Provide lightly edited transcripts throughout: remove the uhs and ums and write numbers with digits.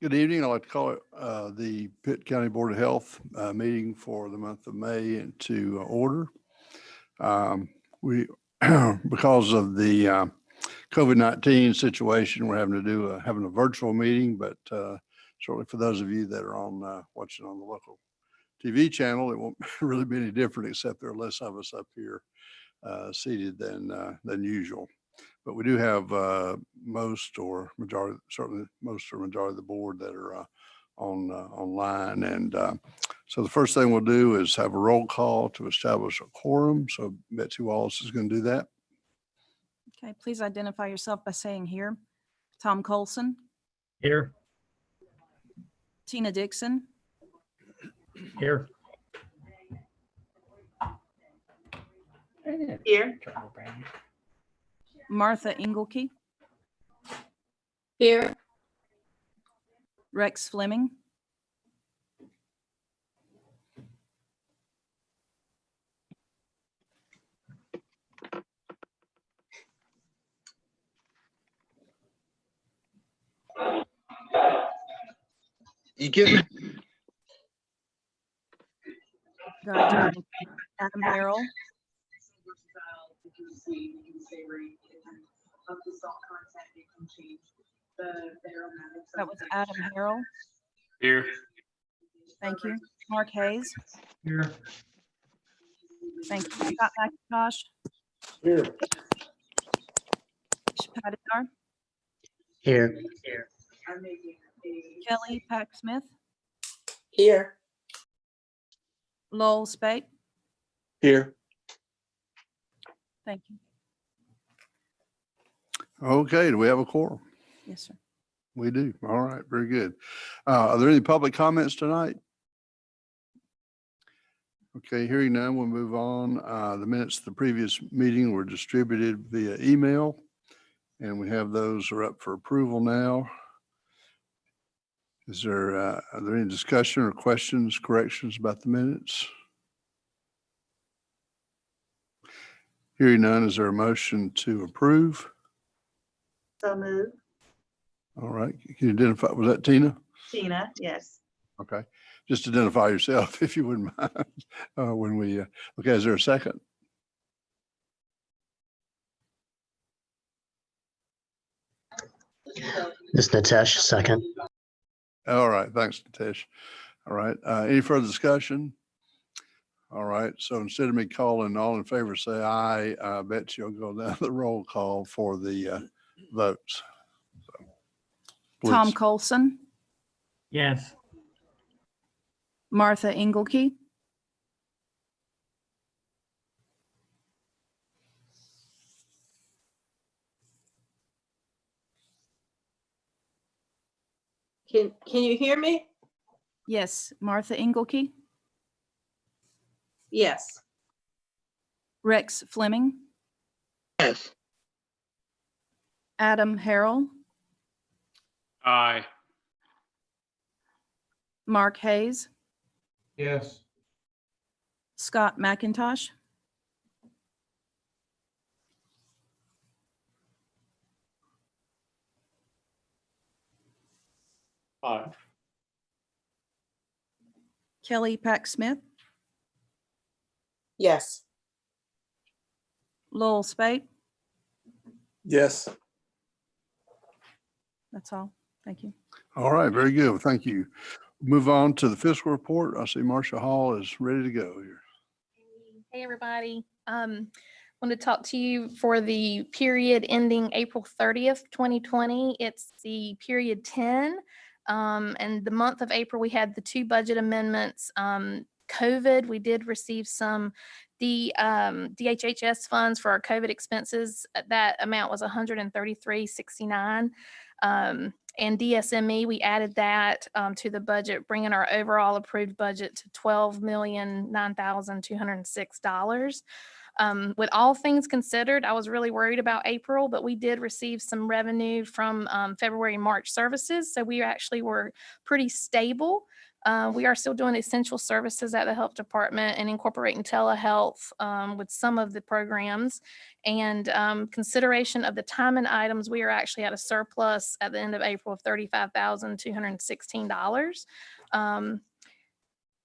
Good evening. I'd like to call it the Pitt County Board of Health meeting for the month of May into order. We, because of the COVID-19 situation, we're having to do having a virtual meeting, but certainly for those of you that are on watching on the local TV channel, it won't really be any different, except there are less of us up here seated than usual. But we do have most or majority, certainly most or majority of the board that are online. And so the first thing we'll do is have a roll call to establish a quorum. So Betsy Wallace is going to do that. Okay, please identify yourself by saying here. Tom Colson. Here. Tina Dixon. Here. Here. Martha Engelke. Here. Rex Fleming. You give me Got Adam Harrell. That was Adam Harrell. Here. Thank you. Mark Hayes. Here. Thank you. Scott McIntosh. Here. Padidar. Here. Kelly Pack-Smith. Here. Lowell Spate. here. Thank you. Okay, do we have a quorum? Yes, sir. We do. All right, very good. Are there any public comments tonight? Okay, hearing none, we'll move on. The minutes of the previous meeting were distributed via email, and we have those are up for approval now. Are there any discussion or questions, corrections about the minutes? Hearing none, is there a motion to approve? So moved. All right, can you identify, was that Tina? Tina, yes. Okay, just identify yourself if you wouldn't mind when we, okay, is there a second? This is Nitesh, second. All right, thanks, Nitesh. All right, any further discussion? All right, so instead of me calling all in favor, say aye. I bet you'll go down the roll call for the votes. So, Tom please. Colson. Yes. Martha Engelke. Can you hear me? Yes, Martha Engelke. Yes. Rex Fleming. Yes. Adam Harrell. Aye. Mark Hayes. Yes. Scott McIntosh. Aye. Kelly Pack-Smith. Yes. Lowell Spate. Yes. That's all. Thank you. All right, very good. Well, thank you. Move on to the fiscal report. I see Marcia Hall is ready to go here. Hey, everybody. Want to talk to you for the period ending April 30th, 2020. It's the period 10. And the month of April, we had the two budget amendments COVID, we did receive some DHHS funds for our COVID expenses. That amount was $133.69. And DSME, we added that to the budget, bringing our overall approved budget to $12,009,206. With all things considered, I was really worried about April, but we did receive some revenue from February and March services. So we actually were pretty stable. We are still doing essential services at the health department and incorporating telehealth with some of the programs. And consideration of the time and items, we are actually at a surplus at the end of April of $35,216.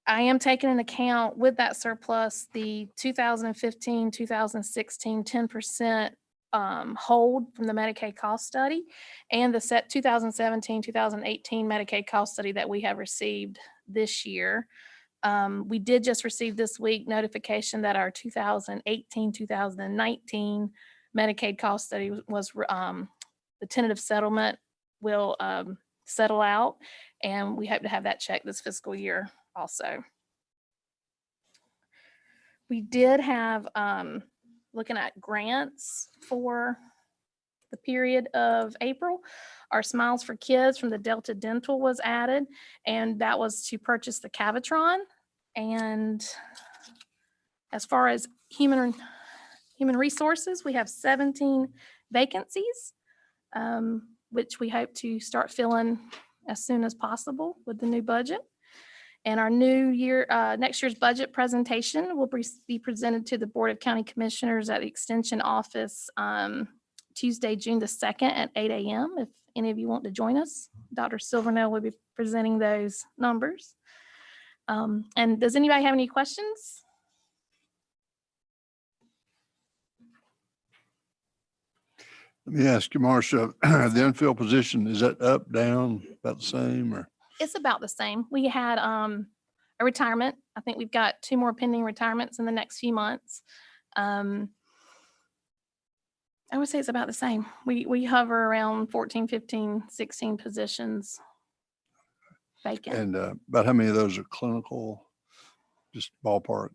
I am taking into account with that surplus the 2015, 2016 10% hold from the Medicaid cost study and the set 2017, 2018 Medicaid cost study that we have received this year. We did just receive this week notification that our 2018, 2019 Medicaid cost study was the tentative settlement will settle out, and we hope to have that checked this fiscal year also. We did have, looking at grants for the period of April, our Smiles for Kids from the Delta Dental was added, and that was to purchase the Cavitron. And as far as human resources, we have 17 vacancies, which we hope to start filling as soon as possible with the new budget. And our next year's budget presentation will be presented to the Board of County Commissioners at the Extension Office Tuesday, June the 2nd at 8 a.m. If any of you want to join us, Dr. Silvernail will be presenting those numbers. And does anybody have any questions? Let me ask you, Marcia, the unfilled position, is that up, down, about the same, or? It's about the same. We had a retirement. I think we've got 2 more pending retirements in the next few months. I would say it's about the same. We hover around 14, 15, 16 positions vacant. And about how many of those are clinical? Just ballpark?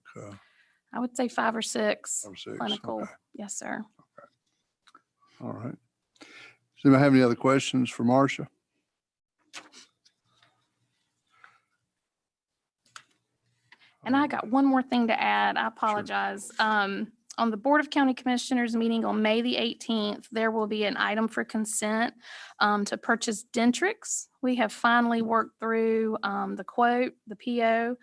I would say 5 or 6 5 or 6, clinical. okay. Yes, sir. All right. Does anybody have any other questions for Marcia? And I got one more thing to add. I apologize. On the Board of County Commissioners meeting on May the 18th, there will be an item for consent to purchase Dentrix. We have finally worked through the quote, the PO.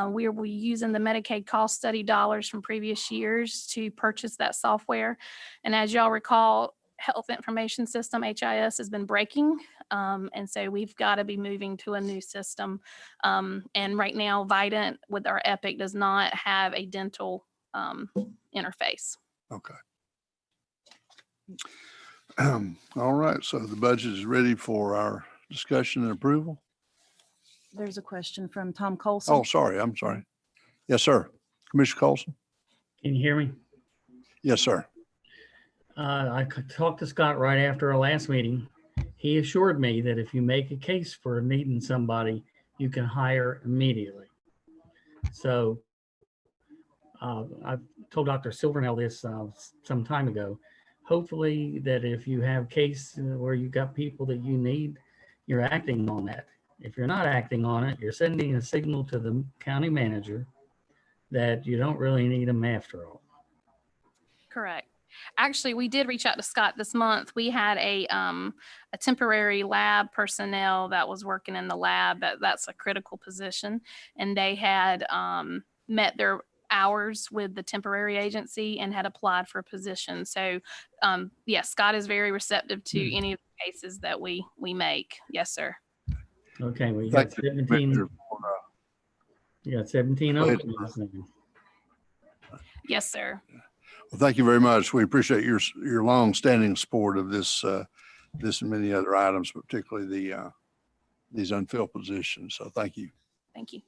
We will be using the Medicaid cost study dollars from previous years to purchase that software. And as y'all recall, Health Information System, HIS, has been breaking. And so we've got to be moving to a new system. And right now, Vidant with our Epic does not have a dental interface. Okay. All right, so the budget is ready for our discussion and approval. There's a question from Tom Colson. Oh, sorry, I'm sorry. Yes, sir. Commissioner Colson? Can you hear me? Yes, sir. I talked to Scott right after our last meeting. He assured me that if you make a case for needing somebody, you can hire immediately. So I told Dr. Silvernail this some time ago. Hopefully that if you have case where you've got people that you need, you're acting on that. If you're not acting on it, you're sending a signal to the county manager that you don't really need them after all. Correct. Actually, we did reach out to Scott this month. We had a temporary lab personnel that was working in the lab. That's a critical position. And they had met their hours with the temporary agency and had applied for a position. So yes, Scott is very receptive to any of the cases that we make. Yes, sir. Okay, well, you got 17. You got 17 openings now. Yes, sir. Well, thank you very much. We appreciate your long-standing support of this and many other items, but particularly these unfilled positions. So thank you. Thank you.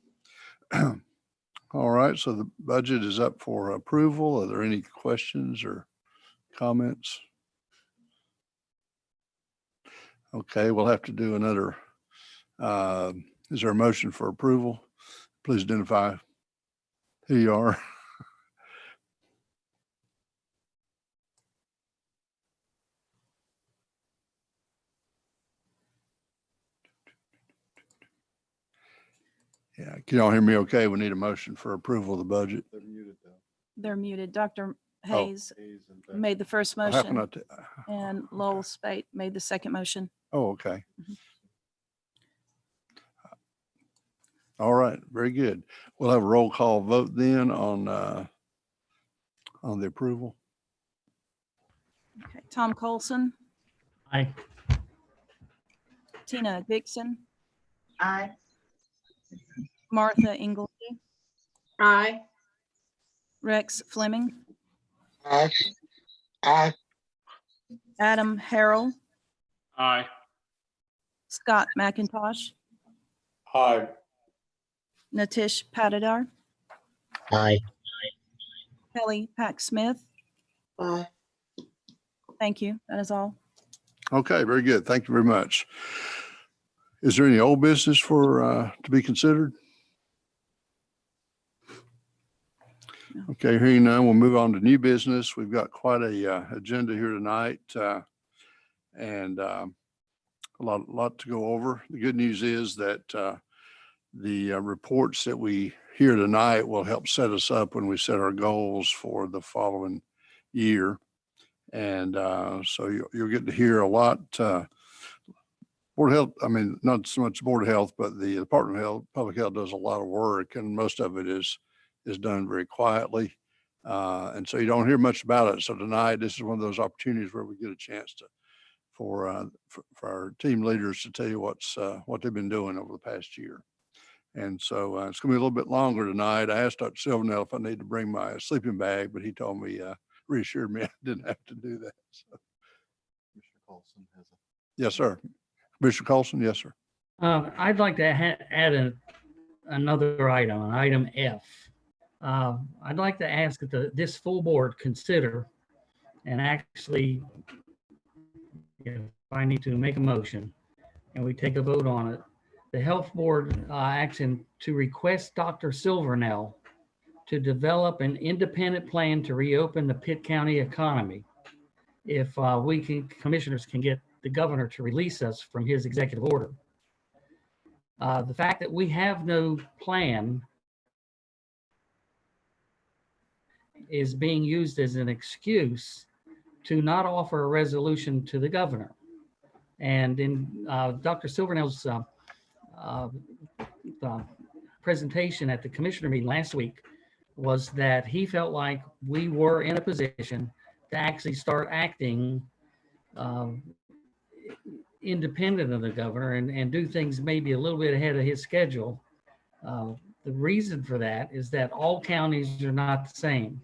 All right, so the budget is up for approval. Are there any questions or comments? Okay, we'll have to do another. Is there a motion for approval? Please identify. Here you are. Yeah, can y'all hear me okay? We need a motion for approval of the budget. They're muted. Dr. Oh. Hayes made the first How can I motion and Lowell Spate made the second motion. Oh, okay. Mhm. All right, very good. We'll have a roll call vote then on the approval. Okay, Tom Colson, Aye. Tina Dixon, Aye. Martha Inglesby, Aye. Rex Fleming, Aye. Aye. Adam Harrell, Aye. Scott McIntosh, Aye. Natish Patidar, Aye. Kelly Pack Smith. Aye. Thank you. That is all. Okay, very good. Thank you very much. Is there any old business for to be considered? Okay, hearing none, we'll move on to new business. We've got quite a agenda here tonight, and a lot to go over. The good news is that the reports that we hear tonight will help set us up when we set our goals for the following year. And so you'll get to hear a lot. Board of Health, I mean, not so much Board of Health, but the Department of Health, Public Health does a lot of work, and most of it is done very quietly. And so you don't hear much about it. So tonight, this is one of those opportunities where we get a chance to, for our team leaders to tell you what they've been doing over the past year. And so it's gonna be a little bit longer tonight. I asked Dr. Silvernail if I need to bring my sleeping bag, but he told me, reassured me I didn't have to do that. So. Commissioner Colson has a. Yes, sir. Commissioner Colson, yes, sir. I'd like to add another item, an item F. I'd like to ask that this full board consider and actually, if I need to make a motion and we take a vote on it, the health board action to request Dr. Silvernail to develop an independent plan to reopen the Pitt County economy. If commissioners can get the governor to release us from his executive order. The fact that we have no plan is being used as an excuse to not offer a resolution to the governor. And in Dr. Silvernail's presentation at the commissioner meeting last week was that he felt like we were in a position to actually start acting independent of the governor and do things maybe a little bit ahead of his schedule. The reason for that is that all counties are not the same.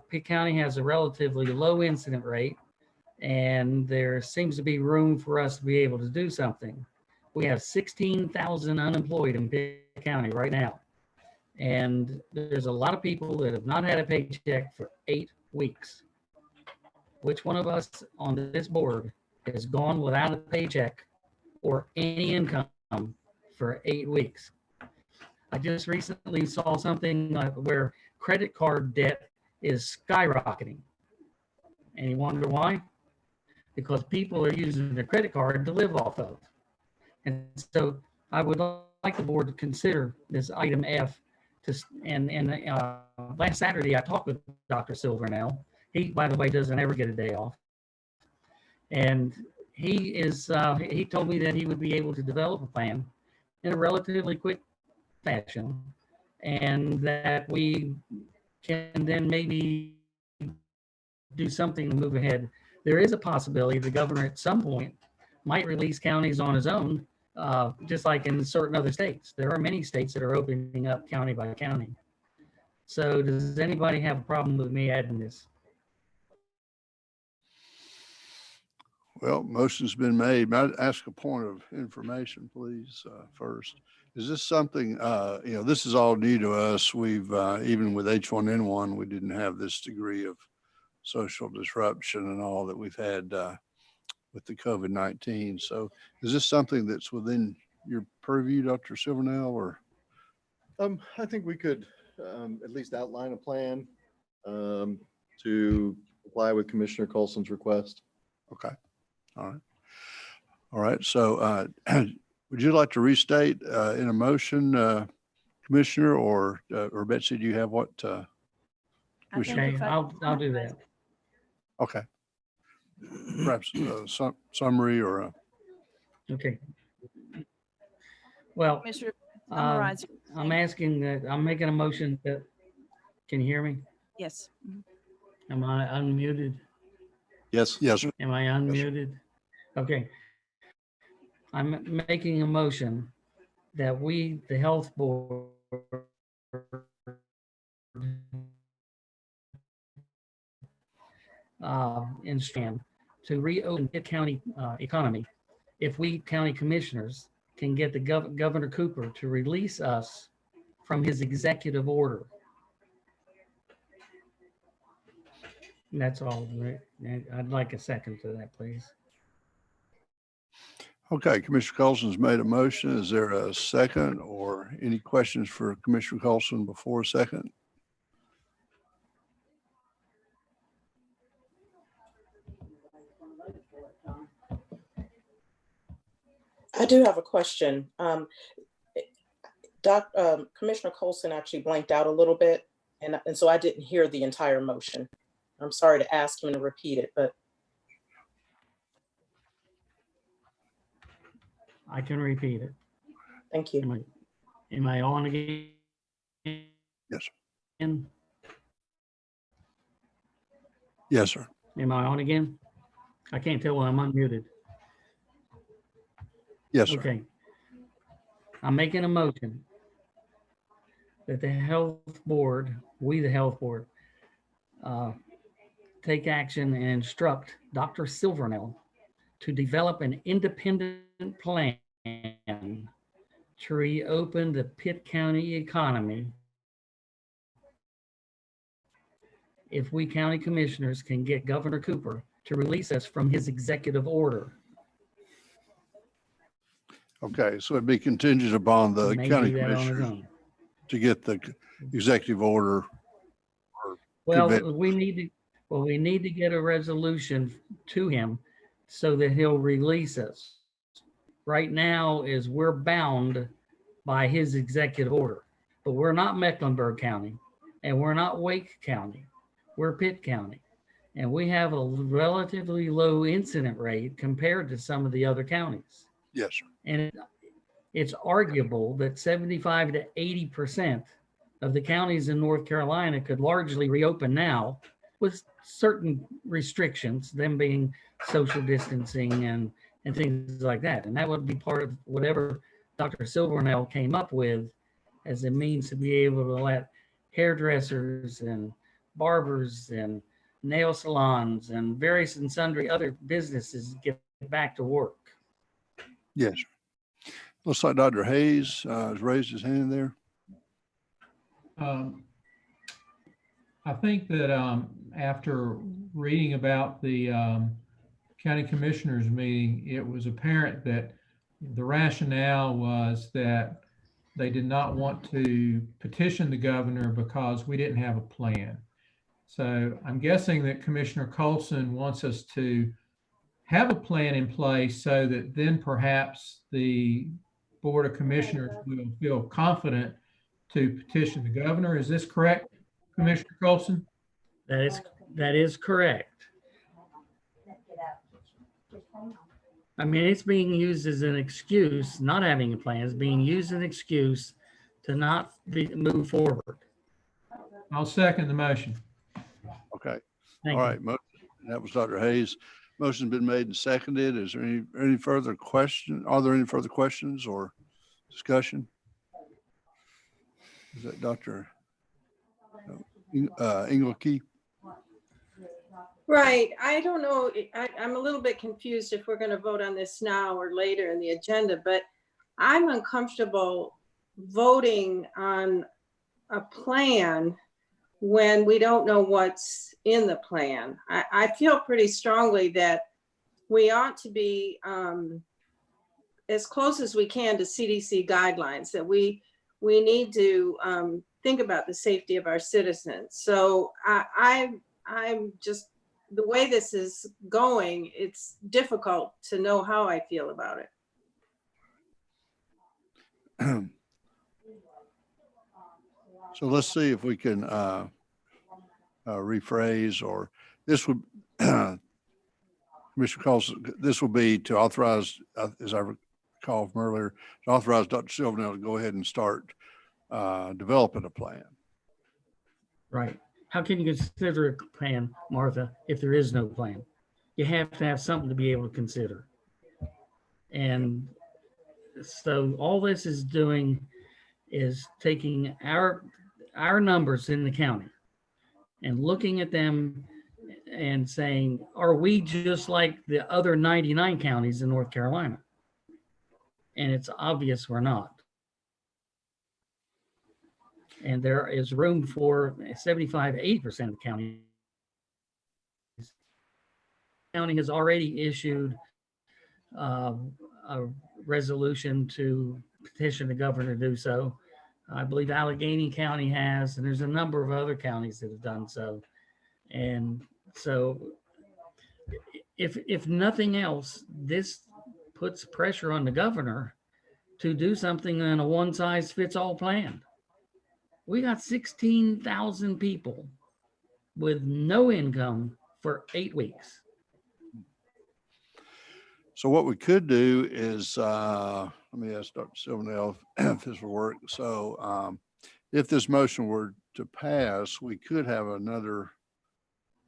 Pitt County has a relatively low incident rate, and there seems to be room for us to be able to do something. We have 16,000 unemployed in Pitt County right now. And there's a lot of people that have not had a paycheck for 8 weeks. Which one of us on this board has gone without a paycheck or any income for 8 weeks? I just recently saw something where credit card debt is skyrocketing. And you wonder why? Because people are using their credit card to live off of. And so I would like the board to consider this item F. Last Saturday, I talked with Dr. Silvernail. He, by the way, doesn't ever get a day off. And he told me that he would be able to develop a plan in a relatively quick fashion, and that we can then maybe do something to move ahead. There is a possibility the governor at some point might release counties on his own, just like in certain other states. There are many states that are opening up county by county. So does anybody have a problem with me adding this? Well, motion's been made. May I ask a point of information, please, first? Is this something, this is all new to us. We've, even with H1N1, we didn't have this degree of social disruption and all that we've had with the COVID-19. So is this something that's within your purview, Dr. Silvernail, or? I think we could at least outline a plan to comply with Commissioner Colson's request. Okay. All right. All right. So would you like to restate in a motion, Commissioner, or Betsy, do you have what? I think Okay, if I- I'll do that. Okay. Perhaps a summary or a. Okay. Well, Commissioner, um, summarize. I'm asking that, I'm making a motion that, can you hear me? Yes. Mhm. Am I unmuted? Yes. Yes, sir. Am I unmuted? Okay. I'm making a motion that we, the health board, instruct to reopen Pitt County economy if we county commissioners can get the Governor Cooper to release us from his executive order. And that's all. Right? I'd like a second to that, please. Okay, Commissioner Colson's made a motion. Is there a second or any questions for Commissioner Colson before a second? I do have a question. Commissioner Colson actually blanked out a little bit, and so I didn't hear the entire motion. I'm sorry to ask him to repeat it, but I can repeat it. thank you. Am I on again? Yes, sir. Am Yes, sir. I on again? I can't tell when I'm unmuted. Yes, sir. Okay. I'm making a motion that the health board, we the health board, take action and instruct Dr. Silvernail to develop an independent plan to reopen the Pitt County economy if we county commissioners can get Governor Cooper to release us from his executive order. Okay, so it'd be contingent upon the May county do that on his commissioners own. to get the executive order. Well, convent- we need to get a resolution to him so that he'll release us. Right now is we're bound by his executive order, but we're not Mecklenburg County and we're not Wake County. We're Pitt County. And we have a relatively low incident rate compared to some of the other counties. Yes, sir. And it's arguable that 75 to 80% of the counties in North Carolina could largely reopen now with certain restrictions, them being social distancing and things like that. And that would be part of whatever Dr. Silvernail came up with as a means to be able to let hairdressers and barbers and nail salons and various and sundry other businesses get back to work. Yes, sir. Looks like Dr. Hayes has raised his hand there. I think that after reading about the county commissioners meeting, it was apparent that the rationale was that they did not want to petition the governor because we didn't have a plan. So I'm guessing that Commissioner Colson wants us to have a plan in place so that then perhaps the Board of Commissioners will feel confident to petition the governor. Is this correct, Commissioner Colson? That is correct. I mean, it's being used as an excuse, not having a plan is being used as an excuse to not move forward. I'll second the motion. Okay. Thank All you. right. That was Dr. Hayes. Motion's been made and seconded. Is there any further question? Are there any further questions or discussion? Is that Dr. Engelke? Right. I don't know. I'm a little bit confused if we're going to vote on this now or later in the agenda, but I'm uncomfortable voting on a plan when we don't know what's in the plan. I feel pretty strongly that we ought to be as close as we can to CDC guidelines, that we we need to think about the safety of our citizens. So I'm just, the way this is going, it's difficult to know how I feel about it. So let's see if we can rephrase, or this would, Commissioner Colson, this will be to authorize, as I recall from earlier, to authorize Dr. Silvernail to go ahead and start developing a plan. Right. How can you consider a plan, Martha, if there is no plan? You have to have something to be able to consider. And so all this is doing is taking our numbers in the county and looking at them and saying, are we just like the other 99 counties in North Carolina? And it's obvious we're not. And there is room for 75, 80% of the county. The county has already issued a resolution to petition the governor to do so. I believe Allegheny County has, and there's a number of other counties that have done so. And so if nothing else, this puts pressure on the governor to do something in a one-size-fits-all plan. We got 16,000 people with no income for 8 weeks. So what we could do is, let me ask Dr. Silvernail if this will work. So if this motion were to pass, we could have another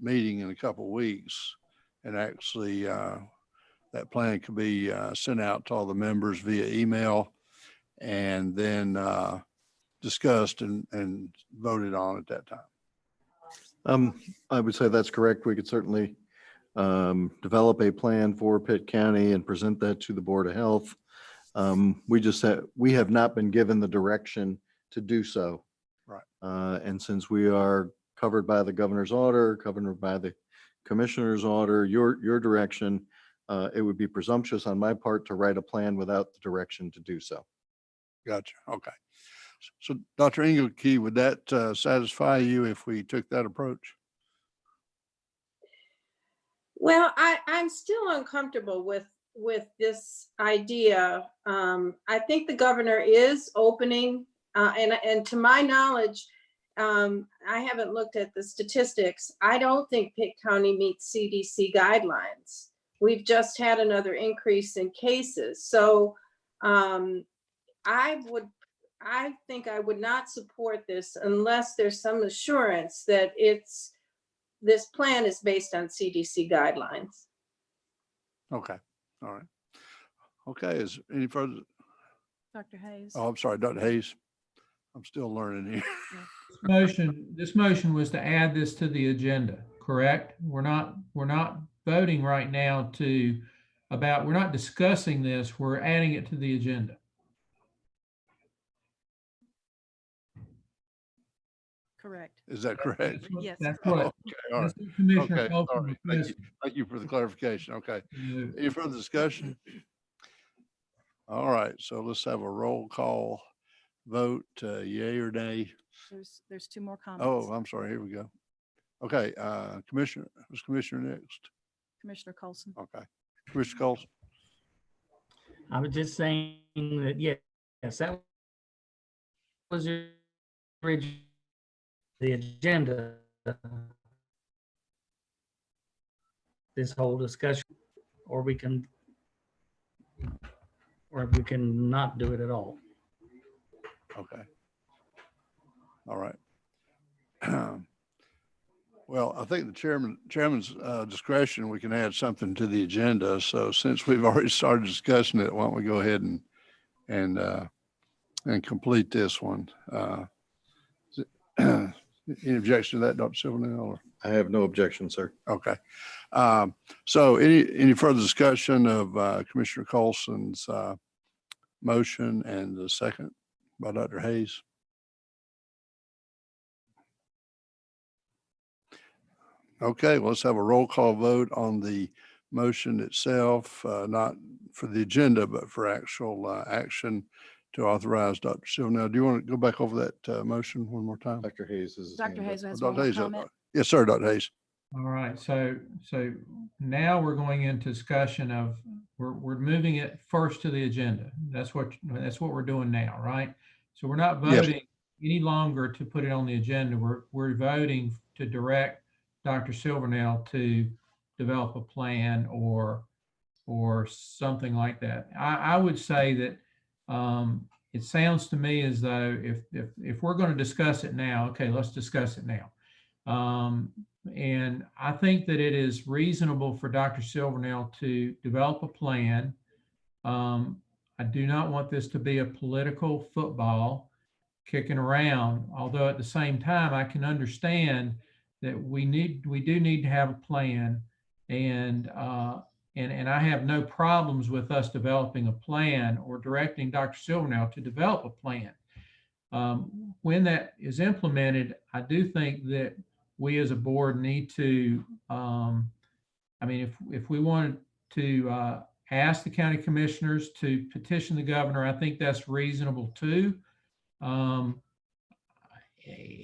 meeting in a couple of weeks, and actually that plan could be sent out to all the members via email, and then discussed and voted on at that time. I would say that's correct. We could certainly develop a plan for Pitt County and present that to the Board of Health. We have not been given the direction to do so. Right. And since we are covered by the governor's order, covered by the commissioner's order, your direction, it would be presumptuous on my part to write a plan without the direction to do so. Gotcha. Okay. So Dr. Engelke, would that satisfy you if we took that approach? Well, I'm still uncomfortable with this idea. I think the governor is opening, and to my knowledge, I haven't looked at the statistics. I don't think Pitt County meets CDC guidelines. We've just had another increase in cases. So I think I would not support this unless there's some assurance that this plan is based on CDC guidelines. Okay. All right. Okay. Is any further? Dr. Hayes. Oh, I'm sorry, Dr. Hayes. I'm still learning here. This motion was to add this to the agenda, correct? We're not voting right now we're not discussing this, we're adding it to the agenda. Correct. Is that correct? Yes. That's what. Okay. All right. Commissioner Okay. All Colton right. Thank you. requested. Thank you for the clarification. Okay. Uh, Any further discussion? All right. So let's have a roll call vote, yay or nay. There's two more comments. Oh, I'm sorry. Here we go. Okay. Commissioner, was Commissioner next? Commissioner Colson. Okay. Commissioner Coles. I was just saying that, yes, that was the agenda. This whole discussion, or we can not do it at all. Okay. All right. Well, I think the chairman's discretion, we can add something to the agenda. So since we've already started discussing it, why don't we go ahead and complete this one? Any objection to that, Dr. Silvernail? I have no objection, sir. Okay. So any further discussion of Commissioner Colson's motion and the second by Dr. Hayes? Okay, well, let's have a roll call vote on the motion itself, not for the agenda, but for actual action to authorize Dr. Silvernail. Do you want to go back over that motion one more time? Dr. Hayes is. Dr. Hayes has Dr. one more Hayes, comment. yes, sir, Dr. Hayes. All right, so now we're going into discussion of, we're moving it first to the agenda. That's what we're doing now, right? So we're not Yes. voting any longer to put it on the agenda. We're voting to direct Dr. Silvernail to develop a plan or something like that. I would say that it sounds to me as though if we're going to discuss it now, okay, let's discuss it now. And I think that it is reasonable for Dr. Silvernail to develop a plan. I do not want this to be a political football kicking around, although at the same time, I can understand that we do need to have a plan, and I have no problems with us developing a plan or directing Dr. Silvernail to develop a plan. When that is implemented, I do think that we as a board need to, I mean, if we wanted to ask the county commissioners to petition the governor, I think that's reasonable too.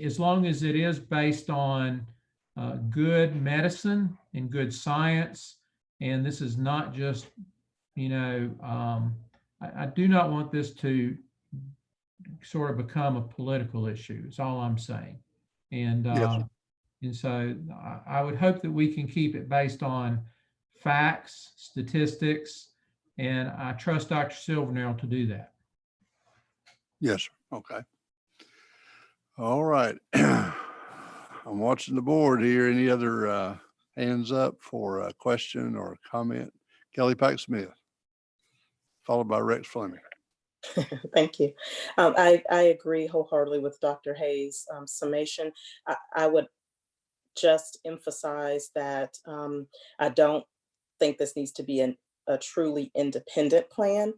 As long as it is based on good medicine and good science, and this is not just, you know, I do not want this to sort of become a political issue, is all I'm saying. And Yes. and so I would hope that we can keep it based on facts, statistics, and I trust Dr. Silvernail to do that. Yes, sir. Okay. All right. I'm watching the board here. Any other hands up for a question or a comment? Kelly Pack Smith, followed by Rex Fleming. Thank you. I agree wholeheartedly with Dr. Hayes' summation. I would just emphasize that I don't think this needs to be a truly independent plan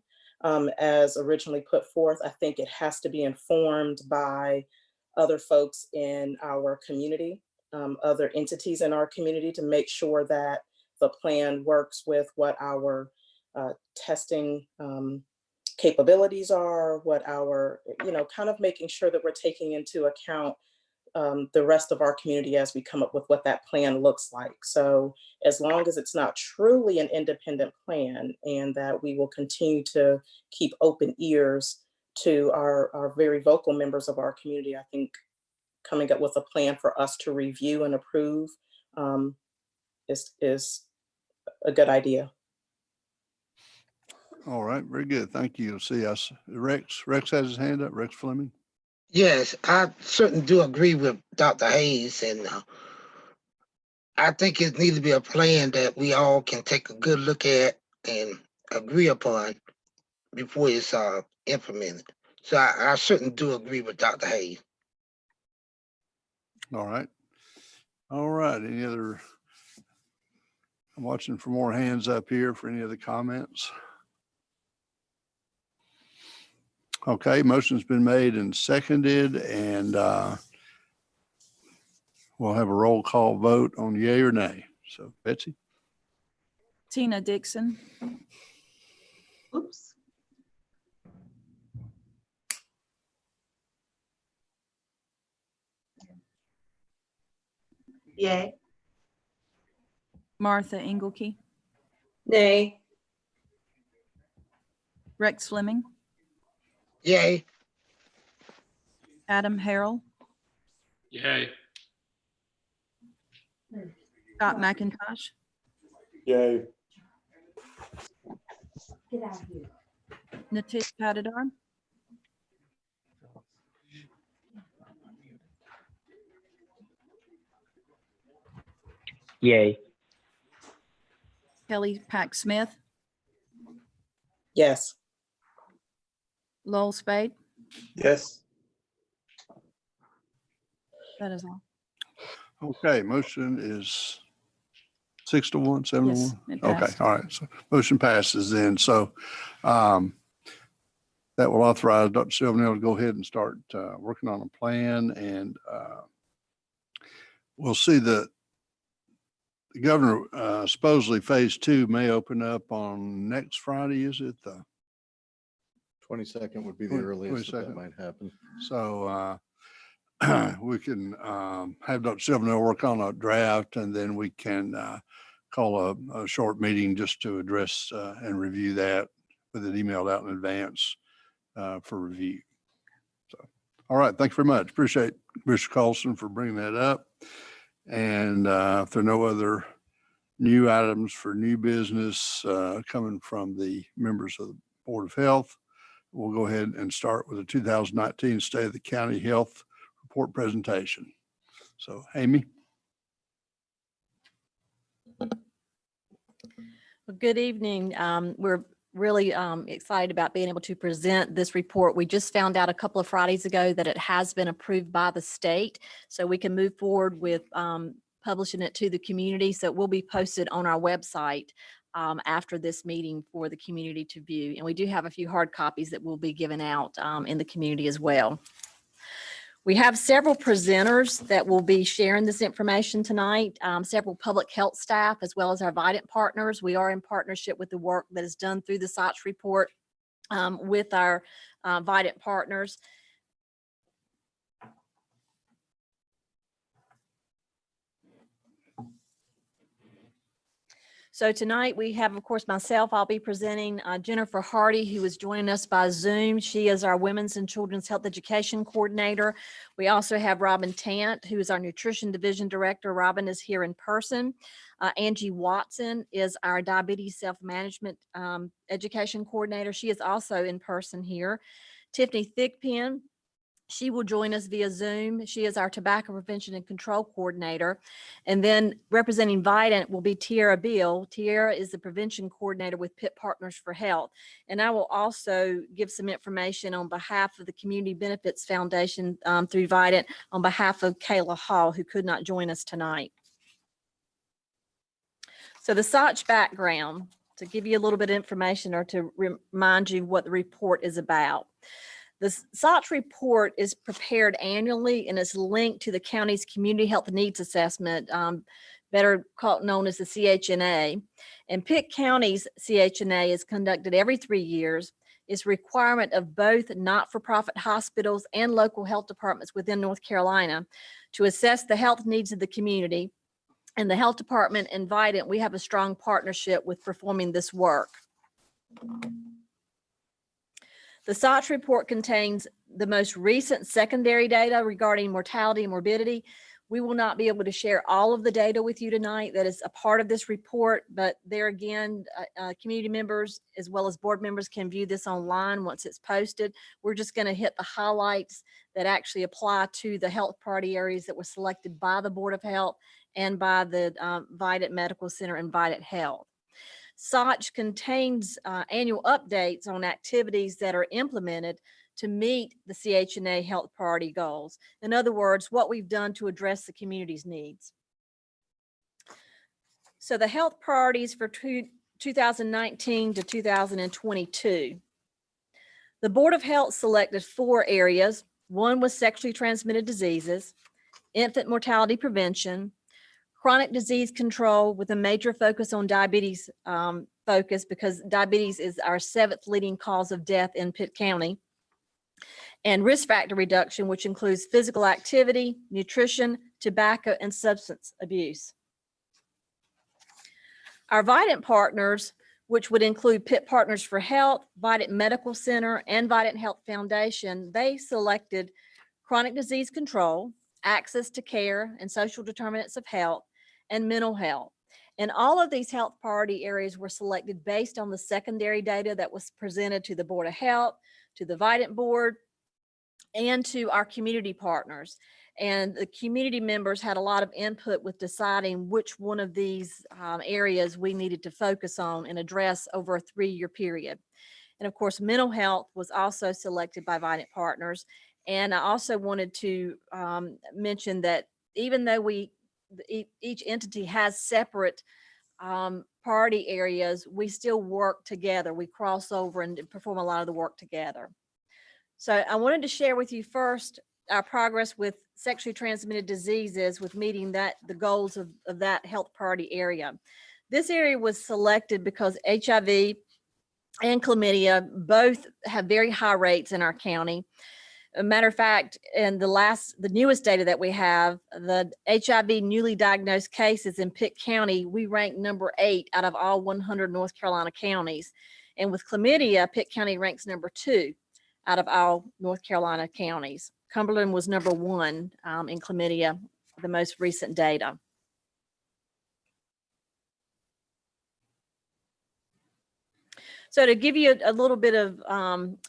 as originally put forth. I think it has to be informed by other folks in our community, other entities in our community, to make sure that the plan works with what our testing capabilities are, what our, you know, kind of making sure that we're taking into account the rest of our community as we come up with what that plan looks like. So as long as it's not truly an independent plan, and that we will continue to keep open ears to our very vocal members of our community, I think coming up with a plan for us to review and approve is a good idea. All right, very good. Thank you. See us. Rex has his hand up. Rex Fleming. Yes, I certainly do agree with Dr. Hayes, and I think it needs to be a plan that we all can take a good look at and agree upon before it's implemented. So I certainly do agree with Dr. Hayes. All right. All right. Any other? I'm watching for more hands up here for any other comments. Okay, motion's been made and seconded, and we'll have a roll call vote on yay or nay. So Betsy? Tina Dixon, Oops. Yay. Martha Engelke, Nay. Rex Fleming, Yay. Adam Harrell, Yay. Scott McIntosh, Yay. Natish Patidar, Yay. Kelly Pack Smith, Yes. Lowell Spade. Yes. That is all. Okay, motion is 6-1, 7-1? Yes, it Okay, passed. all right. So motion passes then. So that will authorize Dr. Silvernail to go ahead and start working on a plan, and we'll see the governor supposedly phase 2 may open up on next Friday. Is it the 22nd would be the earliest that 22nd. might happen. So we can have Dr. Silvernail work on a draft, and then we can call a short meeting just to address and review that with it emailed out in advance for review. So, all right, thank you very much. Appreciate Mr. Carlson for bringing that up. And if there are no other new items for new business coming from the members of the Board of Health, we'll go ahead and start with the 2019 State of the County Health Report presentation. So, Amy. Well, good evening. We're really excited about being able to present this report. We just found out a couple of Fridays ago that it has been approved by the state, so we can move forward with publishing it to the community. So it will be posted on our website after this meeting for the community to view. And we do have a few hard copies that will be given out in the community as well. We have several presenters that will be sharing this information tonight, several public health staff, as well as our Vidant partners. We are in partnership with the work that is done through the SOTCH report with our Vidant partners. So tonight we have, of course, myself. I'll be presenting Jennifer Hardy, who is joining us by Zoom. She is our Women's and Children's Health Education Coordinator. We also have Robin Tant, who is our Nutrition Division Director. Robin is here in person. Angie Watson is our Diabetes Self-Management Education Coordinator. She is also in person here. Tiffany Thigpen, she will join us via Zoom. She is our Tobacco Prevention and Control Coordinator. And then representing Vidant will be Tiara Beal. Tiara is the Prevention Coordinator with Pitt Partners for Health. And I will also give some information on behalf of the Community Benefits Foundation through Vidant on behalf of Kayla Hall, who could not join us tonight. So the SOTCH background, to give you a little bit of information or to remind you what the report is about. The SOTCH report is prepared annually and is linked to the county's Community Health Needs Assessment, better known as the CHNA. And Pitt County's CHNA is conducted every 3 years. It's a requirement of both not-for-profit hospitals and local health departments within North Carolina to assess the health needs of the community. And the health department and Vidant, we have a strong partnership with performing this work. The SOTCH report contains the most recent secondary data regarding mortality and morbidity. We will not be able to share all of the data with you tonight that is a part of this report, but there again, community members as well as board members can view this online once it's posted. We're just going to hit the highlights that actually apply to the health priority areas that were selected by the Board of Health and by the Vidant Medical Center and Vidant Health. SOTCH contains annual updates on activities that are implemented to meet the CHNA health priority goals. In other words, what we've done to address the community's needs. So the health priorities for 2019 to 2022. The Board of Health selected 4 areas. One was sexually transmitted diseases, infant mortality prevention, chronic disease control with a major focus on diabetes because diabetes is our 7th leading cause of death in Pitt County, and risk factor reduction, which includes physical activity, nutrition, tobacco, and substance abuse. Our Vidant partners, which would include Pitt Partners for Health, Vidant Medical Center, and Vidant Health Foundation, they selected chronic disease control, access to care and social determinants of health, and mental health. And all of these health priority areas were selected based on the secondary data that was presented to the Board of Health, to the Vidant Board, and to our community partners. And the community members had a lot of input with deciding which one of these areas we needed to focus on and address over a 3-year period. And of course, mental health was also selected by Vidant Partners. And I also wanted to mention that even though each entity has separate priority areas, we still work together. We cross over and perform a lot of the work together. So I wanted to share with you first our progress with sexually transmitted diseases with meeting the goals of that health priority area. This area was selected because HIV and chlamydia both have very high rates in our county. A matter of fact, in the newest data that we have, the HIV newly diagnosed cases in Pitt County, we rank number 8 out of all 100 North Carolina counties. And with chlamydia, Pitt County ranks number 2 out of all North Carolina counties. Cumberland was number 1 in chlamydia, the most recent data. So to give you a little bit of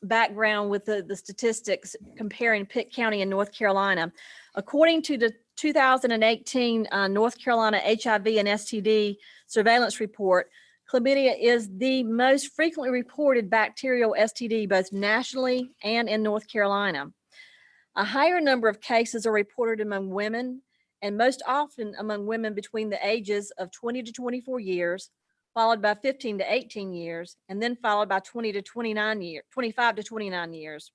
background with the statistics comparing Pitt County and North Carolina, according to the 2018 North Carolina HIV and STD surveillance report, chlamydia is the most frequently reported bacterial STD both nationally and in North Carolina. A higher number of cases are reported among women, and most often among women between the ages of 20 to 24 years, followed by 15 to 18 years, and then followed by 25 to 29 years.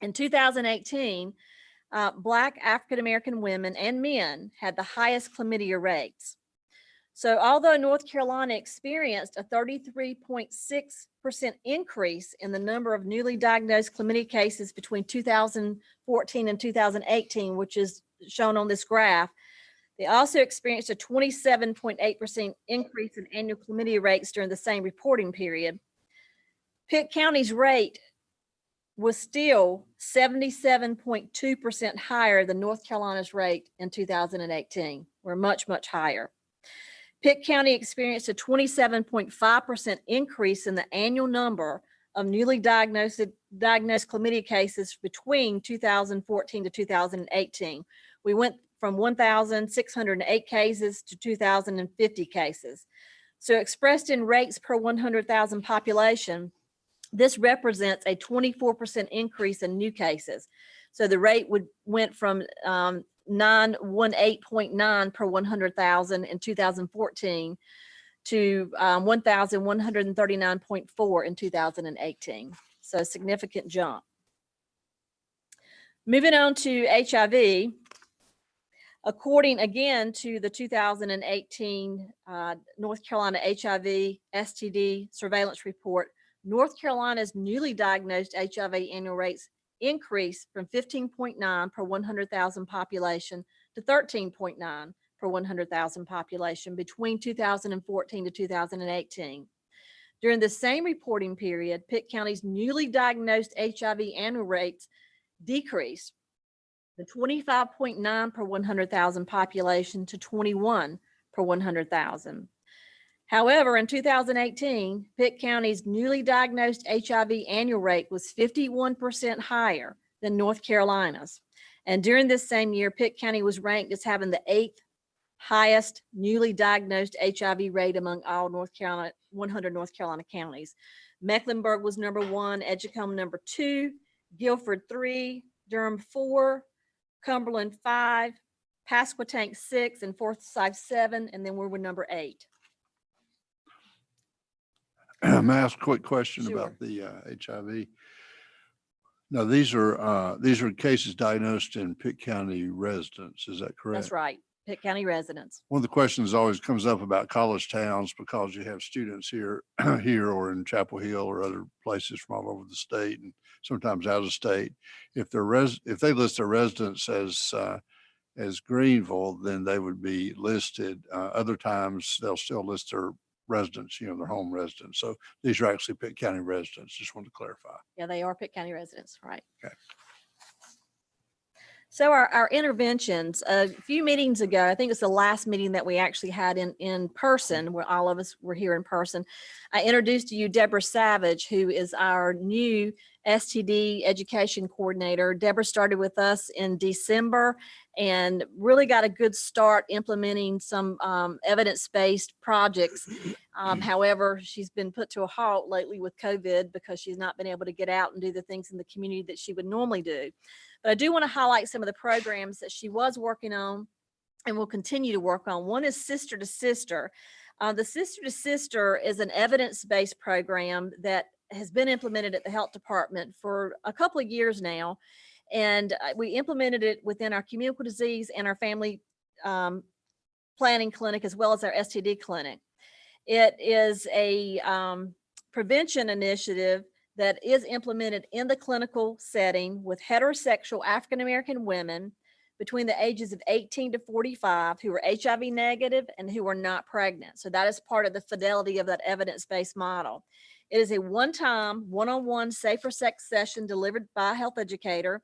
In 2018, Black African-American women and men had the highest chlamydia rates. So although North Carolina experienced a 33.6% increase in the number of newly diagnosed chlamydia cases between 2014 and 2018, which is shown on this graph, they also experienced a 27.8% increase in annual chlamydia rates during the same reporting period. Pitt County's rate was still 77.2% higher than North Carolina's rate in 2018. We're much, much higher. Pitt County experienced a 27.5% increase in the annual number of newly diagnosed chlamydia cases between 2014 to 2018. We went from 1,608 cases to 2,050 cases. So expressed in rates per 100,000 population, this represents a 24% increase in new cases. So the rate went from 918.9 per 100,000 in 2014 to 1,139.4 in 2018. So a significant jump. Moving on to HIV. According again to the 2018 North Carolina HIV STD surveillance report, North Carolina's newly diagnosed HIV annual rates increased from 15.9 per 100,000 population to 13.9 per 100,000 population between 2014 to 2018. During the same reporting period, Pitt County's newly diagnosed HIV annual rates decreased from 25.9 per 100,000 population to 21 per 100,000. However, in 2018, Pitt County's newly diagnosed HIV annual rate was 51% higher than North Carolina's. And during this same year, Pitt County was ranked as having the 8th highest newly diagnosed HIV rate among all 100 North Carolina counties. Mecklenburg was number 1, Edgecombe number 2, Guilford 3, Durham 4, Cumberland 5, Pasquotank 6, and Forsyth 7, and then we were number 8. May I ask a quick question Sure. about the HIV? No, these are cases diagnosed in Pitt County residents. Is that correct? That's right, Pitt County residents. One of the questions always comes up about college towns because you have students here, here or in Chapel Hill or other places from all over the state and sometimes out of state. If they list their residents as Greenville, then they would be listed. Other times they'll still list their residents, their home residents. So these are actually Pitt County residents. Just wanted to clarify. Yeah, they are Pitt County residents, right? Okay. So our interventions, a few meetings ago, I think it's the last meeting that we actually had in person, where all of us were here in person. I introduced to you Deborah Savage, who is our new STD education coordinator. Deborah started with us in December and really got a good start implementing some evidence-based projects. However, she's been put to a halt lately with COVID because she's not been able to get out and do the things in the community that she would normally do. But I do want to highlight some of the programs that she was working on and will continue to work on. One is Sister to Sister. The Sister to Sister is an evidence-based program that has been implemented at the health department for a couple of years now. And we implemented it within our communicable disease and our family planning clinic, as well as our STD clinic. It is a prevention initiative that is implemented in the clinical setting with heterosexual African-American women between the ages of 18 to 45 who are HIV negative and who are not pregnant. So that is part of the fidelity of that evidence-based model. It is a one-time, one-on-one safer sex session delivered by a health educator,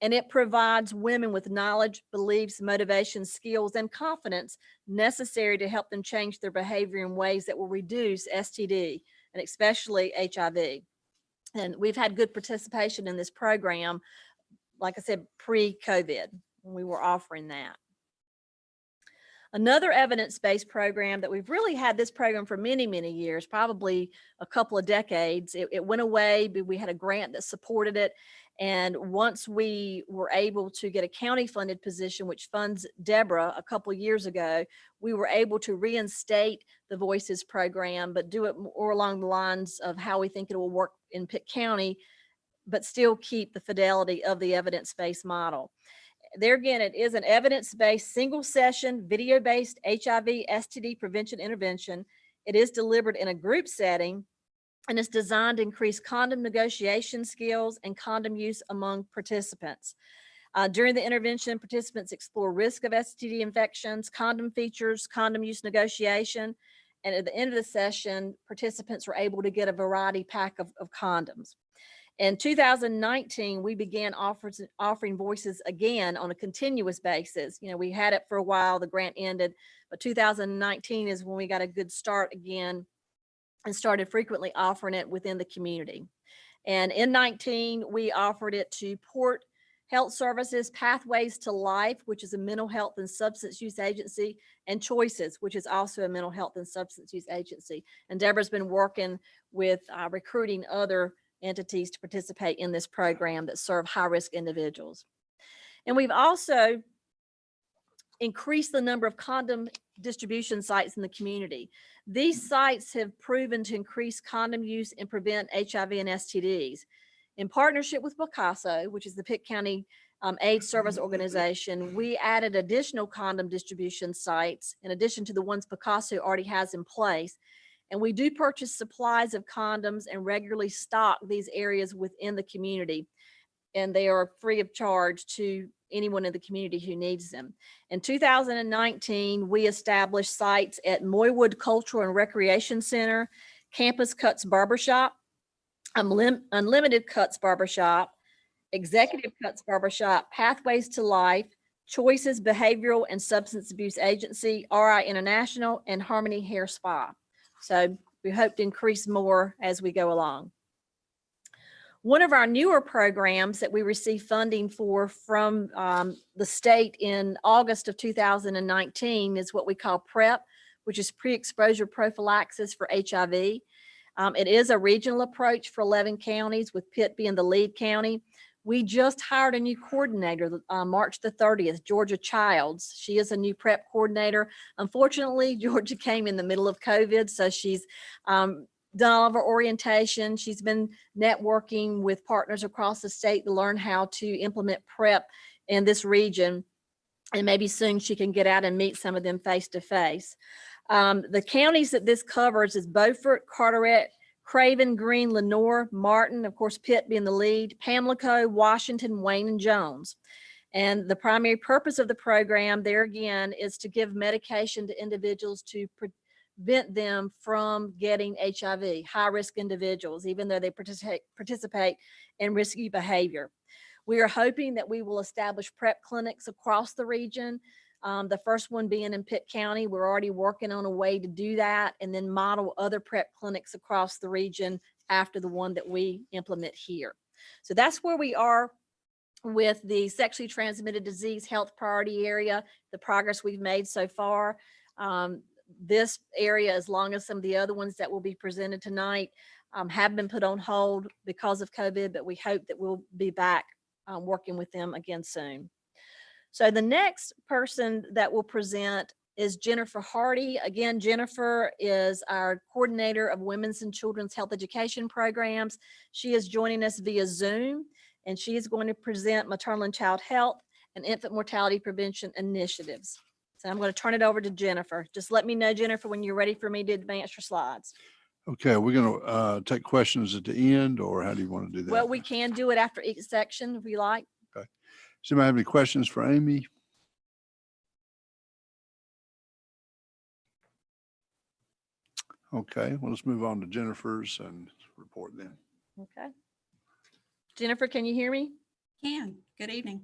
and it provides women with knowledge, beliefs, motivation, skills, and confidence necessary to help them change their behavior in ways that will reduce STD and especially HIV. And we've had good participation in this program, like I said, pre-COVID, when we were offering that. Another evidence-based program that we've really had this program for many, many years, probably a couple of decades. It went away, but we had a grant that supported it. And once we were able to get a county funded position, which funds Deborah a couple of years ago, we were able to reinstate the Voices program, but do it more along the lines of how we think it will work in Pitt County, but still keep the fidelity of the evidence-based model. There again, it is an evidence-based, single session, video-based HIV, STD prevention intervention. It is delivered in a group setting, and it's designed to increase condom negotiation skills and condom use among participants. During the intervention, participants explore risk of STD infections, condom features, condom use negotiation, and at the end of the session, participants were able to get a variety pack of condoms. In 2019, we began offering Voices again on a continuous basis. You know, we had it for a while, the grant ended, but 2019 is when we got a good start again and started frequently offering it within the community. And in 19, we offered it to Port Health Services, Pathways to Life, which is a mental health and substance use agency, and Choices, which is also a mental health and substance use agency. And Deborah's been working with recruiting other entities to participate in this program that serve high-risk individuals. And we've also increased the number of condom distribution sites in the community. These sites have proven to increase condom use and prevent HIV and STDs. In partnership with Picasso, which is the Pitt County AIDS Service Organization, we added additional condom distribution sites in addition to the ones Picasso already has in place. And we do purchase supplies of condoms and regularly stock these areas within the community. And they are free of charge to anyone in the community who needs them. In 2019, we established sites at Moywood Cultural and Recreation Center, Campus Cuts Barbershop, Unlimited Cuts Barbershop, Executive Cuts Barbershop, Pathways to Life, Choices Behavioral and Substance Abuse Agency, RI International, and Harmony Hair Spa. So we hope to increase more as we go along. One of our newer programs that we received funding for from the state in August of 2019 is what we call PrEP, which is pre-exposure prophylaxis for HIV. It is a regional approach for 11 counties, with Pitt being the lead county. We just hired a new coordinator, March the 30th, Georgia Childs. She is a new PrEP coordinator. Unfortunately, Georgia came in the middle of COVID, so she's done all of her orientation. She's been networking with partners across the state to learn how to implement PrEP in this region. And maybe soon she can get out and meet some of them face to face. The counties that this covers is Beaufort, Carteret, Craven, Greene, Lenoir, Martin, of course, Pitt being the lead, Pamlico, Washington, Wayne, and Jones. And the primary purpose of the program there again is to give medication to individuals to prevent them from getting HIV, high-risk individuals, even though they participate in risky behavior. We are hoping that we will establish PrEP clinics across the region. The first one being in Pitt County. We're already working on a way to do that and then model other PrEP clinics across the region after the one that we implement here. So that's where we are with the sexually transmitted disease health priority area, the progress we've made so far. This area, as long as some of the other ones that will be presented tonight, have been put on hold because of COVID, but we hope that we'll be back working with them again soon. So the next person that will present is Jennifer Hardy. Again, Jennifer is our coordinator of women's and children's health education programs. She is joining us via Zoom, and she is going to present maternal and child health and infant mortality prevention initiatives. So I'm going to turn it over to Jennifer. Just let me know, Jennifer, when you're ready for me to advance your slides. Okay, we're going to take questions at the end, or how do you want to do that? Well, we can do it after each section if you like. Does anybody have any questions for Amy? Okay, well, let's move on to Jennifer's and report then. Okay. Jennifer, can you hear me? Can. Good evening.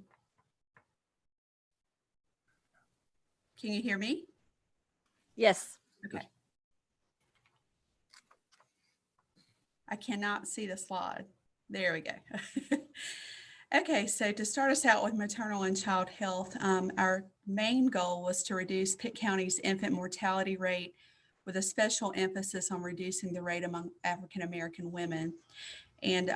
Can you hear me? Yes. Okay. I cannot see the slide. There we go. Okay, so to start us out with maternal and child health, our main goal was to reduce Pitt County's infant mortality rate with a special emphasis on reducing the rate among African American women. And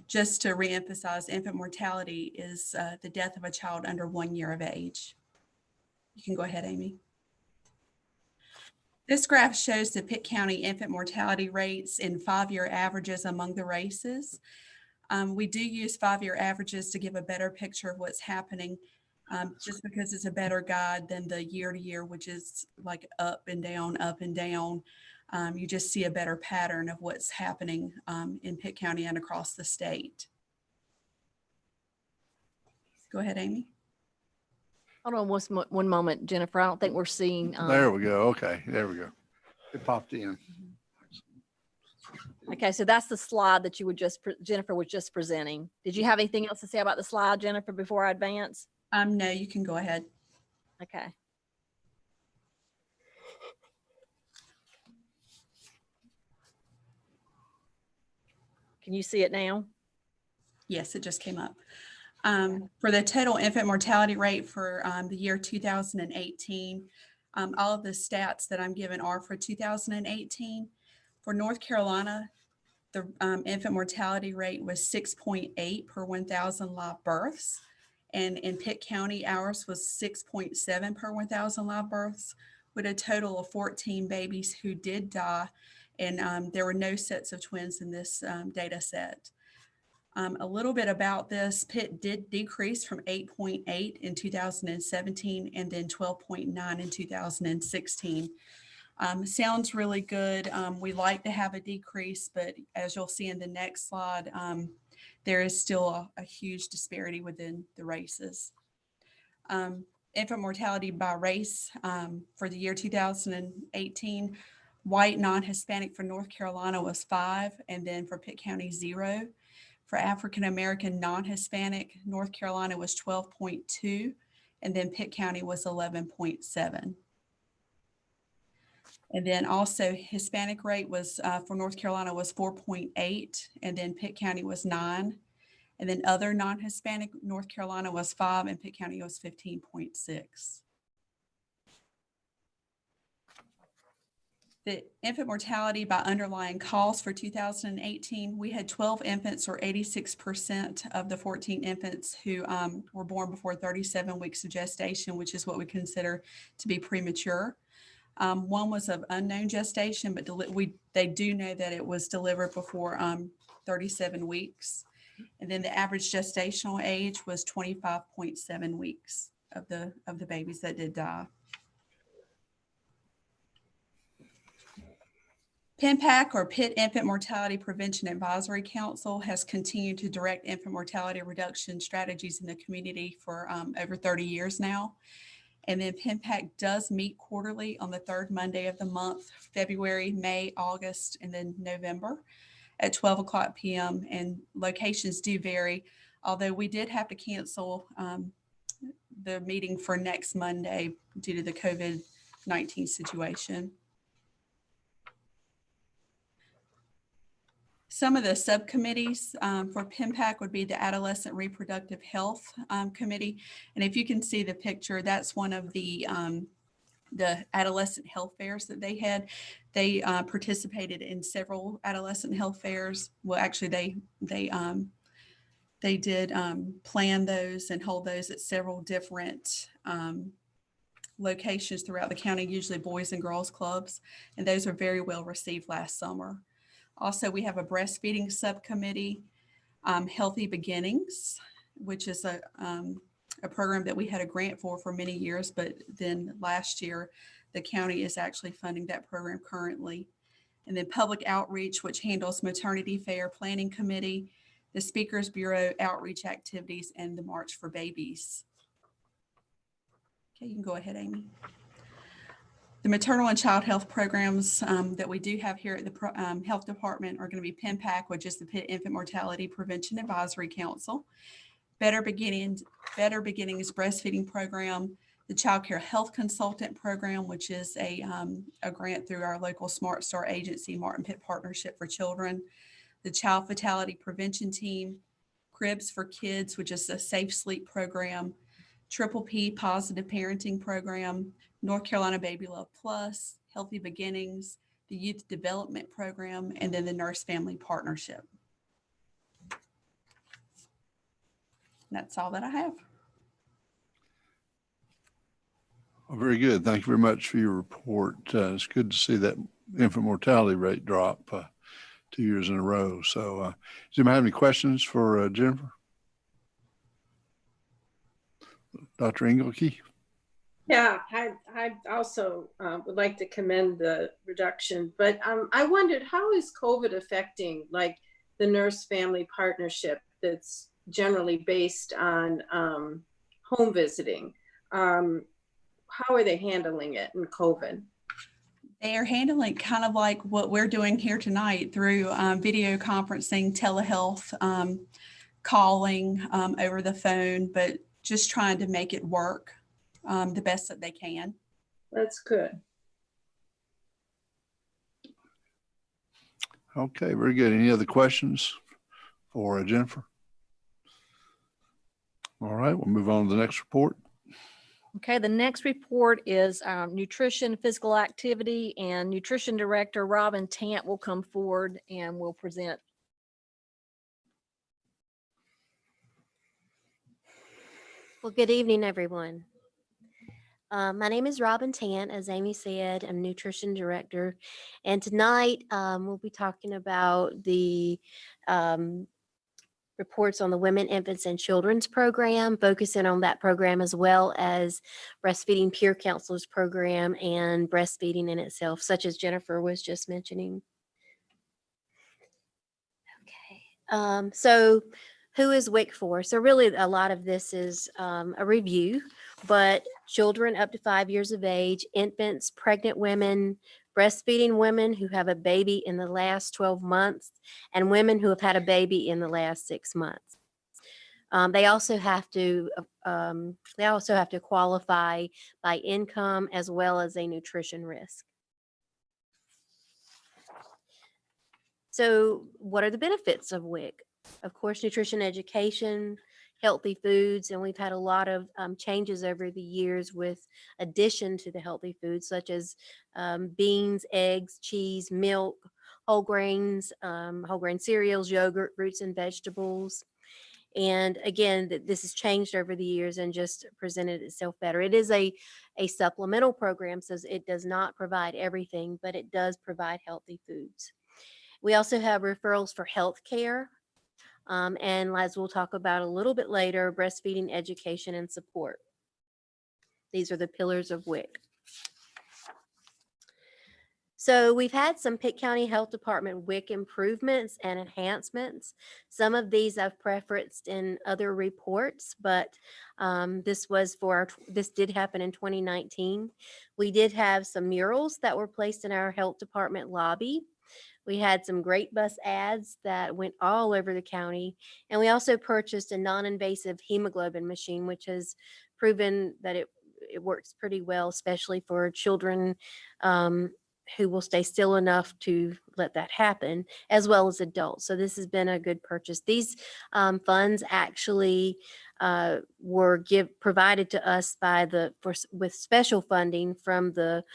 just to reemphasize, infant mortality is the death of a child under 1 year of age. You can go ahead, Amy. This graph shows the Pitt County infant mortality rates in 5-year averages among the races. We do use 5-year averages to give a better picture of what's happening, just because it's a better guide than the year to year, which is like up and down, up and down. You just see a better pattern of what's happening in Pitt County and across the state. Go ahead, Amy. Hold on one moment, Jennifer. I don't think we're seeing. There we go. Okay, there we go. It popped in. Okay, so that's the slide that you were Jennifer was just presenting. Did you have anything else to say about the slide, Jennifer, before I advance? No, you can go ahead. Okay. Can you see it now? Yes, it just came up. For the total infant mortality rate for the year 2018, all of the stats that I'm given are for 2018. For North Carolina, the infant mortality rate was 6.8 per 1,000 live births. And in Pitt County, ours was 6.7 per 1,000 live births, with a total of 14 babies who did die. And there were no sets of twins in this data set. A little bit about this, Pitt did decrease from 8.8 in 2017 and then 12.9 in 2016. Sounds really good. We like to have a decrease, but as you'll see in the next slide, there is still a huge disparity within the races. Infant mortality by race for the year 2018, white non-Hispanic for North Carolina was 5, and then for Pitt County 0. For African American non-Hispanic, North Carolina was 12.2, and then Pitt County was 11.7. And then also Hispanic rate was for North Carolina was 4.8, and then Pitt County was 9. And then other non-Hispanic, North Carolina was 5, and Pitt County was 15.6. The infant mortality by underlying cause for 2018, we had 12 infants, or 86% of the 14 infants who were born before 37 weeks of gestation, which is what we consider to be premature. One was of unknown gestation, but they do know that it was delivered before 37 weeks. And then the average gestational age was 25.7 weeks of the babies that did die. PIMPAC, or Pitt Infant Mortality Prevention Advisory Council, has continued to direct infant mortality reduction strategies in the community for over 30 years now. And then PIMPAC does meet quarterly on the third Monday of the month, February, May, August, and then November at 12:00 p.m. And locations do vary, although we did have to cancel the meeting for next Monday due to the COVID-19 situation. Some of the subcommittees for PIMPAC would be the Adolescent Reproductive Health Committee. And if you can see the picture, that's one of the adolescent health fairs that they had. They participated in several adolescent health fairs. Well, actually, they did plan those and hold those at several different locations throughout the county, usually boys and girls clubs. And those were very well received last summer. Also, we have a breastfeeding subcommittee, Healthy Beginnings, which is a program that we had a grant for many years, but then last year, the county is actually funding that program currently. And then Public Outreach, which handles Maternity Fair Planning Committee, the Speakers Bureau outreach activities, and the March for Babies. Okay, you can go ahead, Amy. The maternal and child health programs that we do have here at the health department are going to be PIMPAC, which is the Pitt Infant Mortality Prevention Advisory Council, Better Beginnings Breastfeeding Program, the Child Care Health Consultant Program, which is a grant through our local Smart Start agency, Martin Pitt Partnership for Children, the Child Fatality Prevention Team, Cribs for Kids, which is a safe sleep program, Triple P Positive Parenting Program, North Carolina Baby Love Plus, Healthy Beginnings, the Youth Development Program, and then the Nurse Family Partnership. That's all that I have. Well, very good. Thank you very much for your report. It's good to see that infant mortality rate drop 2 years in a row. So does anybody have any questions for Jennifer? Dr. Engelke? Yeah, I also would like to commend the reduction, but I wondered, how is COVID affecting like the nurse family partnership that's generally based on home visiting? How are they handling it in COVID? They are handling kind of like what we're doing here tonight through video conferencing, telehealth, calling over the phone, but just trying to make it work the best that they can. That's good. Okay, very good. Any other questions for Jennifer? All right, we'll move on to the next report. Okay, the next report is nutrition, physical activity, and nutrition director Robin Tant will come forward and will present. Well, good evening, everyone. My name is Robin Tant. As Amy said, I'm nutrition director. And tonight we'll be talking about the reports on the Women, Infants, and Children's program, focusing on that program as well as breastfeeding peer counselors program and breastfeeding in itself, such as Jennifer was just mentioning. Okay, so who is WIC for? So really a lot of this is a review, but children up to 5 years of age, infants, pregnant women, breastfeeding women who have a baby in the last 12 months, and women who have had a baby in the last 6 months. They also have to qualify by income as well as a nutrition risk. So what are the benefits of WIC? Of course, nutrition education, healthy foods, and we've had a lot of changes over the years with addition to the healthy foods, such as beans, eggs, cheese, milk, whole grain cereals, yogurt, fruits and vegetables. And again, this has changed over the years and just presented itself better. It is a supplemental program, so it does not provide everything, but it does provide healthy foods. We also have referrals for health care. And as we'll talk about a little bit later, breastfeeding education and support. These are the pillars of WIC. So we've had some Pitt County Health Department WIC improvements and enhancements. Some of these I've preferenced in other reports, but this did happen in 2019. We did have some murals that were placed in our health department lobby. We had some great bus ads that went all over the county. And we also purchased a non-invasive hemoglobin machine, which has proven that it works pretty well, especially for children who will stay still enough to let that happen, as well as adults. So this has been a good purchase. These funds actually were provided to us with special funding from the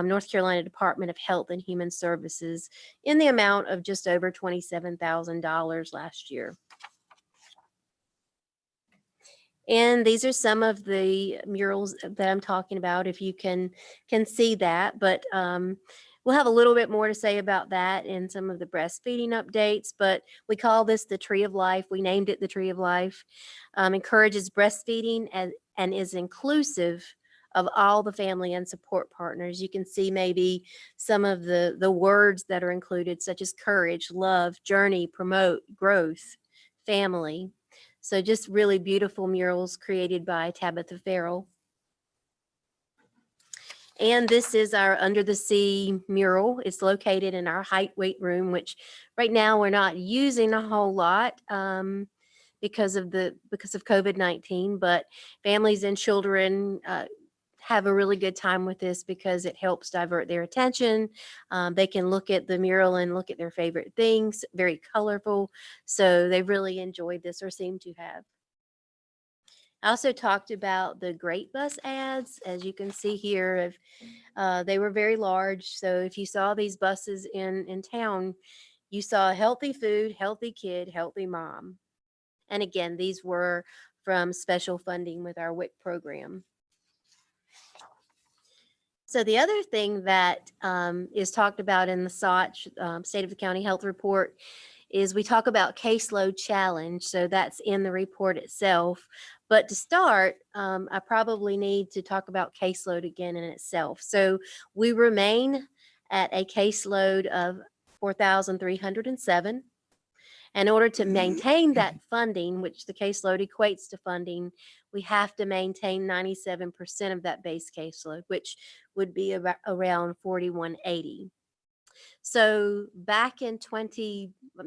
North Carolina Department of Health and Human Services in the amount of just over $27,000 last year. And these are some of the murals that I'm talking about, if you can see that, but we'll have a little bit more to say about that in some of the breastfeeding updates, but we call this the Tree of Life. We named it the Tree of Life. Encourages breastfeeding and is inclusive of all the family and support partners. You can see maybe some of the words that are included, such as courage, love, journey, promote, growth, family. So just really beautiful murals created by Tabitha Farrell. And this is our Under the Sea mural. It's located in our height weight room, which right now we're not using a whole lot because of COVID-19, but families and children have a really good time with this because it helps divert their attention. They can look at the mural and look at their favorite things, very colorful. So they really enjoyed this, or seem to have. I also talked about the Great Bus ads. As you can see here, they were very large. So if you saw these buses in town, you saw healthy food, healthy kid, healthy mom. And again, these were from special funding with our WIC program. So the other thing that is talked about in the SOTCH State of the County Health Report is we talk about caseload challenge. So that's in the report itself. But to start, I probably need to talk about caseload again in itself. So we remain at a caseload of 4,307. In order to maintain that funding, which the caseload equates to funding, we have to maintain 97% of that base caseload, which would be around 4,180. So back in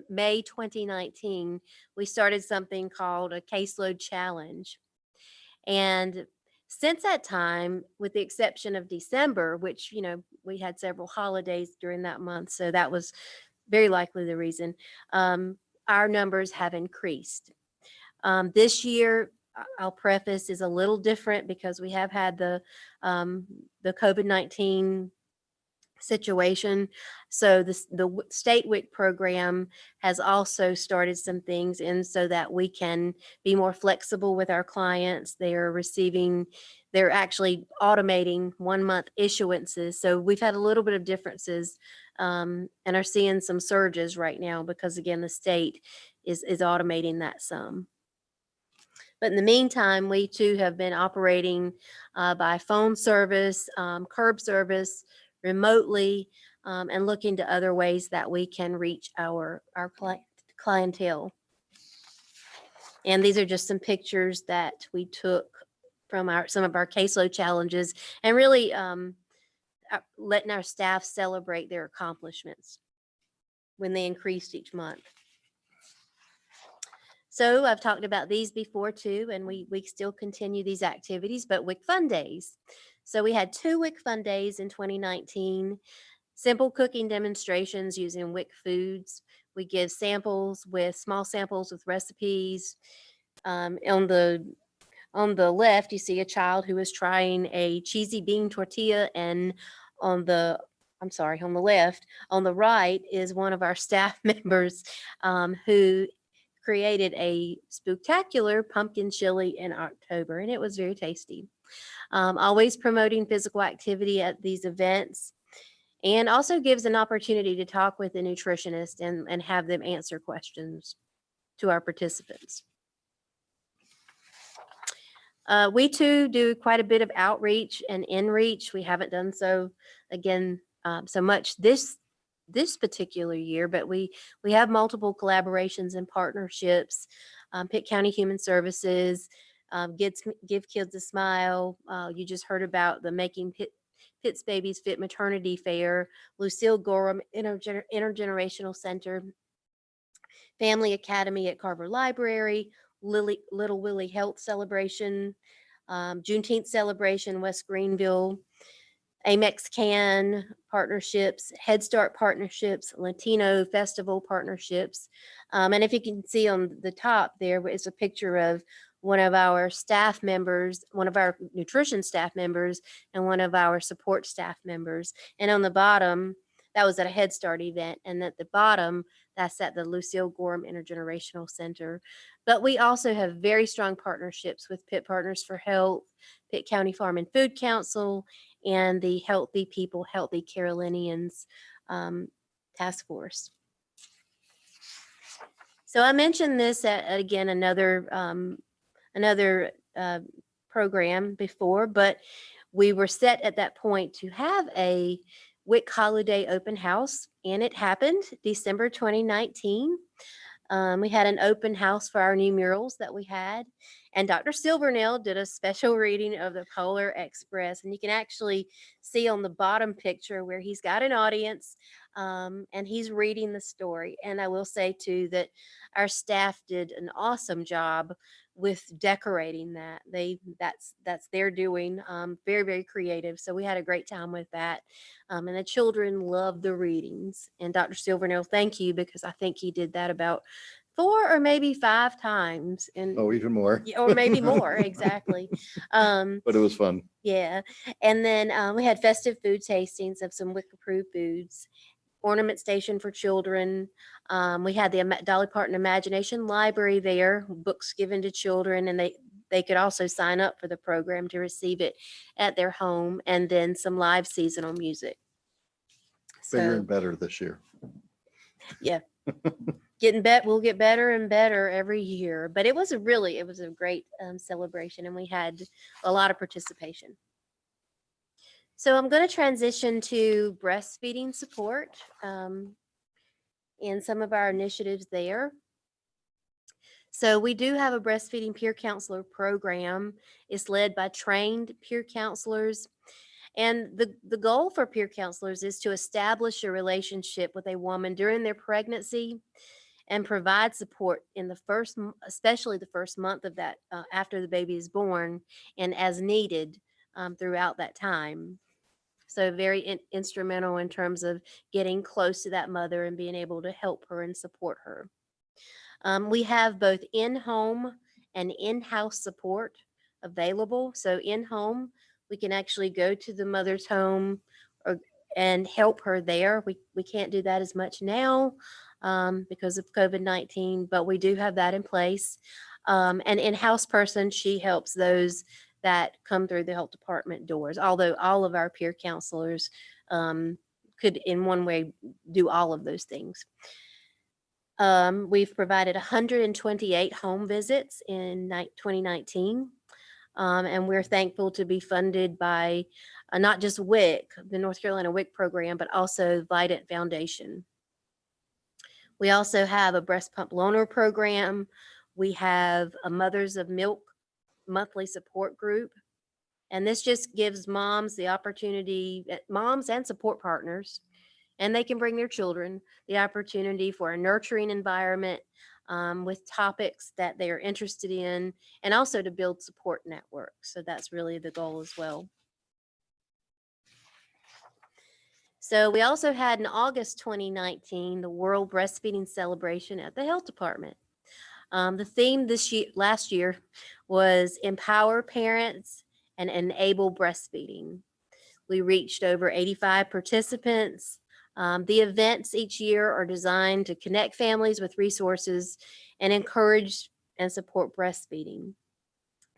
May 2019, we started something called a caseload challenge. And since that time, with the exception of December, which, we had several holidays during that month, so that was very likely the reason, our numbers have increased. This year, I'll preface, is a little different because we have had the COVID-19 situation. So the state WIC program has also started some things in so that we can be more flexible with our clients. They're actually automating 1 month issuances. So we've had a little bit of differences and are seeing some surges right now because, again, the state is automating that some. But in the meantime, we too have been operating by phone service, curb service, remotely, and looking to other ways that we can reach our clientele. And these are just some pictures that we took from some of our caseload challenges, and really letting our staff celebrate their accomplishments when they increased each month. So I've talked about these before too, and we still continue these activities, but WIC Fun Days. So we had 2 WIC Fun Days in 2019, simple cooking demonstrations using WIC foods. We give small samples with recipes. On the left, you see a child who is trying a cheesy bean tortilla, and on the left, on the right is one of our staff members who created a spectacular pumpkin chili in October, and it was very tasty. Always promoting physical activity at these events, and also gives an opportunity to talk with the nutritionist and have them answer questions to our participants. We too do quite a bit of outreach and in-reach. We haven't done so so much this particular year, but we have multiple collaborations and partnerships. Pitt County Human Services, Give Kids a Smile. You just heard about the Making Pitt's Babies Fit Maternity Fair, Lucille Gorham Intergenerational Center, Family Academy at Carver Library, Little Willie Health Celebration, Juneteenth Celebration, West Greenville, Amex Can partnerships, Head Start partnerships, Latino Festival partnerships. And if you can see on the top there is a picture of one of our staff members, one of our nutrition staff members, and one of our support staff members. And on the bottom, that was at a Head Start event. And at the bottom, that's at the Lucille Gorham Intergenerational Center. But we also have very strong partnerships with Pitt Partners for Health, Pitt County Farm and Food Council, and the Healthy People, Healthy Carolinians Task Force. So I mentioned this at again, another program before, but we were set at that point to have a WIC holiday open house, and it happened December 2019. We had an open house for our new murals that we had, and Dr. Silvernail did a special reading of the Polar Express, and you can actually see on the bottom picture where he's got an audience, and he's reading the story. And I will say too that our staff did an awesome job with decorating that. That's their doing, very, very creative. So we had a great time with that. And the children loved the readings. And Dr. Silvernail, thank you, because I think he did that about 4 or maybe 5 times. And Oh, even more. yeah, or maybe more, exactly. But it was fun. Yeah. And then we had festive food tastings of some WIC approved foods, ornament station for children. We had the Dolly Parton Imagination Library there, books given to children, and they could also sign up for the program to receive it at their home, and then some live seasonal music. Bigger So, and better this year. yeah. We'll get better and better every year. But it was a great celebration, and we had a lot of participation. So I'm going to transition to breastfeeding support and some of our initiatives there. So we do have a breastfeeding peer counselor program. It's led by trained peer counselors. And the goal for peer counselors is to establish a relationship with a woman during their pregnancy and provide support in especially the first month of that, after the baby is born, and as needed throughout that time. So very instrumental in terms of getting close to that mother and being able to help her and support her. We have both in-home and in-house support available. So in-home, we can actually go to the mother's home and help her there. We can't do that as much now because of COVID-19, but we do have that in place. An in-house person, she helps those that come through the health department doors, although all of our peer counselors could in one way do all of those things. We've provided 128 home visits in 2019, and we're thankful to be funded by not just WIC, the North Carolina WIC program, but also Vidant Foundation. We also have a breast pump loaner program. We have a Mothers of Milk monthly support group. And this just gives moms the opportunity, moms and support partners, and they can bring their children, the opportunity for a nurturing environment with topics that they are interested in, and also to build support networks. So that's really the goal as well. So we also had in August 2019, the World Breastfeeding Celebration at the Health Department. The theme last year was Empower Parents and Enable Breastfeeding. We reached over 85 participants. The events each year are designed to connect families with resources and encourage and support breastfeeding.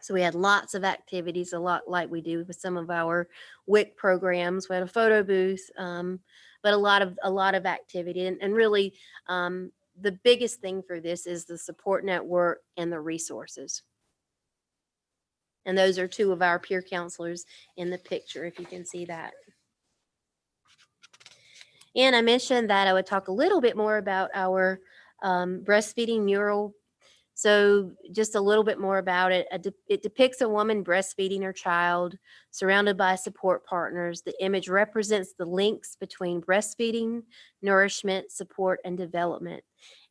So we had lots of activities, a lot like we do with some of our WIC programs. We had a photo booth, but a lot of activity, and really the biggest thing for this is the support network and the resources. And those are 2 of our peer counselors in the picture, if you can see that. And I mentioned that I would talk a little bit more about our breastfeeding mural. So just a little bit more about it. It depicts a woman breastfeeding her child, surrounded by support partners. The image represents the links between breastfeeding, nourishment, support, and development.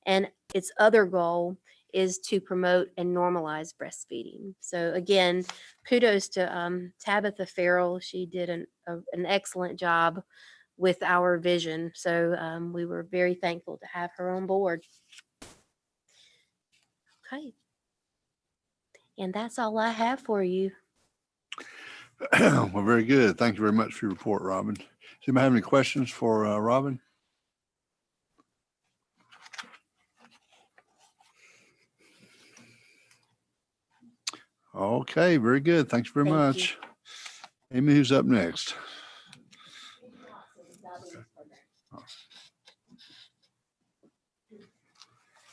And its other goal is to promote and normalize breastfeeding. So again, kudos to Tabitha Farrell. She did an excellent job with our vision. So we were very thankful to have her on board. Okay. And that's all I have for you. Well, very good. Thank you very much for your report, Robin. Does anybody have any questions for Robin? Okay, very good. Thanks very Thank you. much. Amy, who's up next?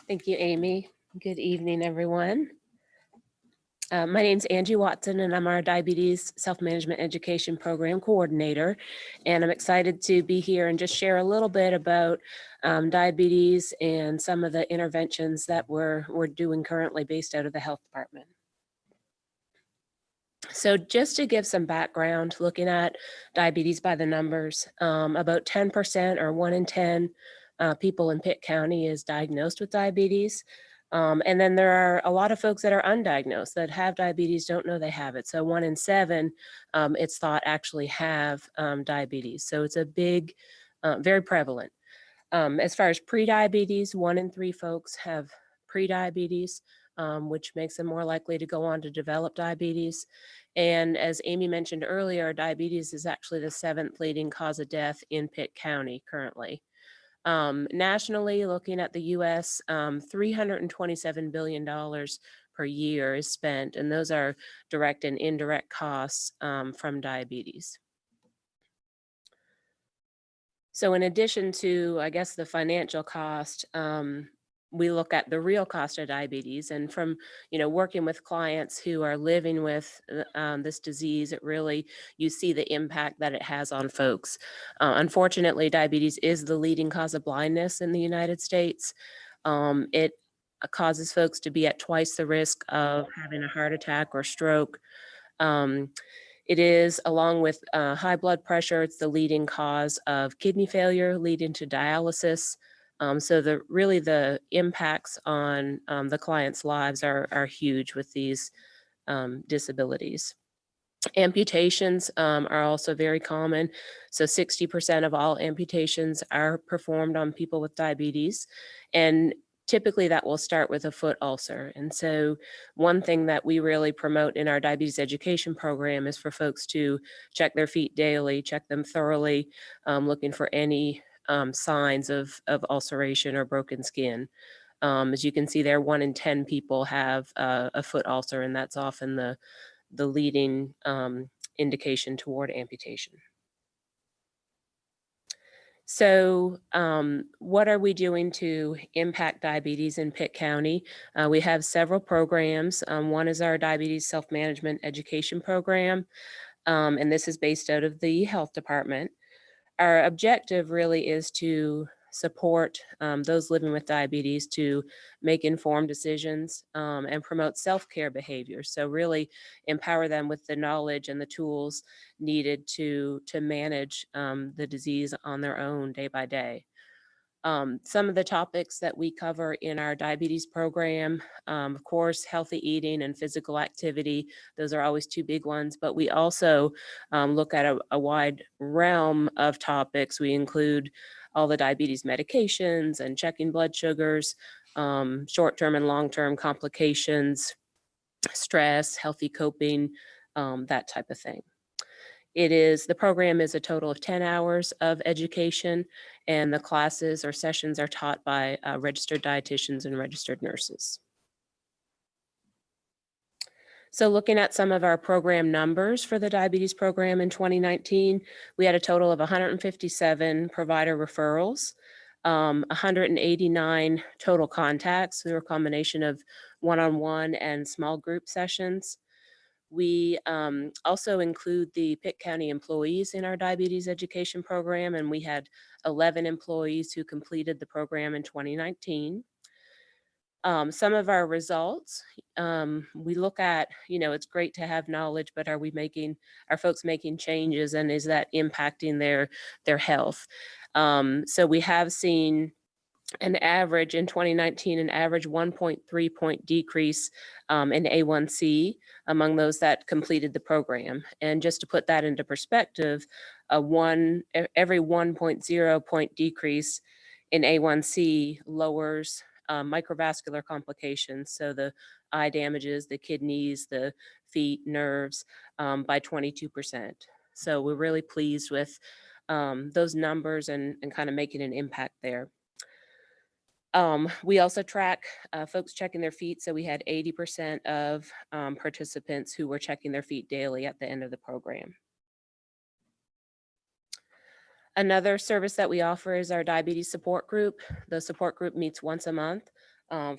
Thank you, Amy. Good evening, everyone. My name's Angie Watson, and I'm our Diabetes Self-Management Education Program Coordinator. And I'm excited to be here and just share a little bit about diabetes and some of the interventions that we're doing currently based out of the health department. So just to give some background, looking at diabetes by the numbers, about 10% or 1 in 10 people in Pitt County is diagnosed with diabetes. And then there are a lot of folks that are undiagnosed that have diabetes, don't know they have it. So 1 in 7, it's thought actually have diabetes. So it's a big, very prevalent. As far as prediabetes, 1 in 3 folks have prediabetes, which makes them more likely to go on to develop diabetes. And as Amy mentioned earlier, diabetes is actually the 7th leading cause of death in Pitt County currently. Nationally, looking at the US, $327 billion per year is spent, and those are direct and indirect costs from diabetes. So in addition to, I guess, the financial cost, we look at the real cost of diabetes, and from working with clients who are living with this disease, it really, you see the impact that it has on folks. Unfortunately, diabetes is the leading cause of blindness in the United States. It causes folks to be at twice the risk of having a heart attack or stroke. It is, along with high blood pressure, it's the leading cause of kidney failure, leading to dialysis. So the impacts on the client's lives are huge with these disabilities. Amputations are also very common. So 60% of all amputations are performed on people with diabetes. And typically that will start with a foot ulcer. And so one thing that we really promote in our diabetes education program is for folks to check their feet daily, check them thoroughly, looking for any signs of ulceration or broken skin. As you can see there, 1 in 10 people have a foot ulcer, and that's often the leading indication toward amputation. So what are we doing to impact diabetes in Pitt County? We have several programs. One is our Diabetes Self-Management Education Program, and this is based out of the health department. Our objective really is to support those living with diabetes to make informed decisions and promote self-care behaviors. So really empower them with the knowledge and the tools needed to manage the disease on their own day by day. Some of the topics that we cover in our diabetes program, of course, healthy eating and physical activity. Those are always 2 big ones, but we also look at a wide realm of topics. We include all the diabetes medications and checking blood sugars, short-term and long-term complications, stress, healthy coping, that type of thing. The program is a total of 10 hours of education, and the classes or sessions are taught by registered dietitians and registered nurses. So looking at some of our program numbers for the diabetes program in 2019, we had a total of 157 provider referrals, 189 total contacts through a combination of one-on-one and small group sessions. We also include the Pitt County employees in our diabetes education program, and we had 11 employees who completed the program in 2019. Some of our results, we look at, it's great to have knowledge, but are folks making changes, and is that impacting their health? So we have seen an average in 2019, an average 1.3 point decrease in A1C among those that completed the program. And just to put that into perspective, every 1.0 point decrease in A1C lowers microvascular complications, so the eye damages, the kidneys, the feet, nerves, by 22%. So we're really pleased with those numbers and kind of making an impact there. We also track folks checking their feet. So we had 80% of participants who were checking their feet daily at the end of the program. Another service that we offer is our diabetes support group. The support group meets once a month.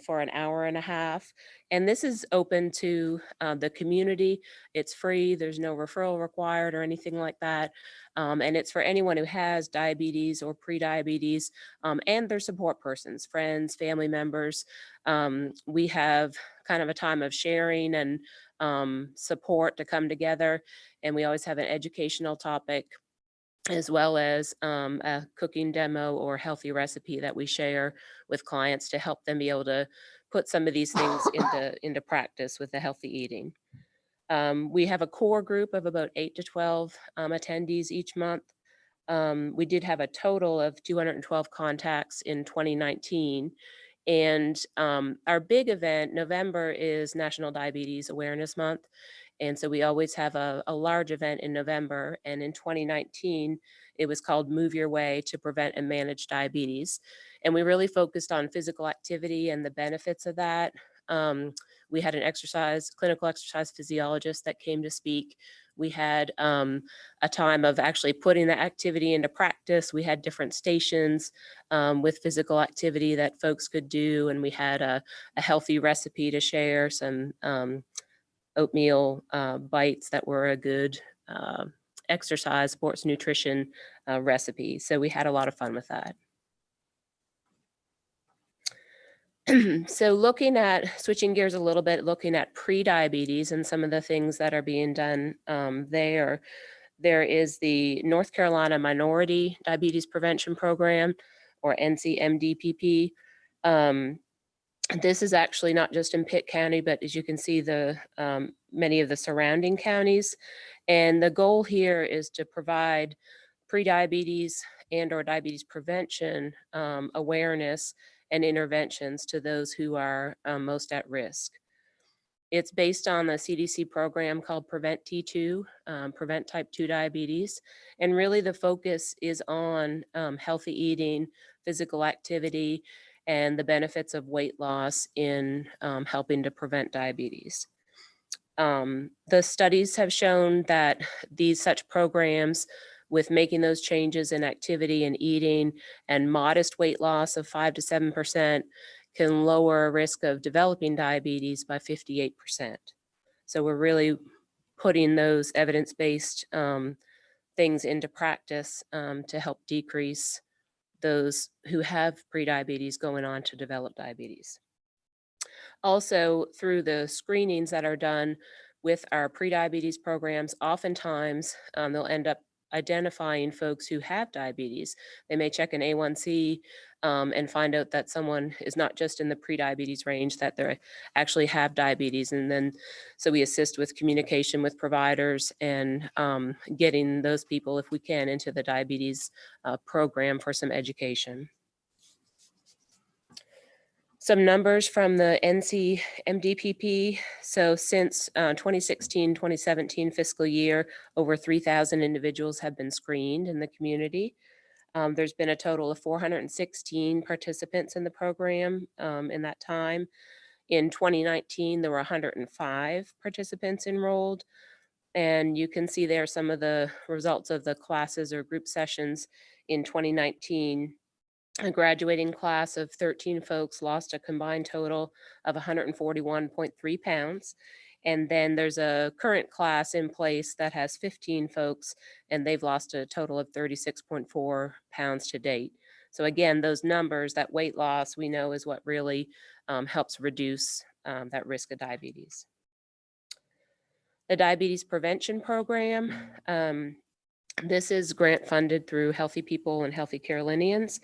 for an hour and a half. And this is open to the community. It's free. There's no referral required or anything like that. And it's for anyone who has diabetes or pre-diabetes and their support persons, friends, family members. We have kind of a time of sharing and support to come together. And we always have an educational topic, as well as a cooking demo or healthy recipe that we share with clients to help them be able to put some of these things into practice with the healthy eating. We have a core group of about 8 to 12 attendees each month. We did have a total of 212 contacts in 2019. And our big event, November, is National Diabetes Awareness Month. And so we always have a large event in November. And in 2019, it was called Move Your Way to Prevent and Manage Diabetes. And we really focused on physical activity and the benefits of that. We had an clinical exercise physiologist that came to speak. We had a time of actually putting the activity into practice. We had different stations with physical activity that folks could do. And we had a healthy recipe to share, some oatmeal bites that were a good exercise, sports nutrition recipe. So we had a lot of fun with that. So switching gears a little bit, looking at pre-diabetes and some of the things that are being done there is the North Carolina Minority Diabetes Prevention Program, or NCMDPP. This is actually not just in Pitt County, but as you can see, many of the surrounding counties. And the goal here is to provide pre-diabetes and/or diabetes prevention awareness and interventions to those who are most at risk. It's based on the CDC program called Prevent T2, Prevent Type 2 Diabetes. And really the focus is on healthy eating, physical activity, and the benefits of weight loss in helping to prevent diabetes. The studies have shown that such programs, with making those changes in activity and eating and modest weight loss of 5 to 7%, can lower risk of developing diabetes by 58%. So we're really putting those evidence-based things into practice to help decrease those who have prediabetes going on to develop diabetes. Also, through the screenings that are done with our prediabetes programs, oftentimes they'll end up identifying folks who have diabetes. They may check an A1C and find out that someone is not just in the prediabetes range, that they actually have diabetes. And then, so we assist with communication with providers and getting those people, if we can, into the diabetes program for some education. Some numbers from the NCMDPP. So since 2016-2017 fiscal year, over 3,000 individuals have been screened in the community. There's been a total of 416 participants in the program in that time. In 2019, there were 105 participants enrolled. And you can see there some of the results of the classes or group sessions in 2019. A graduating class of 13 folks lost a combined total of 141.3 pounds. And then there's a current class in place that has 15 folks, and they've lost a total of 36.4 pounds to date. So again, those numbers, that weight loss, we know is what really helps reduce that risk of diabetes. The Diabetes Prevention Program. This is grant funded through Healthy People and Healthy Carolinians.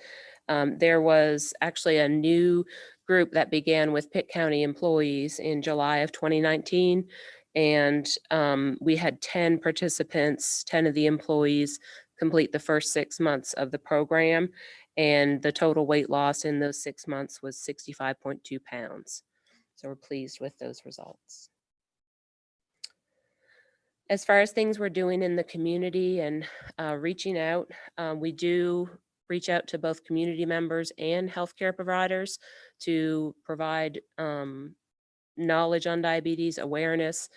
There was actually a new group that began with Pitt County employees in July of 2019. And we had 10 participants, 10 of the employees complete the first 6 months of the program. And the total weight loss in those 6 months was 65.2 pounds. So we're pleased with those results. As far as things we're doing in the community and reaching out, we do reach out to both community members and healthcare providers to provide knowledge on diabetes, awareness,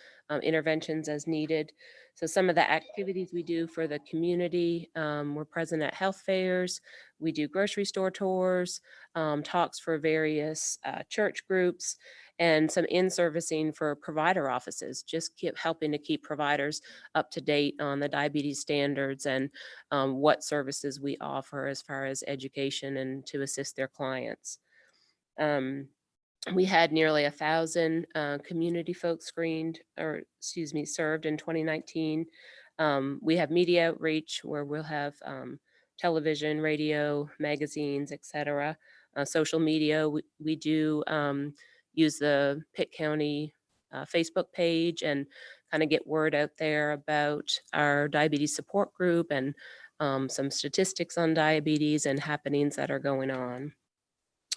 interventions as needed. So some of the activities we do for the community, we're present at health fairs, we do grocery store tours, talks for various church groups, and some in-servicing for provider offices, just keep helping to keep providers up to date on the diabetes standards and what services we offer as far as education and to assist their clients. We had nearly 1,000 community folks screened, or excuse me, served in 2019. We have media outreach where we'll have television, radio, magazines, etc. Social media, we do use the Pitt County Facebook page and kind of get word out there about our diabetes support group and some statistics on diabetes and happenings that are going on.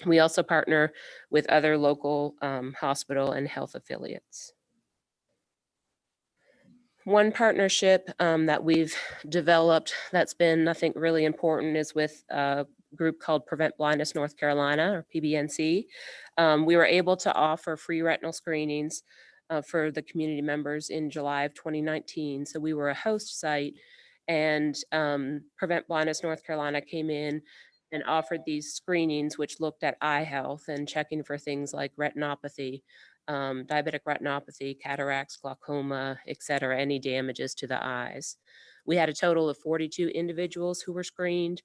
We also partner with other local hospital and health affiliates. One partnership that we've developed that's been, I think, really important is with a group called Prevent Blindness North Carolina, or PBNC. We were able to offer free retinal screenings for the community members in July of 2019. So we were a host site, and Prevent Blindness North Carolina came in and offered these screenings, which looked at eye health and checking for things like retinopathy, diabetic retinopathy, cataracts, glaucoma, etc., any damages to the eyes. We had a total of 42 individuals who were screened,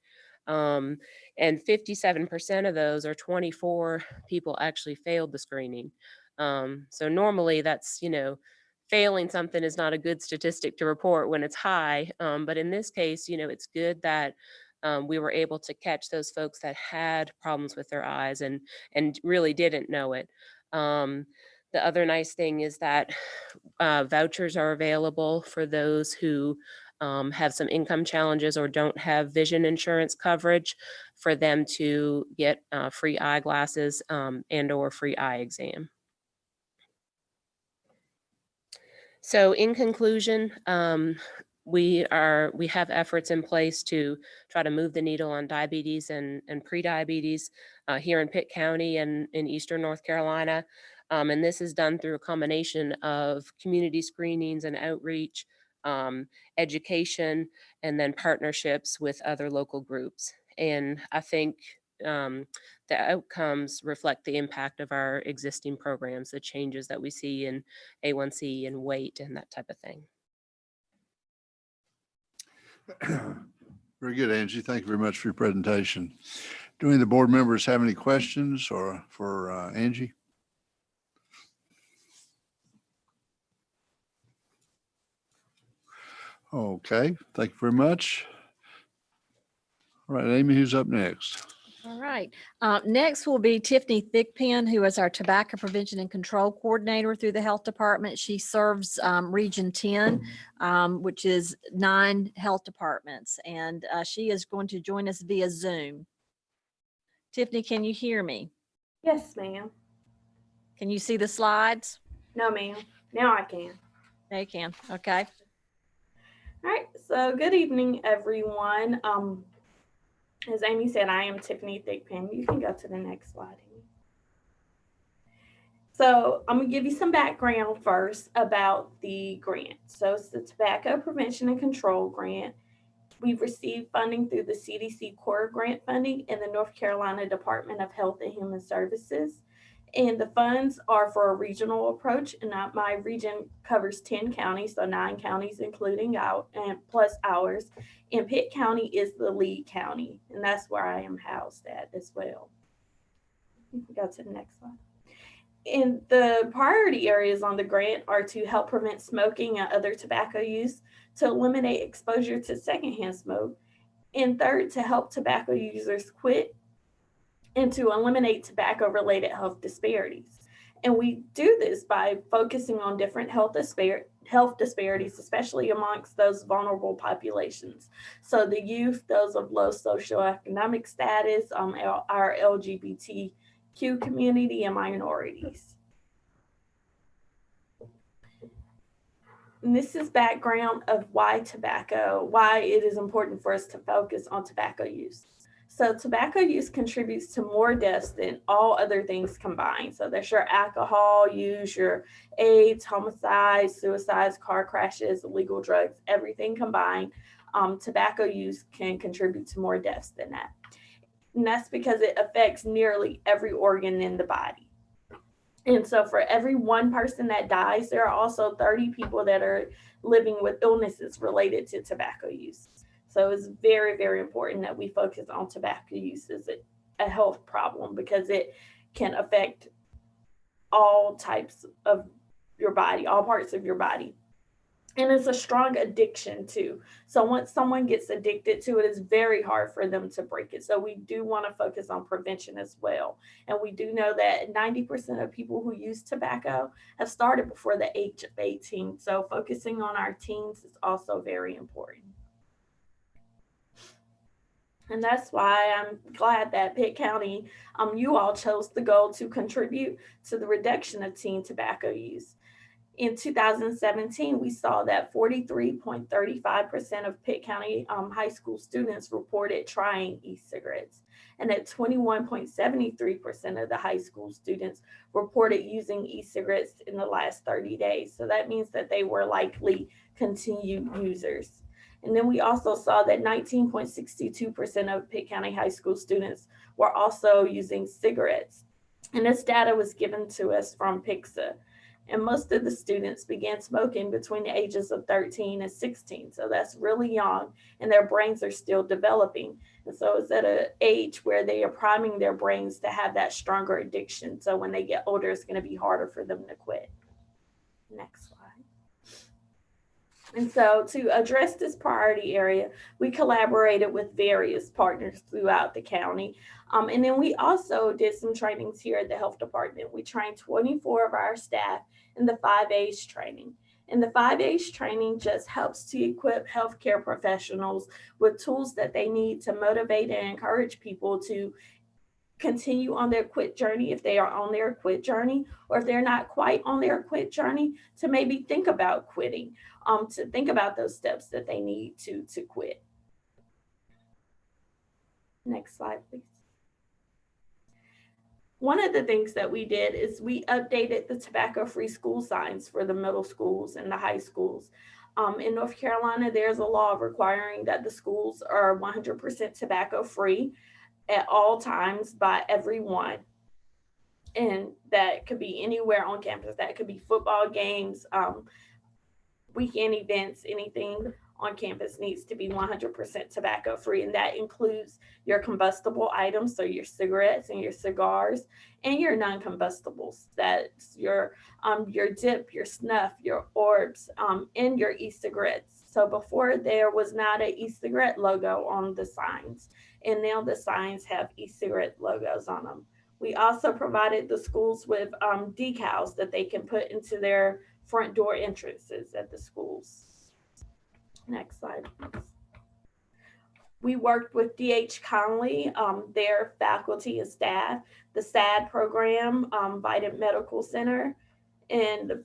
and 57% of those, or 24 people, actually failed the screening. So normally that's, failing something is not a good statistic to report when it's high, but in this case, it's good that we were able to catch those folks that had problems with their eyes and really didn't know it. The other nice thing is that vouchers are available for those who have some income challenges or don't have vision insurance coverage, for them to get free eyeglasses and or free eye exam. So in conclusion, we have efforts in place to try to move the needle on diabetes and prediabetes here in Pitt County and in Eastern North Carolina. And this is done through a combination of community screenings and outreach, education, and then partnerships with other local groups. And I think the outcomes reflect the impact of our existing programs, the changes that we see in A1C and weight and that type of thing. Very good, Angie. Thank you very much for your presentation. Do any of the board members have any questions or for Angie? Okay, thank you very much. All right, Amy, who's up next? All right. Next will be Tiffany Thickpen, who is our Tobacco Prevention and Control Coordinator through the Health Department. She serves Region 10, which is 9 health departments, and she is going to join us via Zoom. Tiffany, can you hear me? Yes, ma'am. Can you see the slides? No, ma'am. Now I can. They can. Okay. All right. So good evening, everyone. As Amy said, I am Tiffany Thickpen. You can go to the next slide, Amy. So I'm going to give you some background first about the grant. So it's the Tobacco Prevention and Control Grant. We've received funding through the CDC Core Grant funding and the North Carolina Department of Health and Human Services. And the funds are for a regional approach, and my region covers 10 counties, so 9 counties including out and plus ours. And Pitt County is the lead county, and that's where I am housed at as well. You can go to the next slide. And the priority areas on the grant are to help prevent smoking and other tobacco use, to eliminate exposure to secondhand smoke, and third, to help tobacco users quit, and to eliminate tobacco-related health disparities. And we do this by focusing on different health disparities, especially amongst those vulnerable populations. So the youth, those of low socioeconomic status, our LGBTQ community, and minorities. And this is background of why tobacco, why it is important for us to focus on tobacco use. So tobacco use contributes to more deaths than all other things combined. So that's your alcohol use, your AIDS, homicides, suicides, car crashes, illegal drugs, everything combined. Tobacco use can contribute to more deaths than that. And that's because it affects nearly every organ in the body. And so for every one person that dies, there are also 30 people that are living with illnesses related to tobacco use. So it's very, very important that we focus on tobacco use as a health problem, because it can affect all types of your body, all parts of your body. And it's a strong addiction too. So once someone gets addicted to it, it's very hard for them to break it. So we do want to focus on prevention as well. And we do know that 90% of people who use tobacco have started before the age of 18. So focusing on our teens is also very important. And that's why I'm glad that Pitt County, you all chose the goal to contribute to the reduction of teen tobacco use. In 2017, we saw that 43.35% of Pitt County high school students reported trying e-cigarettes, and that 21.73% of the high school students reported using e-cigarettes in the last 30 days. So that means that they were likely continued users. And then we also saw that 19.62% of Pitt County high school students were also using cigarettes. And this data was given to us from PICSA. And most of the students began smoking between the ages of 13 and 16. So that's really young, and their brains are still developing. And so it's at an age where they are priming their brains to have that stronger addiction. So when they get older, it's going to be harder for them to quit. Next slide. And so to address this priority area, we collaborated with various partners throughout the county. And then we also did some trainings here at the health department. We trained 24 of our staff in the 5A's training. And the 5A's training just helps to equip healthcare professionals with tools that they need to motivate and encourage people to continue on their quit journey if they are on their quit journey, or if they're not quite on their quit journey, to maybe think about quitting, to think about those steps that they need to quit. Next slide, please. One of the things that we did is we updated the tobacco-free school signs for the middle schools and the high schools. In North Carolina, there's a law requiring that the schools are 100% tobacco-free at all times by everyone. And that could be anywhere on campus. That could be football games, weekend events, anything on campus needs to be 100% tobacco free. And that includes your combustible items, so your cigarettes and your cigars, and your non-combustibles. That's your dip, your snuff, your orbs, and your e-cigarettes. So before, there was not an e-cigarette logo on the signs, and now the signs have e-cigarette logos on them. We also provided the schools with decals that they can put into their front door entrances at the schools. Next slide, please. We worked with D.H. Conley, their faculty and staff, the SAD program, Vidant Medical Center, and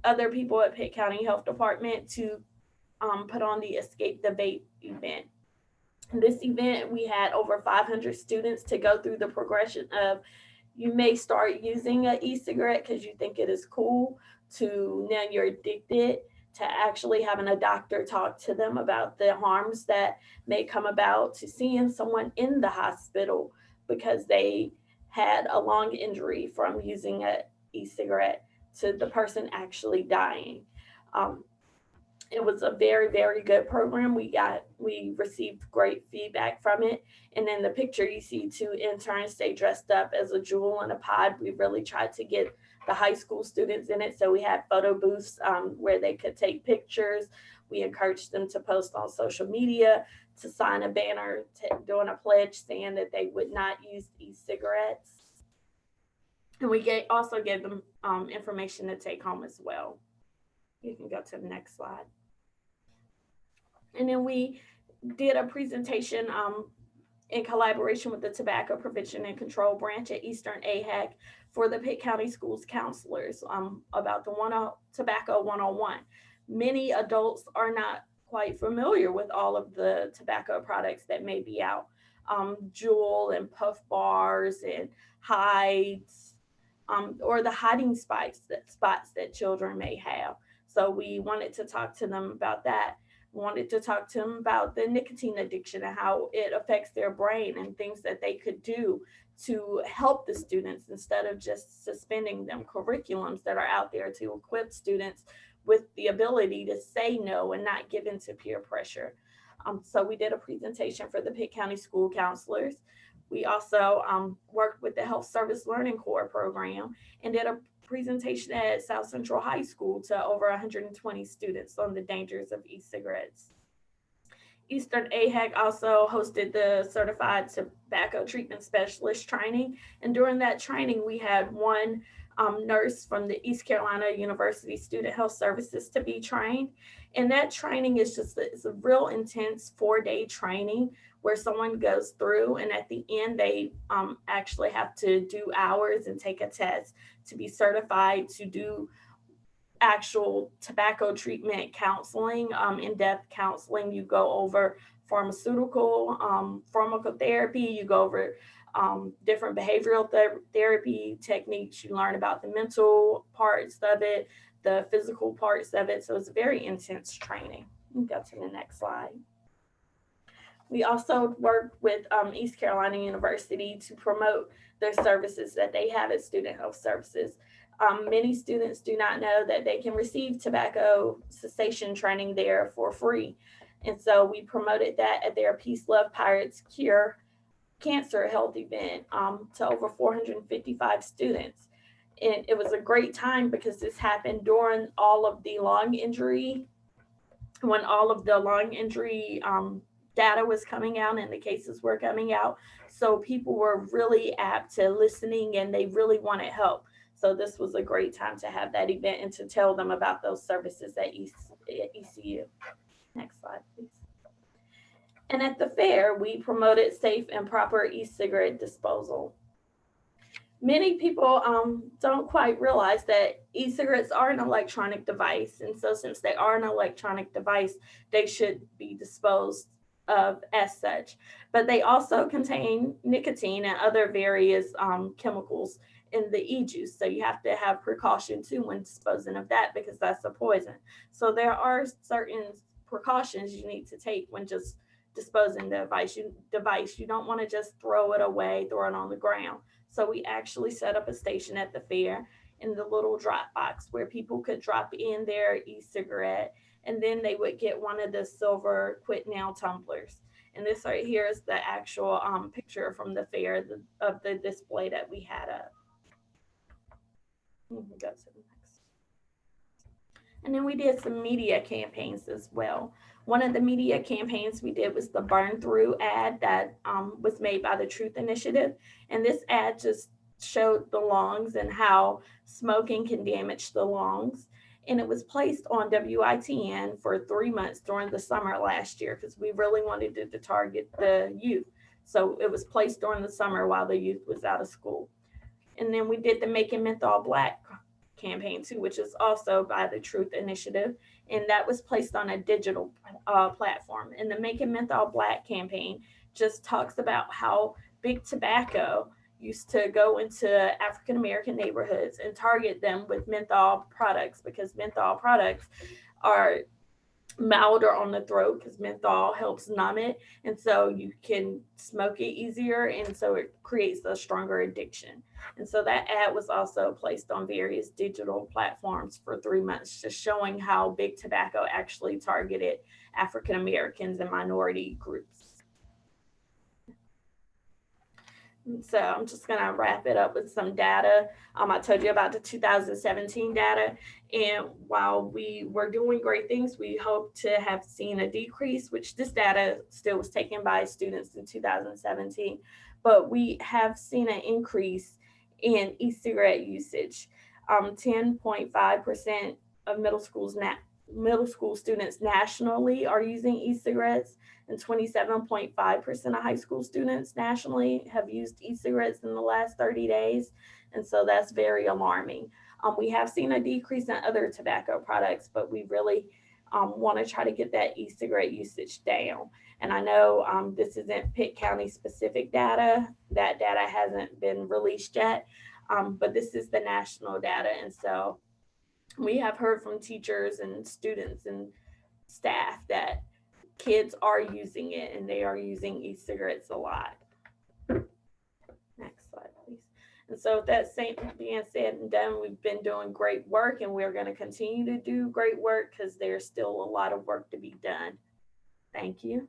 other people at Pitt County Health Department to put on the Escape the Vape event. In this event, we had over 500 students to go through the progression of, you may start using an e-cigarette because you think it is cool, to now you're addicted, to actually having a doctor talk to them about the harms that may come about, to seeing someone in the hospital because they had a lung injury from using an e-cigarette, to the person actually dying. It was a very, very good program. We received great feedback from it. And in the picture, you see two interns, they dressed up as a jewel in a pod. We really tried to get the high school students in it. So we had photo booths where they could take pictures. We encouraged them to post on social media, to sign a banner, doing a pledge saying that they would not use e-cigarettes. And we also gave them information to take home as well. You can go to the next slide. And then we did a presentation in collaboration with the Tobacco Prevention and Control Branch at Eastern AHEC for the Pitt County Schools counselors about the Tobacco 101. Many adults are not quite familiar with all of the tobacco products that may be out. Jewel and Puff Bars and hides, or the hiding spots that children may have. So we wanted to talk to them about that. Wanted to talk to them about the nicotine addiction and how it affects their brain and things that they could do to help the students instead of just suspending them. Curriculums that are out there to equip students with the ability to say no and not give in to peer pressure. So we did a presentation for the Pitt County school counselors. We also worked with the Health Service Learning Corps program and did a presentation at South Central High School to over 120 students on the dangers of e-cigarettes. Eastern AHAC also hosted the Certified Tobacco Treatment Specialist training. And during that training, we had one nurse from the East Carolina University Student Health Services to be trained. And that training is it's a real intense 4-day training where someone goes through, and at the end, they actually have to do hours and take a test to be certified to do actual tobacco treatment counseling, in-depth counseling. You go over pharmaceutical, pharmacotherapy, you go over different behavioral therapy techniques. You learn about the mental parts of it, the physical parts of it. So it's very intense training. You can go to the next slide. We also worked with East Carolina University to promote their services that they have at Student Health Services. Many students do not know that they can receive tobacco cessation training there for free. And so we promoted that at their Peace, Love, Pirates Cure Cancer Health event to over 455 students. And it was a great time because this happened during all of the lung injury, when all of the lung injury data was coming out and the cases were coming out. So people were really apt to listening and they really wanted help. So this was a great time to have that event and to tell them about those services at ECU. Next slide, please. And at the fair, we promoted safe and proper e-cigarette disposal. Many people don't quite realize that e-cigarettes are an electronic device. And so since they are an electronic device, they should be disposed of as such. But they also contain nicotine and other various chemicals in the e-juice. So you have to have precaution too when disposing of that because that's a poison. So there are certain precautions you need to take when just disposing the device. You don't want to just throw it away, throw it on the ground. So we actually set up a station at the fair in the little drop box where people could drop in their e-cigarette and then they would get one of the silver quit now tumblers. And this right here is the actual picture from the fair of the display that we had up. Go to the next. And then we did some media campaigns as well. One of the media campaigns we did was the Burn Through ad that was made by the Truth Initiative. And this ad just showed the lungs and how smoking can damage the lungs. And it was placed on WITN for 3 months during the summer last year because we really wanted to target the youth. So it was placed during the summer while the youth was out of school. And then we did the Making Menthol Black campaign too, which is also by the Truth Initiative. And that was placed on a digital platform. And the Making Menthol Black campaign just talks about how big tobacco used to go into African-American neighborhoods and target them with menthol products because menthol products are milder on the throat because menthol helps numb it. And so you can smoke it easier. And so it creates a stronger addiction. And so that ad was also placed on various digital platforms for 3 months, just showing how big tobacco actually targeted African-Americans and minority groups. So I'm just going to wrap it up with some data. I told you about the 2017 data. And while we were doing great things, we hope to have seen a decrease, which this data still was taken by students in 2017. But we have seen an increase in e-cigarette usage. 10.5% of middle school students nationally are using e-cigarettes, and 27.5% of high school students nationally have used e-cigarettes in the last 30 days. And so that's very alarming. We have seen a decrease in other tobacco products, but we really want to try to get that e-cigarette usage down. And I know this isn't Pitt County specific data. That data hasn't been released yet, but this is the national data. And so we have heard from teachers and students and staff that kids are using it and they are using e-cigarettes a lot. Next slide, please. And so with that being said and done, we've been doing great work and we're going to continue to do great work because there's still a lot of work to be done. Thank you.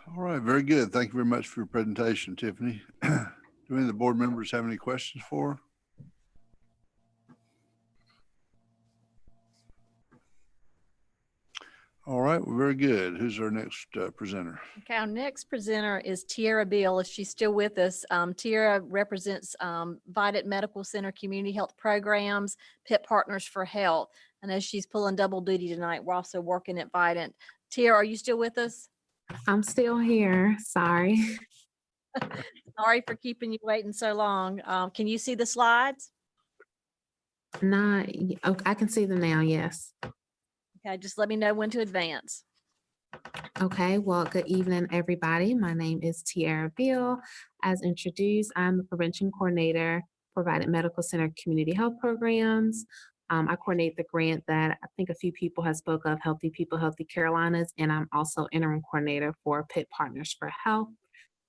All right, very good. Thank you very much for your presentation, Tiffany. Do any of the board members have any questions for her? All right, well, very good. Who's our next presenter? Okay, our next presenter is Tiara Beal. If she's still with us, Tiara represents Vidant Medical Center Community Health Programs, Pitt Partners for Health. I know she's pulling double duty tonight. We're also working at Vidant. Tiara, are you still with us? I'm still here. Sorry. Sorry for keeping you waiting so long. Can you see the slides? Not, okay, I can see them now, yes. Okay, just let me know when to advance. Okay, well, good evening, everybody. My name is Tiara Beal. As introduced, I'm the prevention coordinator for Vidant Medical Center Community Health Programs. I coordinate the grant that I think a few people have spoke of, Healthy People, Healthy Carolinas, and I'm also interim coordinator for Pitt Partners for Health.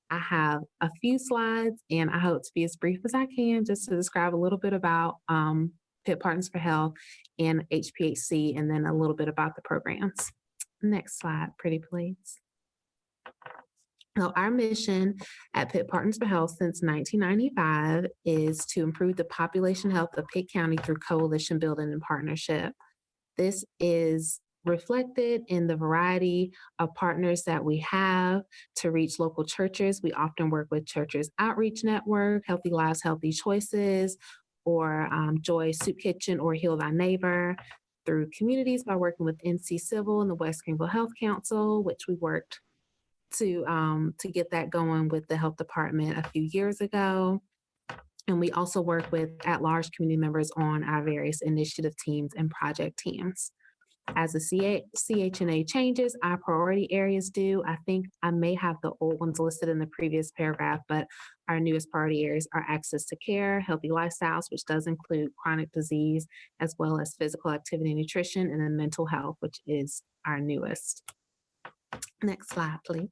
I have a few slides, and I hope to be as brief as I can just to describe a little bit about Pitt Partners for Health and HPHC, and then a little bit about the programs. Next slide, pretty please. So our mission at Pitt Partners for Health since 1995 is to improve the population health of Pitt County through coalition building and partnership. This is reflected in the variety of partners that we have to reach local churches. We often work with Churches Outreach Network, Healthy Lives, Healthy Choices, or Joy Soup Kitchen or Heal Thy Neighbor, through communities by working with NC Civil and the West Greenville Health Council, which we worked to get that going with the health department a few years ago. And we also work with at-large community members on our various initiative teams and project teams. As the CHNA changes, our priority areas do. I think I may have the old ones listed in the previous paragraph, but our newest priority areas are access to care, healthy lifestyles, which does include chronic disease, as well as physical activity and nutrition, and then mental health, which is our newest. Next slide, please.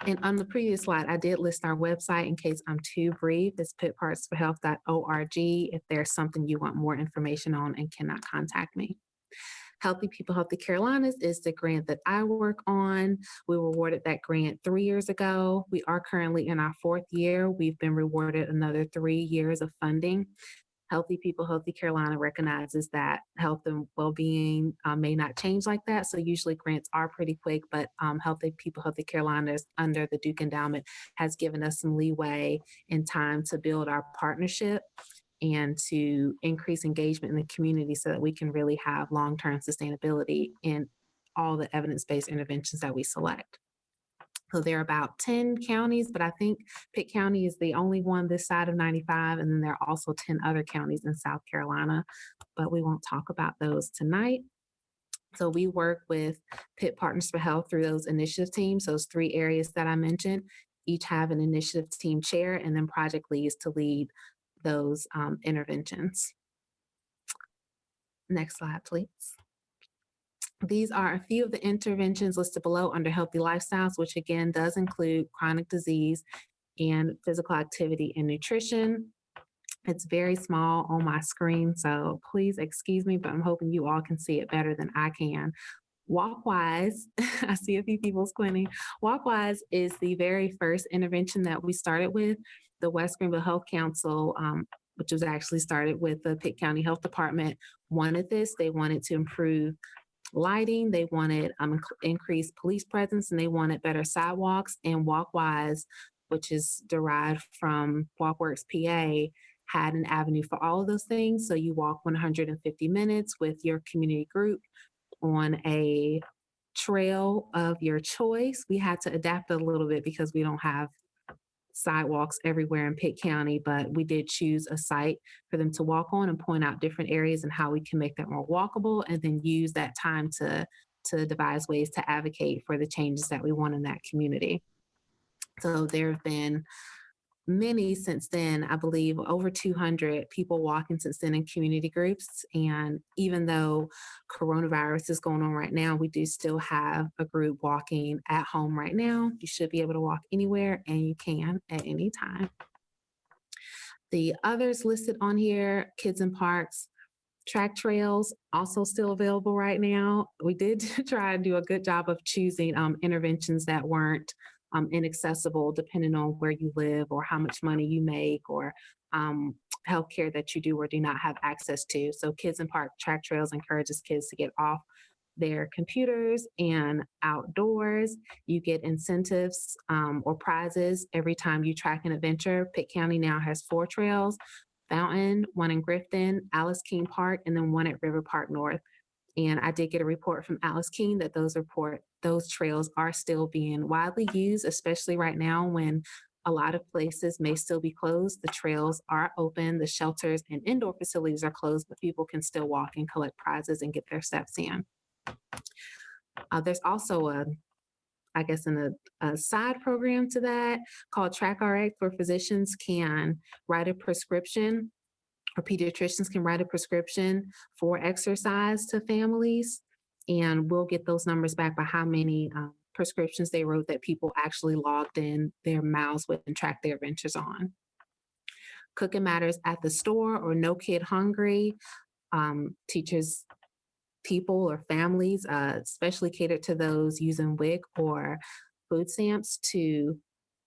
And on the previous slide, I did list our website in case I'm too brief. It's pittpartsforhealth.org if there's something you want more information on and cannot contact me. Healthy People, Healthy Carolinas is the grant that I work on. We were awarded that grant 3 years ago. We are currently in our 4th year. We've been rewarded another 3 years of funding. Healthy People, Healthy Carolina recognizes that health and well-being may not change like that. So usually grants are pretty quick, but Healthy People, Healthy Carolinas under the Duke Endowment has given us some leeway and time to build our partnership and to increase engagement in the community so that we can really have long-term sustainability in all the evidence-based interventions that we select. So there are about 10 counties, but I think Pitt County is the only one this side of 95. And then there are also 10 other counties in South Carolina, but we won't talk about those tonight. So we work with Pitt Partners for Health through those initiative teams, those 3 areas that I mentioned, each have an initiative team chair and then project leads to lead those interventions. Next slide, please. These are a few of the interventions listed below under healthy lifestyles, which again does include chronic disease and physical activity and nutrition. It's very small on my screen, so please excuse me, but I'm hoping you all can see it better than I can. WalkWise, I see a few people squinting. WalkWise is the very first intervention that we started with. The West Greenville Health Council, which was actually started with the Pitt County Health Department, wanted this. They wanted to improve lighting, they wanted increased police presence, and they wanted better sidewalks. And WalkWise, which is derived from WalkWorks PA, had an avenue for all of those things. So you walk 150 minutes with your community group on a trail of your choice. We had to adapt a little bit because we don't have sidewalks everywhere in Pitt County, but we did choose a site for them to walk on and point out different areas and how we can make that more walkable, and then use that time to devise ways to advocate for the changes that we want in that community. So there have been many since then, I believe over 200 people walking since then in community groups. And even though coronavirus is going on right now, we do still have a group walking at home right now. You should be able to walk anywhere, and you can at any time. The others listed on here, kids in parks, track trails, also still available right now. We did try and do a good job of choosing interventions that weren't inaccessible depending on where you live or how much money you make or healthcare that you do or do not have access to. So Kids in Park Track Trails encourages kids to get off their computers and outdoors. You get incentives or prizes every time you track an adventure. Pitt County now has 4 trails: Fountain, one in Grifton, Alice King Park, and then one at River Park North. And I did get a report from Alice King that those trails are still being widely used, especially right now when a lot of places may still be closed. The trails are open, the shelters and indoor facilities are closed, but people can still walk and collect prizes and get their steps in. There's also a side program to that called Track RX, where physicians can write a prescription, or pediatricians can write a prescription for exercise to families, and we'll get those numbers back by how many prescriptions they wrote that people actually logged in their miles with and tracked their adventures on. Cooking Matters at the Store, or No Kid Hungry, teaches people or families, especially catered to those using WIC or food stamps, to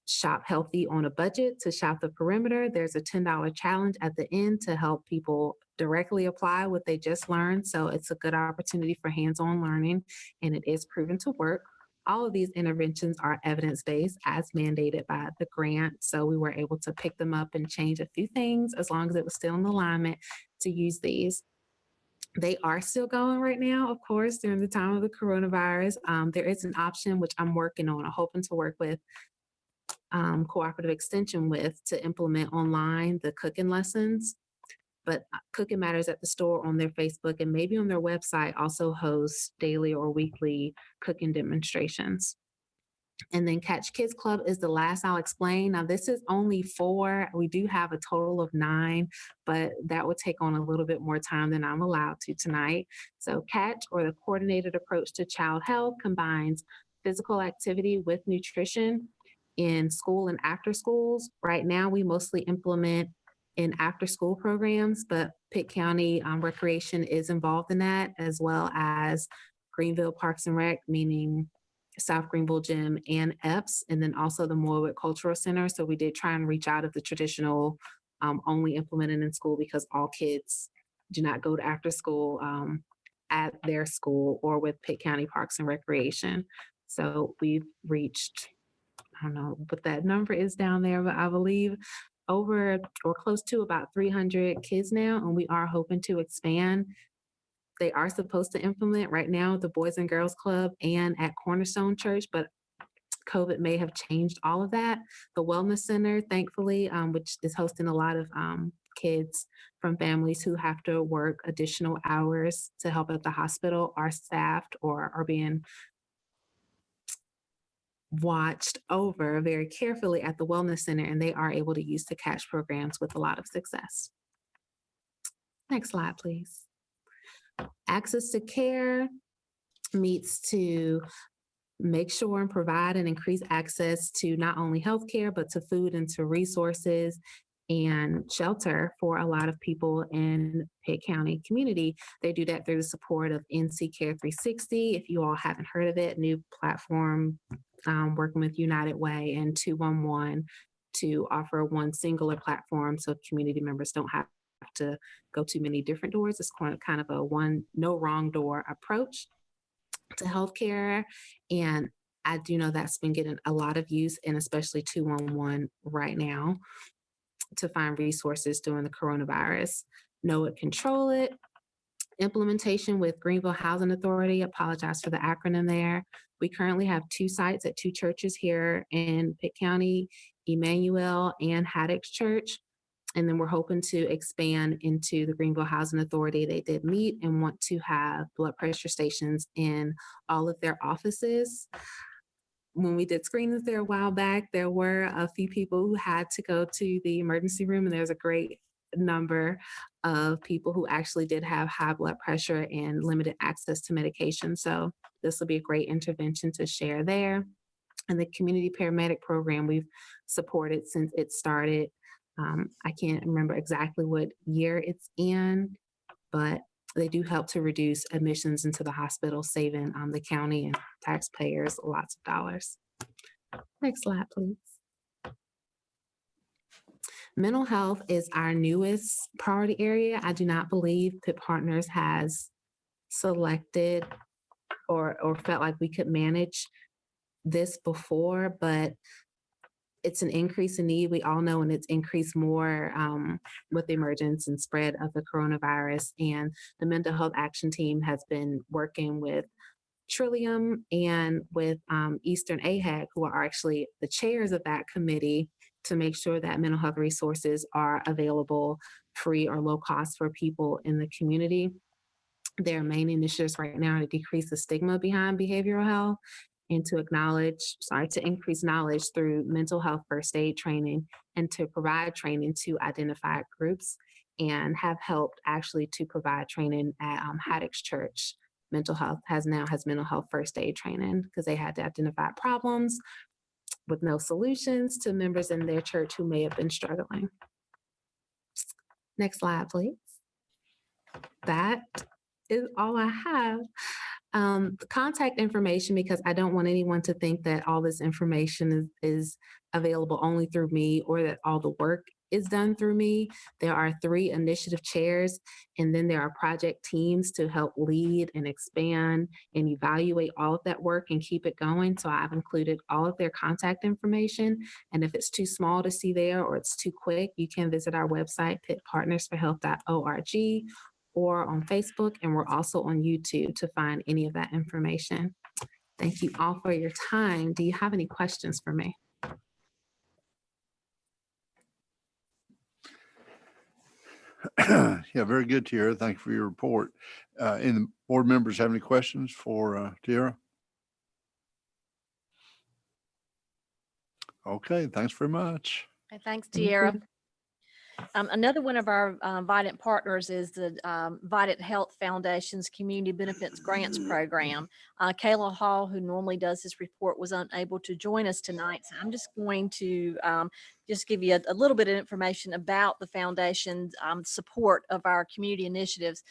shop healthy on a budget, to shop the perimeter. There's a $10 challenge at the end to help people directly apply what they just learned. So it's a good opportunity for hands-on learning, and it is proven to work. All of these interventions are evidence-based as mandated by the grant. So we were able to pick them up and change a few things as long as it was still in alignment to use these. They are still going right now, of course, during the time of the coronavirus. There is an option, which I'm working on, I'm hoping to work with Cooperative Extension with, to implement online the cooking lessons. But Cooking Matters at the Store on their Facebook and maybe on their website also hosts daily or weekly cooking demonstrations. And then Catch Kids Club is the last I'll explain. Now, this is only 4. We do have a total of 9, but that would take on a little bit more time than I'm allowed to tonight. So Catch, or the Coordinated Approach to Child Health, combines physical activity with nutrition in school and after schools. Right now, we mostly implement in after school programs, but Pitt County Recreation is involved in that, as well as Greenville Parks and Rec, meaning South Greenville Gym and EPS, and then also the Moorwood Cultural Center. So we did try and reach out of the traditional only implemented in school, because all kids do not go to after school at their school or with Pitt County Parks and Recreation. So we've reached, I don't know what that number is down there, but I believe over or close to about 300 kids now, and we are hoping to expand. They are supposed to implement right now the Boys and Girls Club and at Cornerstone Church, but COVID may have changed all of that. The Wellness Center, thankfully, which is hosting a lot of kids from families who have to work additional hours to help at the hospital, are staffed or are being watched over very carefully at the Wellness Center, and they are able to use the Catch programs with a lot of success. Next slide, please. Access to Care meets to make sure and provide and increase access to not only healthcare, but to food and to resources and shelter for a lot of people in Pitt County community. They do that through the support of NC Care 360. If you all haven't heard of it, new platform working with United Way and 211 to offer one singular platform so community members don't have to go too many different doors. It's kind of a one no wrong door approach to healthcare. And I do know that's been getting a lot of use, and especially 211 right now, to find resources during the coronavirus. Know It, Control It implementation with Greenville Housing Authority. Apologize for the acronym there. We currently have 2 sites at 2 churches here in Pitt County, Emmanuel and Haddock's Church. And then we're hoping to expand into the Greenville Housing Authority. They did meet and want to have blood pressure stations in all of their offices. When we did screenings there a while back, there were a few people who had to go to the emergency room, and there's a great number of people who actually did have high blood pressure and limited access to medication. So this will be a great intervention to share there. And the community paramedic program we've supported since it started. I can't remember exactly what year it's in, but they do help to reduce admissions into the hospital, saving the county and taxpayers lots of dollars. Next slide, please. Mental health is our newest priority area. I do not believe Pitt Partners has selected or felt like we could manage this before, but it's an increase in need. We all know, and it's increased more with the emergence and spread of the coronavirus. And the Mental Health Action Team has been working with Trillium and with Eastern AHAC, who are actually the chairs of that committee, to make sure that mental health resources are available, free or low cost for people in the community. Their main initiatives right now are to decrease the stigma behind behavioral health and to increase knowledge through mental health first aid training and to provide training to identified groups, and have helped actually to provide training at Haddock's Church. Mental health has mental health first aid training because they had to identify problems with no solutions to members in their church who may have been struggling. Next slide, please. That is all I have. Contact information, because I don't want anyone to think that all this information is available only through me or that all the work is done through me. There are 3 initiative chairs, and then there are project teams to help lead and expand and evaluate all of that work and keep it going. So I've included all of their contact information. And if it's too small to see there or it's too quick, you can visit our website, pittpartnersforhealth.org, or on Facebook, and we're also on YouTube to find any of that information. Thank you all for your time. Do you have any questions for me? Yeah, very good, Tiara. Thank you for your report. Any the board members have any questions for Tiara? Okay, thanks very much. Thanks, Tiara. Another one of our Vidant partners is the Vidant Health Foundation's Community Benefits Grants Program. Kayla Hall, who normally does this report, was unable to join us tonight. So I'm just going to just give you a little bit of information about the foundation's support of our community initiatives.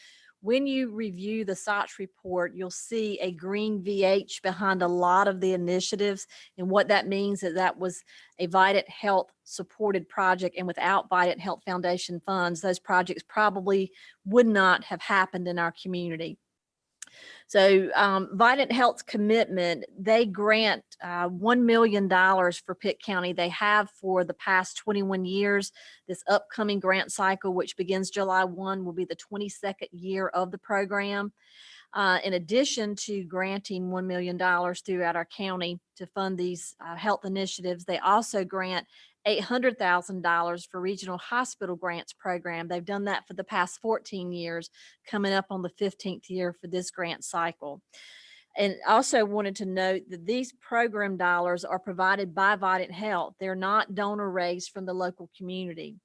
When you review the SOTCH report, you'll see a green VH behind a lot of the initiatives. And what that means is that was a Vidant Health supported project, and without Vidant Health Foundation funds, those projects probably would not have happened in our community. So Vidant Health's commitment, they grant $1 million for Pitt County. They have for the past 21 years. This upcoming grant cycle, which begins July 1, will be the 22nd year of the program. In addition to granting $1 million throughout our county to fund these health initiatives, they also grant $800,000 for regional hospital grants program. They've done that for the past 14 years, coming up on the 15th year for this grant cycle. And also wanted to note that these program dollars are provided by Vidant Health. They're not donor raised from the local community.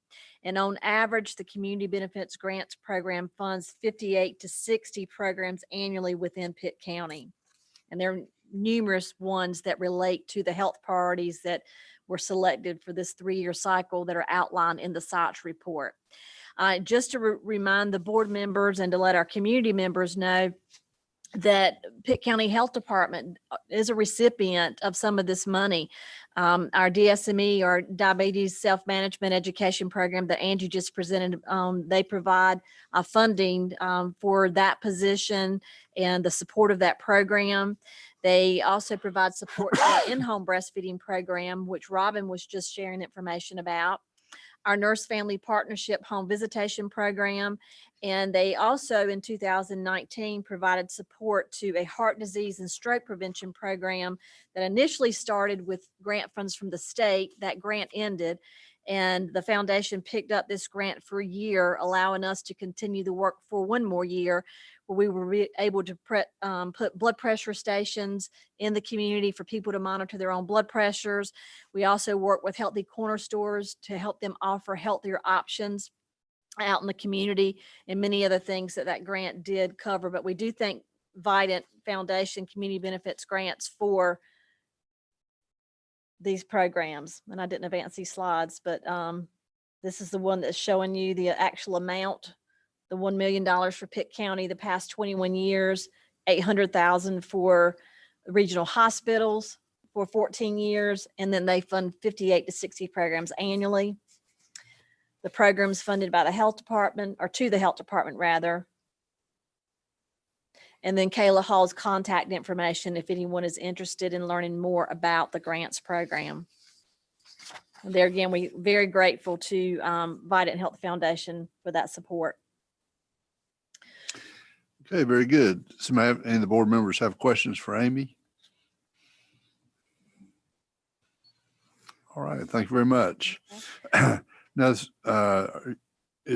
And on average, the Community Benefits Grants Program funds 58 to 60 programs annually within Pitt County. And there are numerous ones that relate to the health priorities that were selected for this 3-year cycle that are outlined in the SOTCH report. Just to remind the board members and to let our community members know that Pitt County Health Department is a recipient of some of this money. Our DSME, our Diabetes Self-Management Education Program that Angie just presented, they provide funding for that position and the support of that program. They also provide support to our in-home breastfeeding program, which Robin was just sharing information about. Our Nurse Family Partnership Home Visitation Program, And they also in 2019 provided support to a heart disease and stroke prevention program that initially started with grant funds from the state. That grant ended, and the foundation picked up this grant for a year, allowing us to continue the work for one more year, where we were able to put blood pressure stations in the community for people to monitor their own blood pressures. We also work with Healthy Corner stores to help them offer healthier options out in the community, and many other things that grant did cover. But we do thank Vidant Foundation Community Benefits grants for these programs. And I didn't advance these slides, but this is the one that's showing you the actual amount, the $1 million for Pitt County the past 21 years, 800,000 for regional hospitals for 14 years, and then they fund 58 to 60 programs annually. The program's funded by the health department, or to the health department rather. And then Kayla Hall's contact information if anyone is interested in learning more about the grants program. And there again, we're very grateful to Vidant Health Foundation for that support. Okay, very good. Somebody, any of the board members have questions for Amy? All right, thank you very much. Okay. Now, is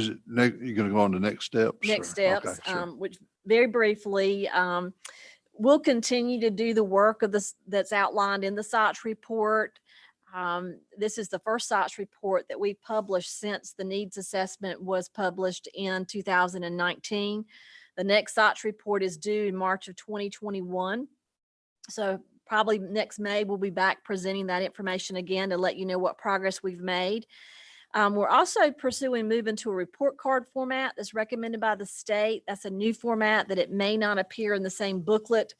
it, you're going to go on to next steps? Next or- steps, okay, sure. which very briefly, we'll continue to do the work of this that's outlined in the SOTCH report. This is the first SOTCH report that we published since the needs assessment was published in 2019. The next SOTCH report is due in March of 2021. So probably next May, we'll be back presenting that information again to let you know what progress we've made. We're also pursuing moving to a report card format that's recommended by the state. That's a new format that it may not appear in the same booklet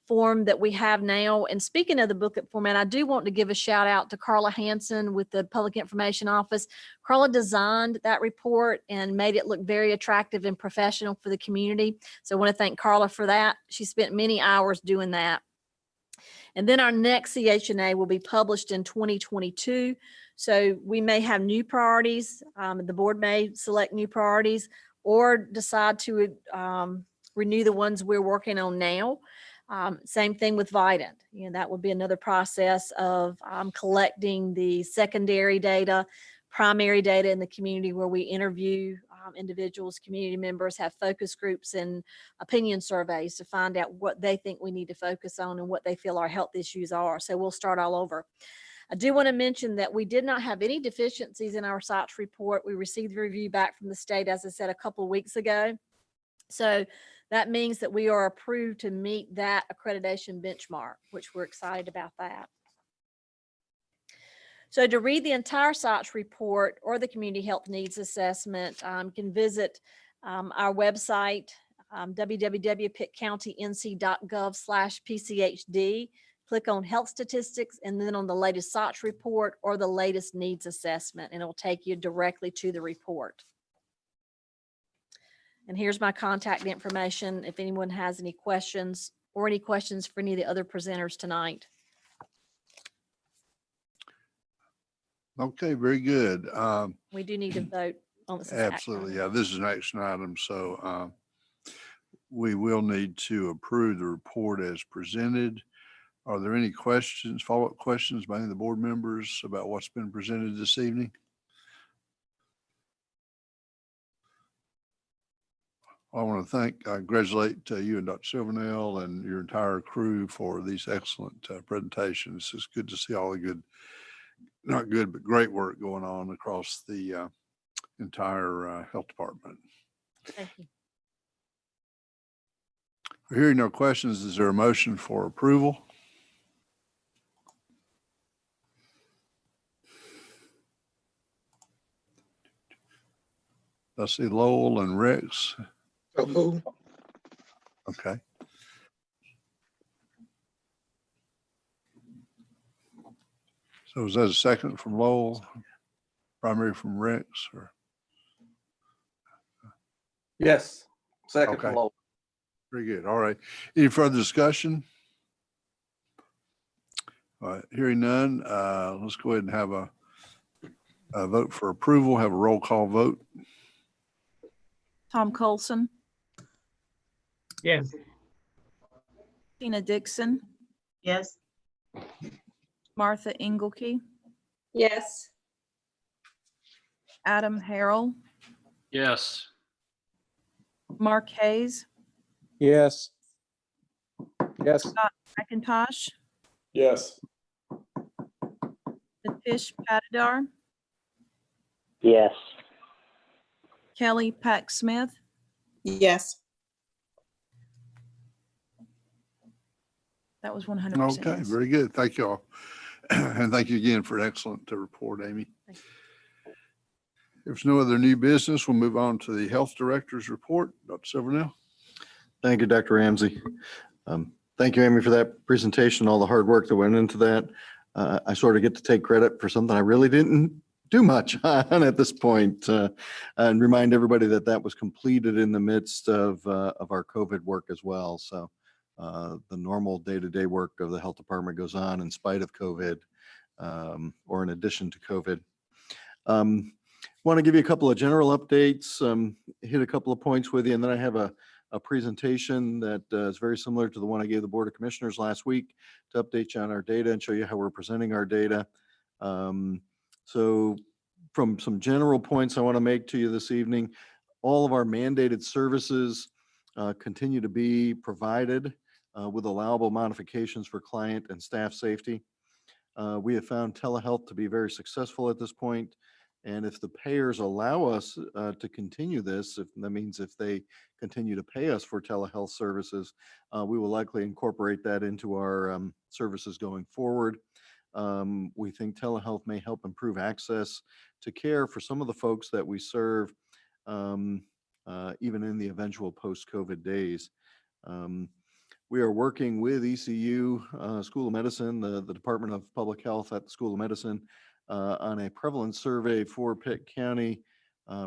form that we have now. And speaking of the booklet format, I do want to give a shout out to Carla Hansen with the Public Information Office. Carla designed that report and made it look very attractive and professional for the community. So I want to thank Carla for that. She spent many hours doing that. And then our next CHNA will be published in 2022. So we may have new priorities. The board may select new priorities or decide to renew the ones we're working on now. Same thing with Vidant. You know, that would be another process of collecting the secondary data, primary data in the community where we interview individuals, community members, have focus groups and opinion surveys to find out what they think we need to focus on and what they feel our health issues are. So we'll start all over. I do want to mention that we did not have any deficiencies in our SOTCH report. We received the review back from the state, as I said, a couple of weeks ago. So that means that we are approved to meet that accreditation benchmark, which we're excited about that. So to read the entire SOTCH report or the community health needs assessment, you can visit our website, www.pittcountync.gov/PCHD. Click on health statistics and then on the latest SOTCH report or the latest needs assessment, and it'll take you directly to the report. And here's my contact information if anyone has any questions or any questions for any of the other presenters tonight. Okay, very good. We do need to vote on this. Absolutely. Yeah, this is an action item. So we will need to approve the report as presented. Are there any questions, follow-up questions by any of the board members about what's been presented this evening? I want to congratulate you and Dr. Silvernail and your entire crew for these excellent presentations. It's good to see all the good, not good, but great work going on across the entire health department. Thank you. Hearing no questions, is there a motion for approval? I see Lowell and Rex. So move. Okay. So is that a second from Lowell, primary from Rex, or? Yes, second Okay. from Lowell. Very good. All right. Any further discussion? All right. Hearing none, let's go ahead and have a vote for approval. Have a roll call vote. Tom Colson, Yes. Tina Dixon, Yes. Martha Engelke, Yes. Adam Harrell, Yes. Mark Hayes, Yes. Yes. Scott McIntosh, Yes. Natish Patidar, Yes. Kelly Pack Smith, Yes. that was 100%. Okay, yes. very good. Thank you all. And thank you again for an excellent report, Amy. Thank If there's no other new business, we'll move on to the Health Director's report. Dr. Silvernail. Thank you, Dr. Ramsey. Thank you, Amy, for that presentation, all the hard work that went into that. I sort of get to take credit for something I really didn't do much on at this point, and remind everybody that that was completed in the midst of our COVID work as well. So the normal day-to-day work of the health department goes on in spite of COVID, or in addition to COVID. Want to give you a couple of general updates, hit a couple of points with you, and then I have a presentation that is very similar to the one I gave the Board of Commissioners last week to update you on our data and show you how we're presenting our data. So from some general points I want to make to you this evening, all of our mandated services continue to be provided with allowable modifications for client and staff safety. We have found telehealth to be very successful at this point. And if the payers allow us to continue this, if that means if they continue to pay us for telehealth services, we will likely incorporate that into our services going forward. We think telehealth may help improve access to care for some of the folks that we serve, even in the eventual post-COVID days. We are working with ECU, School of Medicine, the Department of Public Health at the School of Medicine, on a prevalence survey for Pitt County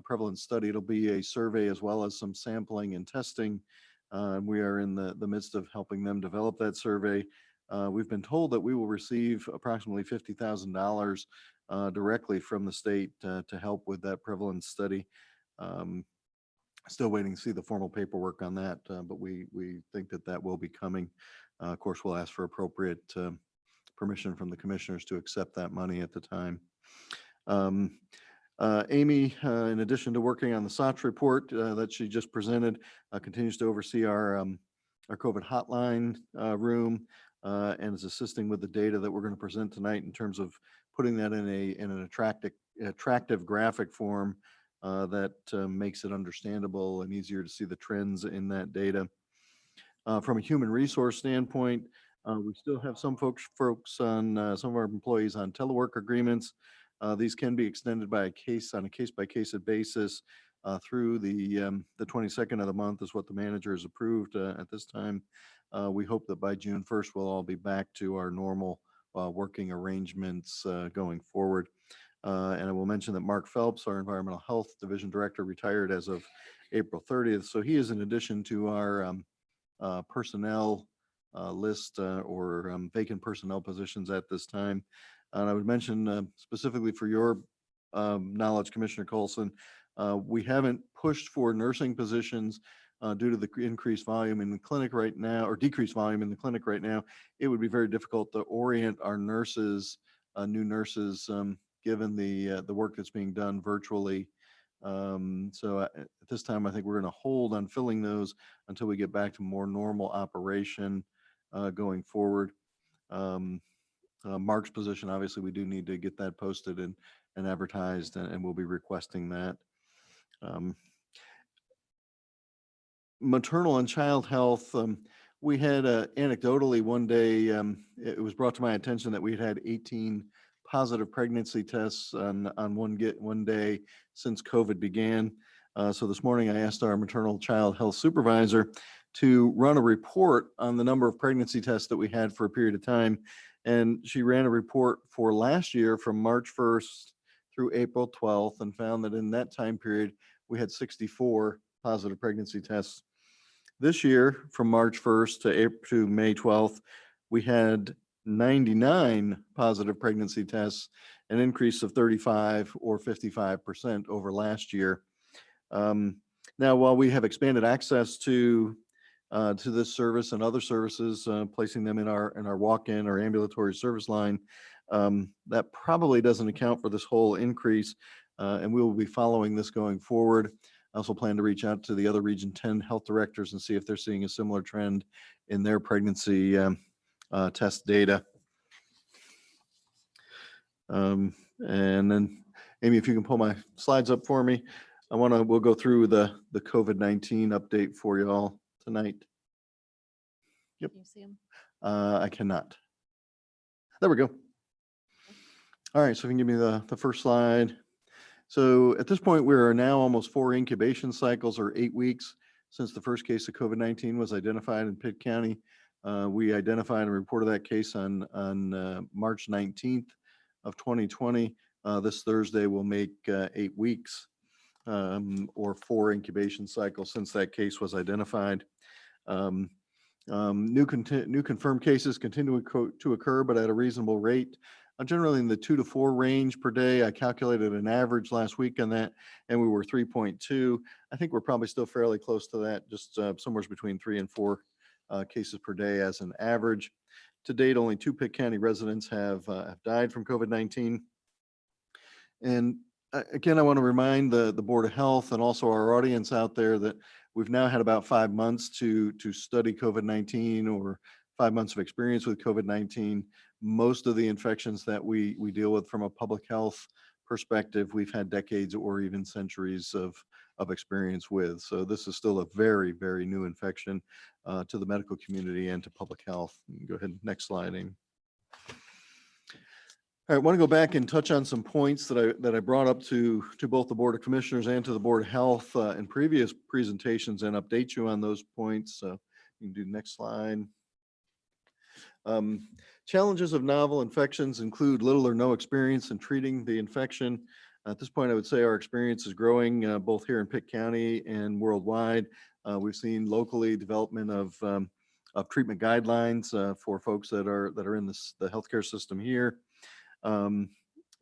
prevalence study. It'll be a survey as well as some sampling and testing. We are in the midst of helping them develop that survey. We've been told that we will receive approximately $50,000 directly from the state to help with that prevalence study. Still waiting to see the formal paperwork on that, but we think that that will be coming. Of course, we'll ask for appropriate permission from the commissioners to accept that money at the time. Amy, in addition to working on the SOTCH report that she just presented, continues to oversee our COVID hotline room and is assisting with the data that we're going to present tonight in terms of putting that in an attractive graphic form that makes it understandable and easier to see the trends in that data. From a human resource standpoint, we still have some folks on some of our employees on telework agreements. These can be extended on a case-by-case basis through the 22nd of the month is what the manager has approved at this time. We hope that by June 1st, we'll all be back to our normal working arrangements going forward. And I will mention that Mark Phelps, our Environmental Health Division Director, retired as of April 30th. So he is in addition to our personnel list or vacant personnel positions at this time. And I would mention specifically for your knowledge, Commissioner Colson, we haven't pushed for nursing positions due to the increased volume in the clinic right now, or decreased volume in the clinic right now. It would be very difficult to orient our nurses, new nurses, given the work that's being done virtually. So at this time, I think we're going to hold on filling those until we get back to more normal operation going forward. Mark's position, obviously, we do need to get that posted and advertised, and we'll be requesting that. Maternal and child health, we had anecdotally one day, it was brought to my attention that we had 18 positive pregnancy tests on one day since COVID began. So this morning I asked our maternal child health supervisor to run a report on the number of pregnancy tests that we had for a period of time. And she ran a report for last year from March 1st through April 12th and found that in that time period, we had 64 positive pregnancy tests. This year, from March 1st to May 12th, we had 99 positive pregnancy tests, an increase of 35 or 55% over last year. Now, while we have expanded access to this service and other services, placing them in our walk-in or ambulatory service line, that probably doesn't account for this whole increase, and we will be following this going forward. I also plan to reach out to the other Region 10 health directors and see if they're seeing a similar trend in their pregnancy test data. And then, Amy, if you can pull my slides up for me, we'll go through the COVID-19 update for you all tonight. Yep. Can you see them? I cannot. There we go. All right, so if you can give me the first slide. So at this point, we are now almost 4 incubation cycles or 8 weeks since the first case of COVID-19 was identified in Pitt County. We identified and reported that case on March 19th of 2020. This Thursday will make 8 weeks or 4 incubation cycles since that case was identified. New confirmed cases continue to occur, but at a reasonable rate. Generally in the 2 to 4 range per day. I calculated an average last week on that, and we were 3.2. I think we're probably still fairly close to that, just somewhere between 3 and 4 cases per day as an average. To date, only 2 Pitt County residents have died from COVID-19. And again, I want to remind the Board of Health and also our audience out there that we've now had about 5 months to study COVID-19 or 5 months of experience with COVID-19. Most of the infections that we deal with from a public health perspective, we've had decades or even centuries of experience with. So this is still a very, very new infection to the medical community and to public health. Go ahead, next slide, Amy. All right, I want to go back and touch on some points that I brought up to both the Board of Commissioners and to the Board of Health in previous presentations and update you on those points. So you can do the next slide. Challenges of novel infections include little or no experience in treating the infection. At this point, I would say our experience is growing both here in Pitt County and worldwide. We've seen locally development of treatment guidelines for folks that are in the healthcare system here. And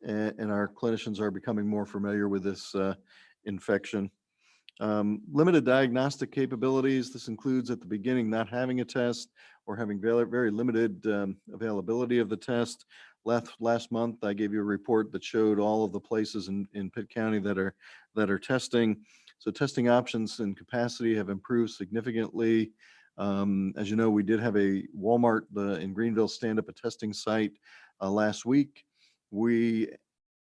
our clinicians are becoming more familiar with this infection. Limited diagnostic capabilities. This includes at the beginning not having a test or having very, very limited availability of the test. Last month, I gave you a report that showed all of the places in Pitt County that are testing. So testing options and capacity have improved significantly. As you know, we did have a Walmart in Greenville stand up a testing site last week. We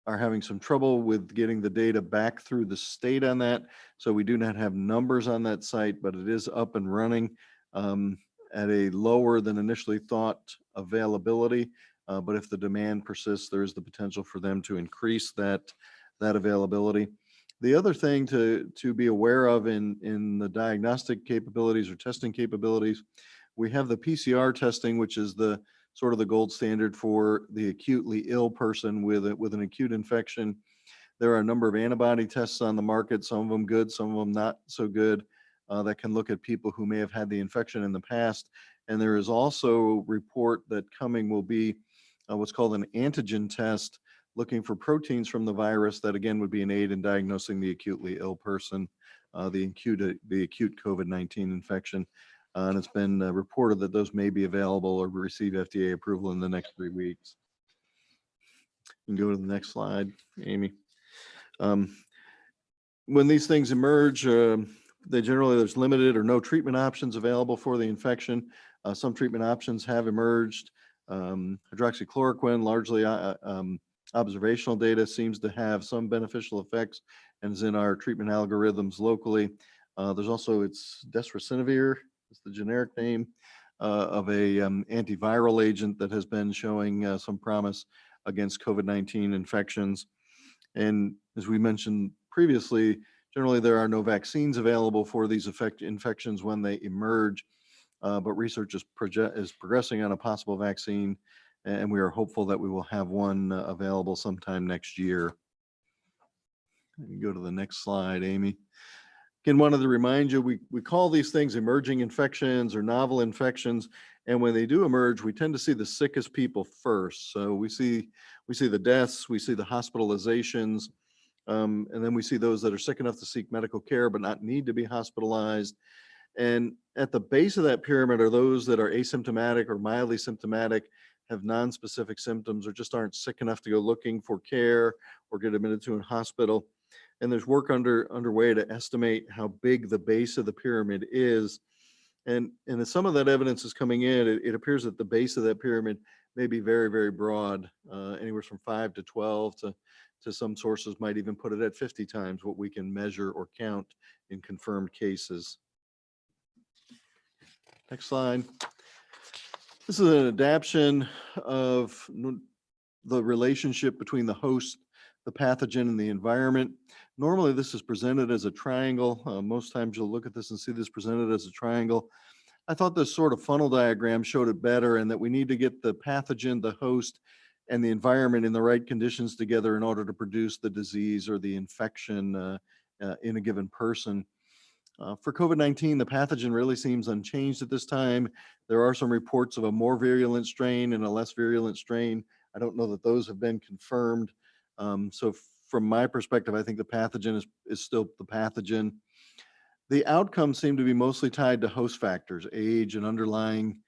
are having some trouble with getting the data back through the state on that. So we do not have numbers on that site, but it is up and running at a lower than initially thought availability. But if the demand persists, there is the potential for them to increase that availability. The other thing to be aware of in the diagnostic capabilities or testing capabilities, we have the PCR testing, which is the sort of the gold standard for the acutely ill person with an acute infection. There are a number of antibody tests on the market, some of them good, some of them not so good, that can look at people who may have had the infection in the past. And there is also a report that coming will be what's called an antigen test, looking for proteins from the virus that again would be an aid in diagnosing the acutely ill person, the acute COVID-19 infection. And it's been reported that those may be available or receive FDA approval in the next 3 weeks. You can go to the next slide, Amy. When these things emerge, there's limited or no treatment options available for the infection. Some treatment options have emerged. Hydroxychloroquine, largely observational data, seems to have some beneficial effects and is in our treatment algorithms locally. There's also it's desracinivir. It's the generic name of a antiviral agent that has been showing some promise against COVID-19 infections. And as we mentioned previously, generally there are no vaccines available for these infections when they emerge, but research is progressing on a possible vaccine, and we are hopeful that we will have one available sometime next year. You can go to the next slide, Amy. Again, wanted to remind you, we call these things emerging infections or novel infections. And when they do emerge, we tend to see the sickest people first. So we see the deaths, we see the hospitalizations. And then we see those that are sick enough to seek medical care but not need to be hospitalized. And at the base of that pyramid are those that are asymptomatic or mildly symptomatic, have non-specific symptoms, or just aren't sick enough to go looking for care or get admitted to a hospital. And there's work underway to estimate how big the base of the pyramid is. And as some of that evidence is coming in, it appears that the base of that pyramid may be very, very broad, anywhere from 5 to 12 to some sources might even put it at 50 times what we can measure or count in confirmed cases. Next slide. This is an adaptation of the relationship between the host, the pathogen, and the environment. Normally, this is presented as a triangle. Most times you'll look at this and see this presented as a triangle. I thought this sort of funnel diagram showed it better, and that we need to get the pathogen, the host, and the environment in the right conditions together in order to produce the disease or the infection in a given person. For COVID-19, the pathogen really seems unchanged at this time. There are some reports of a more virulent strain and a less virulent strain. I don't know that those have been confirmed. So from my perspective, I think the pathogen is still the pathogen. The outcomes seem to be mostly tied to host factors. Age and underlying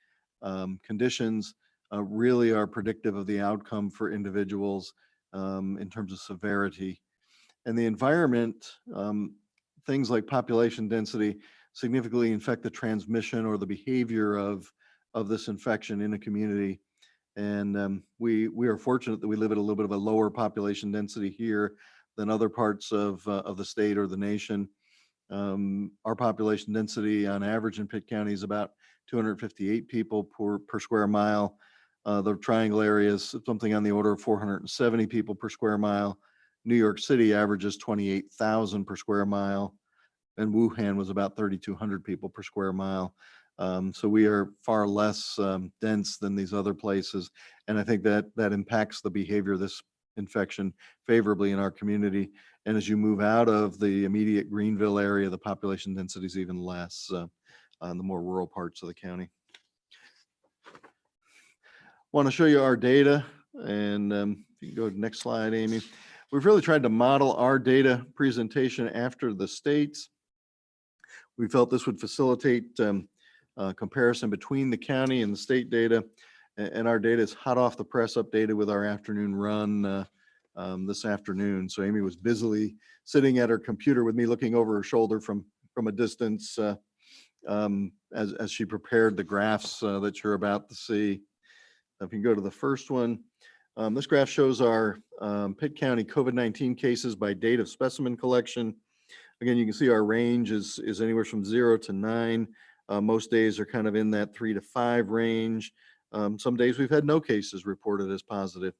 conditions really are predictive of the outcome for individuals in terms of severity. And the environment, things like population density significantly affect the transmission or the behavior of this infection in a community. And we are fortunate that we live at a little bit of a lower population density here than other parts of the state or the nation. Our population density on average in Pitt County is about 258 people per square mile. The triangle area is something on the order of 470 people per square mile. New York City averages 28,000 per square mile, and Wuhan was about 3,200 people per square mile. So we are far less dense than these other places. And I think that impacts the behavior of this infection favorably in our community. And as you move out of the immediate Greenville area, the population density is even less on the more rural parts of the county. Want to show you our data, and you can go to the next slide, Amy. We've really tried to model our data presentation after the states. We felt this would facilitate comparison between the county and the state data, and our data is hot off the press, updated with our afternoon run this afternoon. So Amy was busily sitting at her computer with me, looking over her shoulder from a distance as she prepared the graphs that you're about to see. If you can go to the first one, this graph shows our Pitt County COVID-19 cases by date of specimen collection. Again, you can see our range is anywhere from 0 to 9. Most days are kind of in that 3 to 5 range. Some days we've had no cases reported as positive.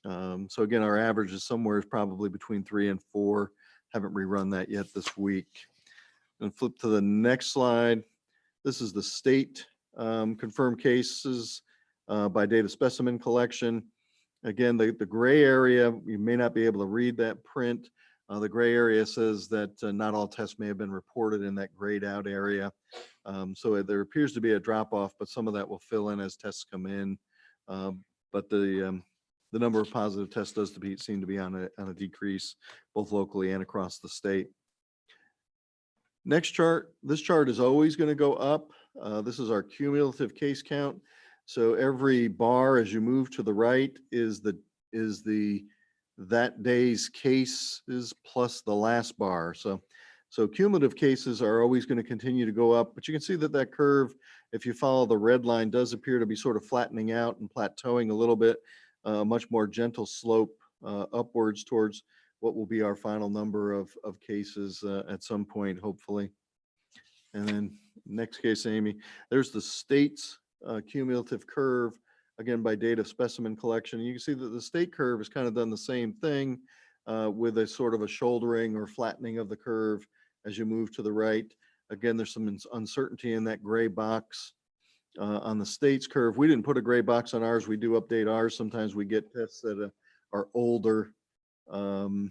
So again, our average is somewhere probably between 3 and 4. Haven't rerun that yet this week. And flip to the next slide. This is the state confirmed cases by date of specimen collection. Again, the gray area, you may not be able to read that print. The gray area says that not all tests may have been reported in that grayed out area. So there appears to be a drop off, but some of that will fill in as tests come in. But the number of positive tests does seem to be on a decrease, both locally and across the state. Next chart, this chart is always going to go up. This is our cumulative case count. So every bar as you move to the right is that day's cases plus the last bar. So cumulative cases are always going to continue to go up, but you can see that curve, if you follow the red line, does appear to be sort of flattening out and plateauing a little bit, much more gentle slope upwards towards what will be our final number of cases at some point, hopefully. And then next case, Amy, there's the state's cumulative curve, again by date of specimen collection. You can see that the state curve has kind of done the same thing with a sort of a shouldering or flattening of the curve as you move to the right. Again, there's some uncertainty in that gray box on the state's curve. We didn't put a gray box on ours. We do update ours. Sometimes we get tests that are older, and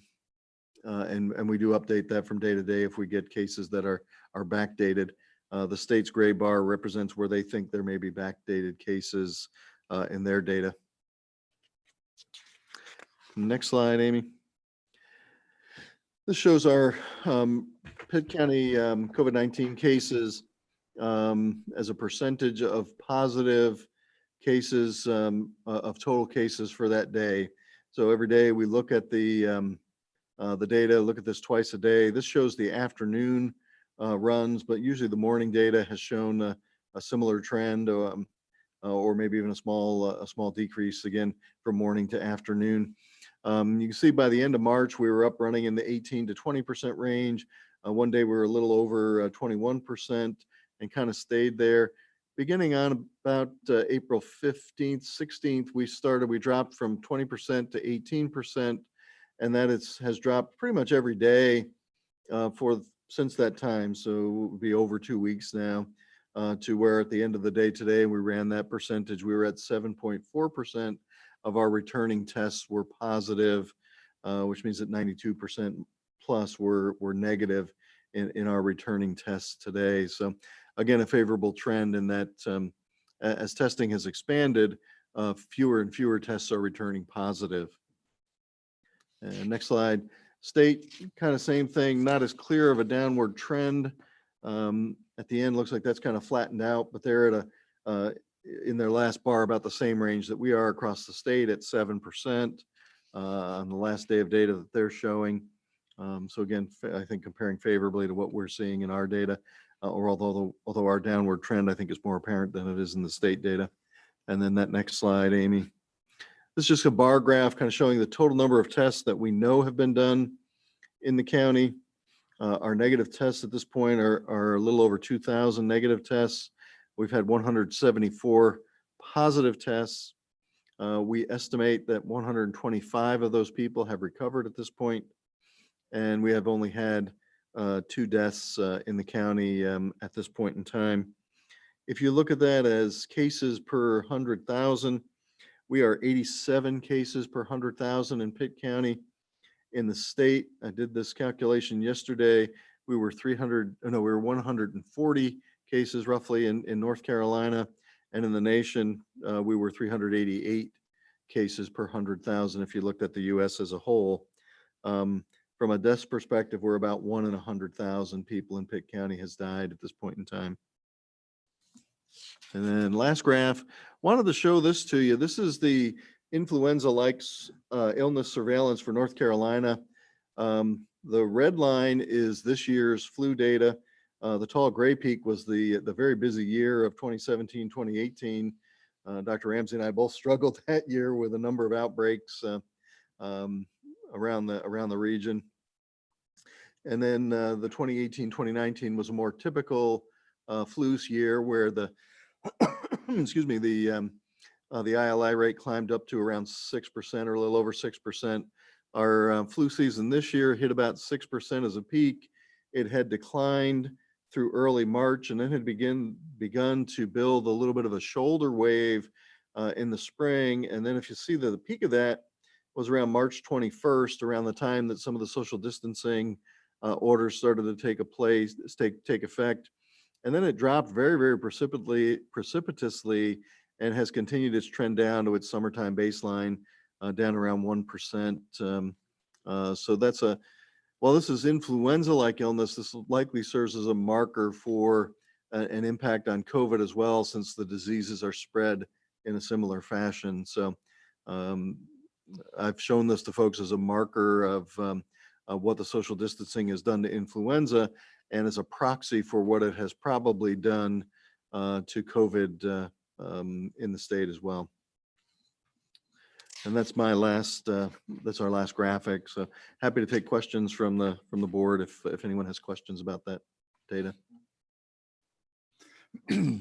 we do update that from day to day if we get cases that are backdated. The state's gray bar represents where they think there may be backdated cases in their data. Next slide, Amy. This shows our Pitt County COVID-19 cases as a percentage of positive cases of total cases for that day. So every day we look at the data, look at this twice a day. This shows the afternoon runs, but usually the morning data has shown a similar trend, or maybe even a small decrease again from morning to afternoon. You can see by the end of March, we were up running in the 18 to 20% range. One day we were a little over 21% and kind of stayed there. Beginning on about April 15th, 16th, we dropped from 20% to 18%, and that has dropped pretty much every day since that time. So it would be over 2 weeks now, to where at the end of the day today, we ran that percentage. We were at 7.4% of our returning tests were positive, which means that 92% plus were negative in our returning tests today. So again, a favorable trend in that as testing has expanded, fewer and fewer tests are returning positive. And next slide. State, kind of same thing, not as clear of a downward trend. At the end, looks like that's kind of flattened out, but they're at in their last bar about the same range that we are across the state at 7% on the last day of data that they're showing. So again, I think comparing favorably to what we're seeing in our data, or although our downward trend I think is more apparent than it is in the state data. And then that next slide, Amy. This is just a bar graph kind of showing the total number of tests that we know have been done in the county. Our negative tests at this point are a little over 2,000 negative tests. We've had 174 positive tests. We estimate that 125 of those people have recovered at this point, and we have only had 2 deaths in the county at this point in time. If you look at that as cases per 100,000, we are 87 cases per 100,000 in Pitt County. In the state, I did this calculation yesterday, we were 140 cases roughly in North Carolina, and in the nation, we were 388 cases per 100,000 if you looked at the US as a whole. From a deaths perspective, we're about 1 in 100,000 people in Pitt County has died at this point in time. And then last graph, wanted to show this to you. This is the influenza-like illness surveillance for North Carolina. The red line is this year's flu data. The tall gray peak was the very busy year of 2017, 2018. Dr. Ramsey and I both struggled that year with a number of outbreaks around the region. And then the 2018, 2019 was a more typical flu year where the excuse me, the ILI rate climbed up to around 6% or a little over 6%. Our flu season this year hit about 6% as a peak. It had declined through early March and then had begun to build a little bit of a shoulder wave in the spring. And then if you see the peak of that was around March 21st, around the time that some of the social distancing orders started to take effect. And then it dropped very, very precipitously and has continued its trend down to its summertime baseline, down around 1%. So that's while this is influenza-like illness, this likely serves as a marker for an impact on COVID as well, since the diseases are spread in a similar fashion. So I've shown this to folks as a marker of what the social distancing has done to influenza and as a proxy for what it has probably done to COVID in the state as well. And that's my last, that's our last graphic. So happy to take questions from the board if anyone has questions about that data. All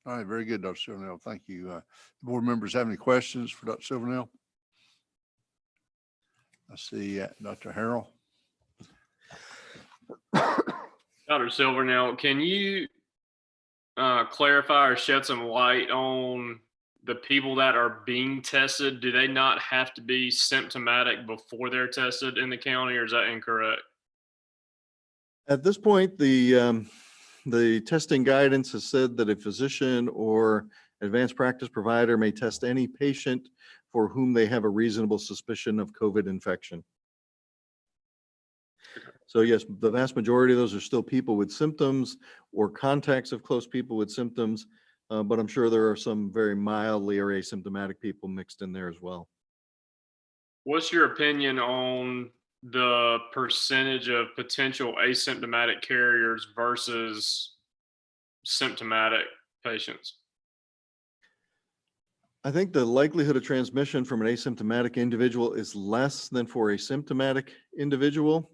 right, very good, Dr. Silvernail. Thank you. Board members have any questions for Dr. Silvernail? I see Dr. Harrell. Dr. Silvernail, can you clarify or shed some light on the people that are being tested? Do they not have to be symptomatic before they're tested in the county, or is that incorrect? At this point, the testing guidance has said that a physician or advanced practice provider may test any patient for whom they have a reasonable suspicion of COVID infection. Okay. So yes, the vast majority of those are still people with symptoms or contacts of close people with symptoms. But I'm sure there are some very mildly or asymptomatic people mixed in there as well. What's your opinion on the percentage of potential asymptomatic carriers versus symptomatic patients? I think the likelihood of transmission from an asymptomatic individual is less than for a symptomatic individual.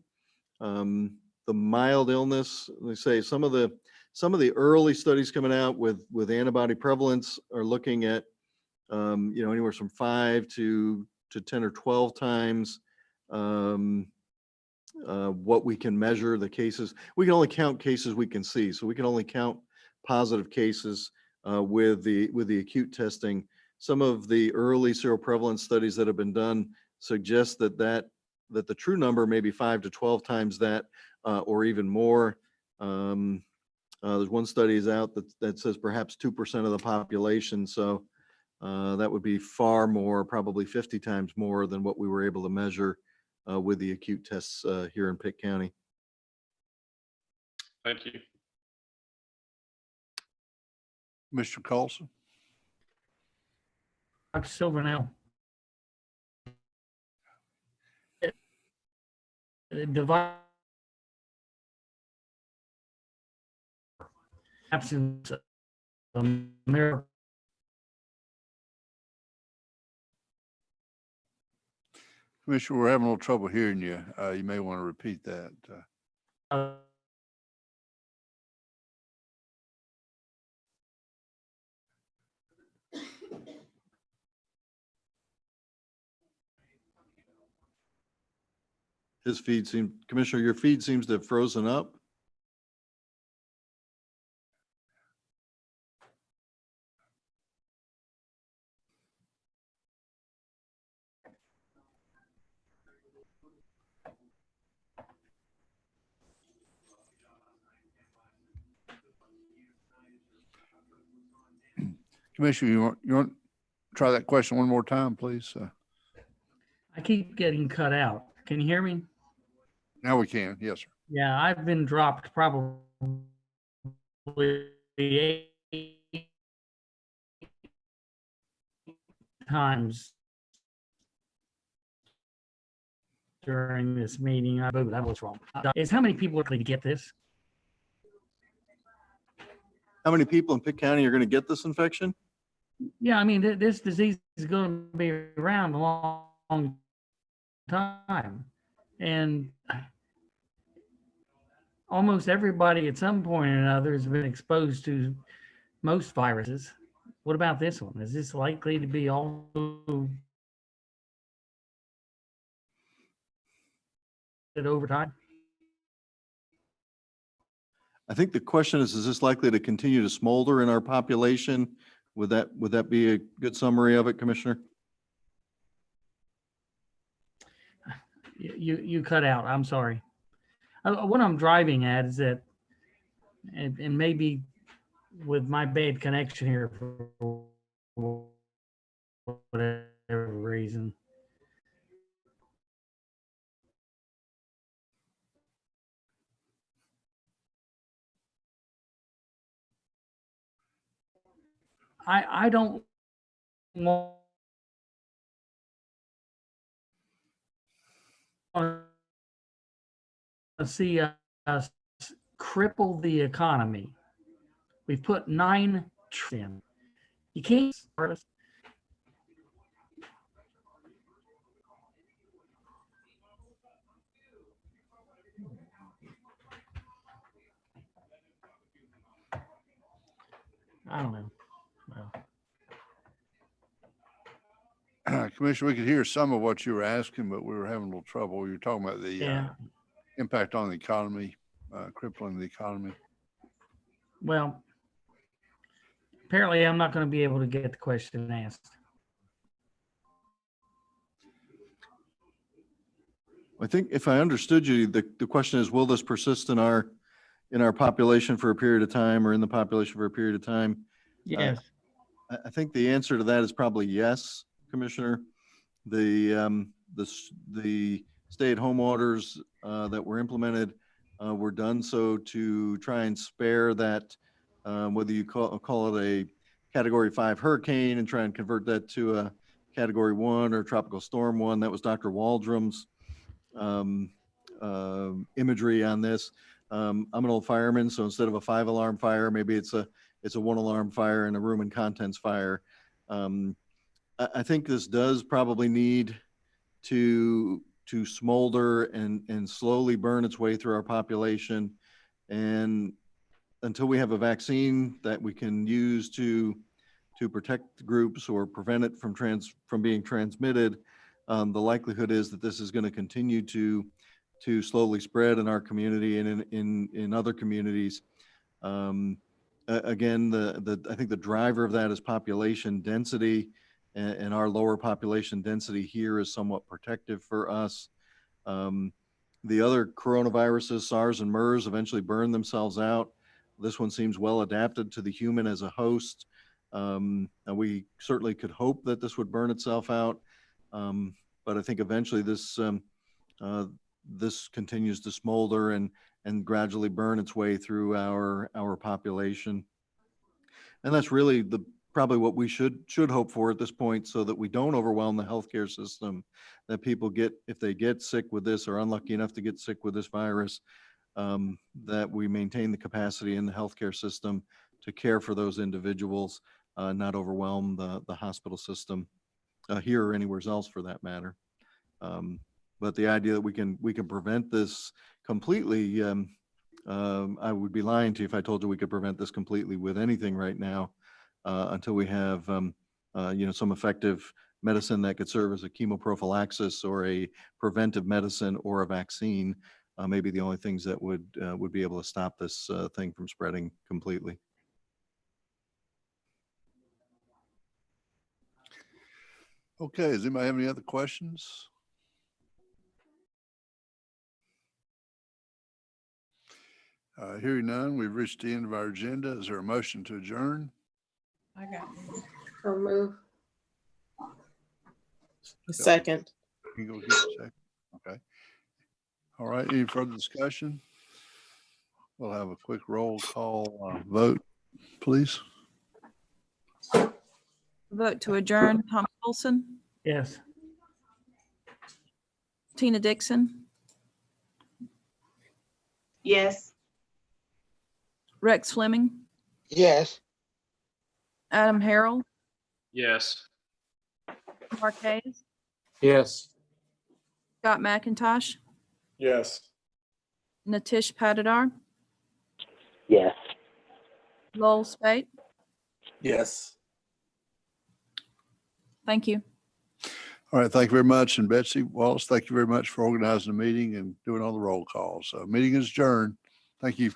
The mild illness, they say some of the early studies coming out with antibody prevalence are looking at anywhere from 5 to 10 or 12 times what we can measure the cases. We can only count cases we can see, so we can only count positive cases with the acute testing. Some of the early seroprevalence studies that have been done suggest that the true number may be 5 to 12 times that, or even more. There's one study is out that says perhaps 2% of the population. So that would be far more, probably 50 times more than what we were able to measure with the acute tests here in Pitt County. Thank you. Mr. Carlson? Dr. Silvernail. Divide absence of miracle. Commissioner, we're having a little trouble hearing you. You may want to repeat that. His feed Commissioner, your feed seems to have frozen up. Commissioner, you want to try that question one more time, please? I keep getting cut out. Can you hear me? Now we can. Yes, sir. Yeah, I've been dropped probably 8 times during this meeting. That was wrong. Is how many people are likely to get this? How many people in Pitt County are going to get this infection? Yeah, I mean, this disease is going to be around a long time. And almost everybody at some point or another has been exposed to most viruses. What about this one? Is this likely to be also over time? I think the question is this likely to continue to smolder in our population? Would that be a good summary of it, Commissioner? You cut out. I'm sorry. What I'm driving at is that, and maybe with my bad connection here for whatever reason. I don't want to see us cripple the economy. We've put $9 trillion. You can't start us. I don't know. Well. Commissioner, we could hear some of what you were asking, but we were having a little trouble. You were talking about the impact on the economy, crippling the economy. Well, apparently I'm not going to be able to get the question asked. I think if I understood you, the question is, will this persist in our population for a period of time, or in the population for a period of time? Yes. I think the answer to that is probably yes, Commissioner. The stay-at-home orders that were implemented were done so to try and spare that, whether you call it a Category 5 hurricane and try and convert that to a Category 1 or Tropical Storm 1. That was Dr. Waldrom's imagery on this. I'm an old fireman, so instead of a 5-alarm fire, maybe it's a 1-alarm fire and a room and contents fire. I think this does probably need to smolder and slowly burn its way through our population. And until we have a vaccine that we can use to protect groups or prevent it from being transmitted, the likelihood is that this is going to continue to slowly spread in our community and in other communities. Again, I think the driver of that is population density, and our lower population density here is somewhat protective for us. The other coronaviruses, SARS and MERS, eventually burn themselves out. This one seems well adapted to the human as a host. And we certainly could hope that this would burn itself out. But I think eventually this continues to smolder and gradually burn its way through our population. And that's really probably what we should hope for at this point, so that we don't overwhelm the healthcare system, that people if they get sick with this or unlucky enough to get sick with this virus, that we maintain the capacity in the healthcare system to care for those individuals, not overwhelm the hospital system here or anywhere else for that matter. But the idea that we can prevent this completely, I would be lying to you if I told you we could prevent this completely with anything right now, until we have some effective medicine that could serve as a chemoprophylaxis or a preventive medicine or a vaccine. Maybe the only things that would be able to stop this thing from spreading completely. Okay, does anybody have any other questions? Hearing none, we've reached the end of our agenda. Is there a motion to adjourn? I got it. So move. Second. You can go get a second. Okay. All right, any further discussion? We'll have a quick roll call vote, please. Vote to adjourn. Tom Olson, Yes. Tina Dixon, Yes. Rex Fleming, Yes. Adam Harrell, Yes. Mark Hayes, Yes. Scott McIntosh, Yes. Natish Patidar, Yes. Lowell Spate. Yes. Thank you. All right, thank you very much. And Betsy Wallace, thank you very much for organizing the meeting and doing all the roll calls. Meeting is adjourned. Thank you.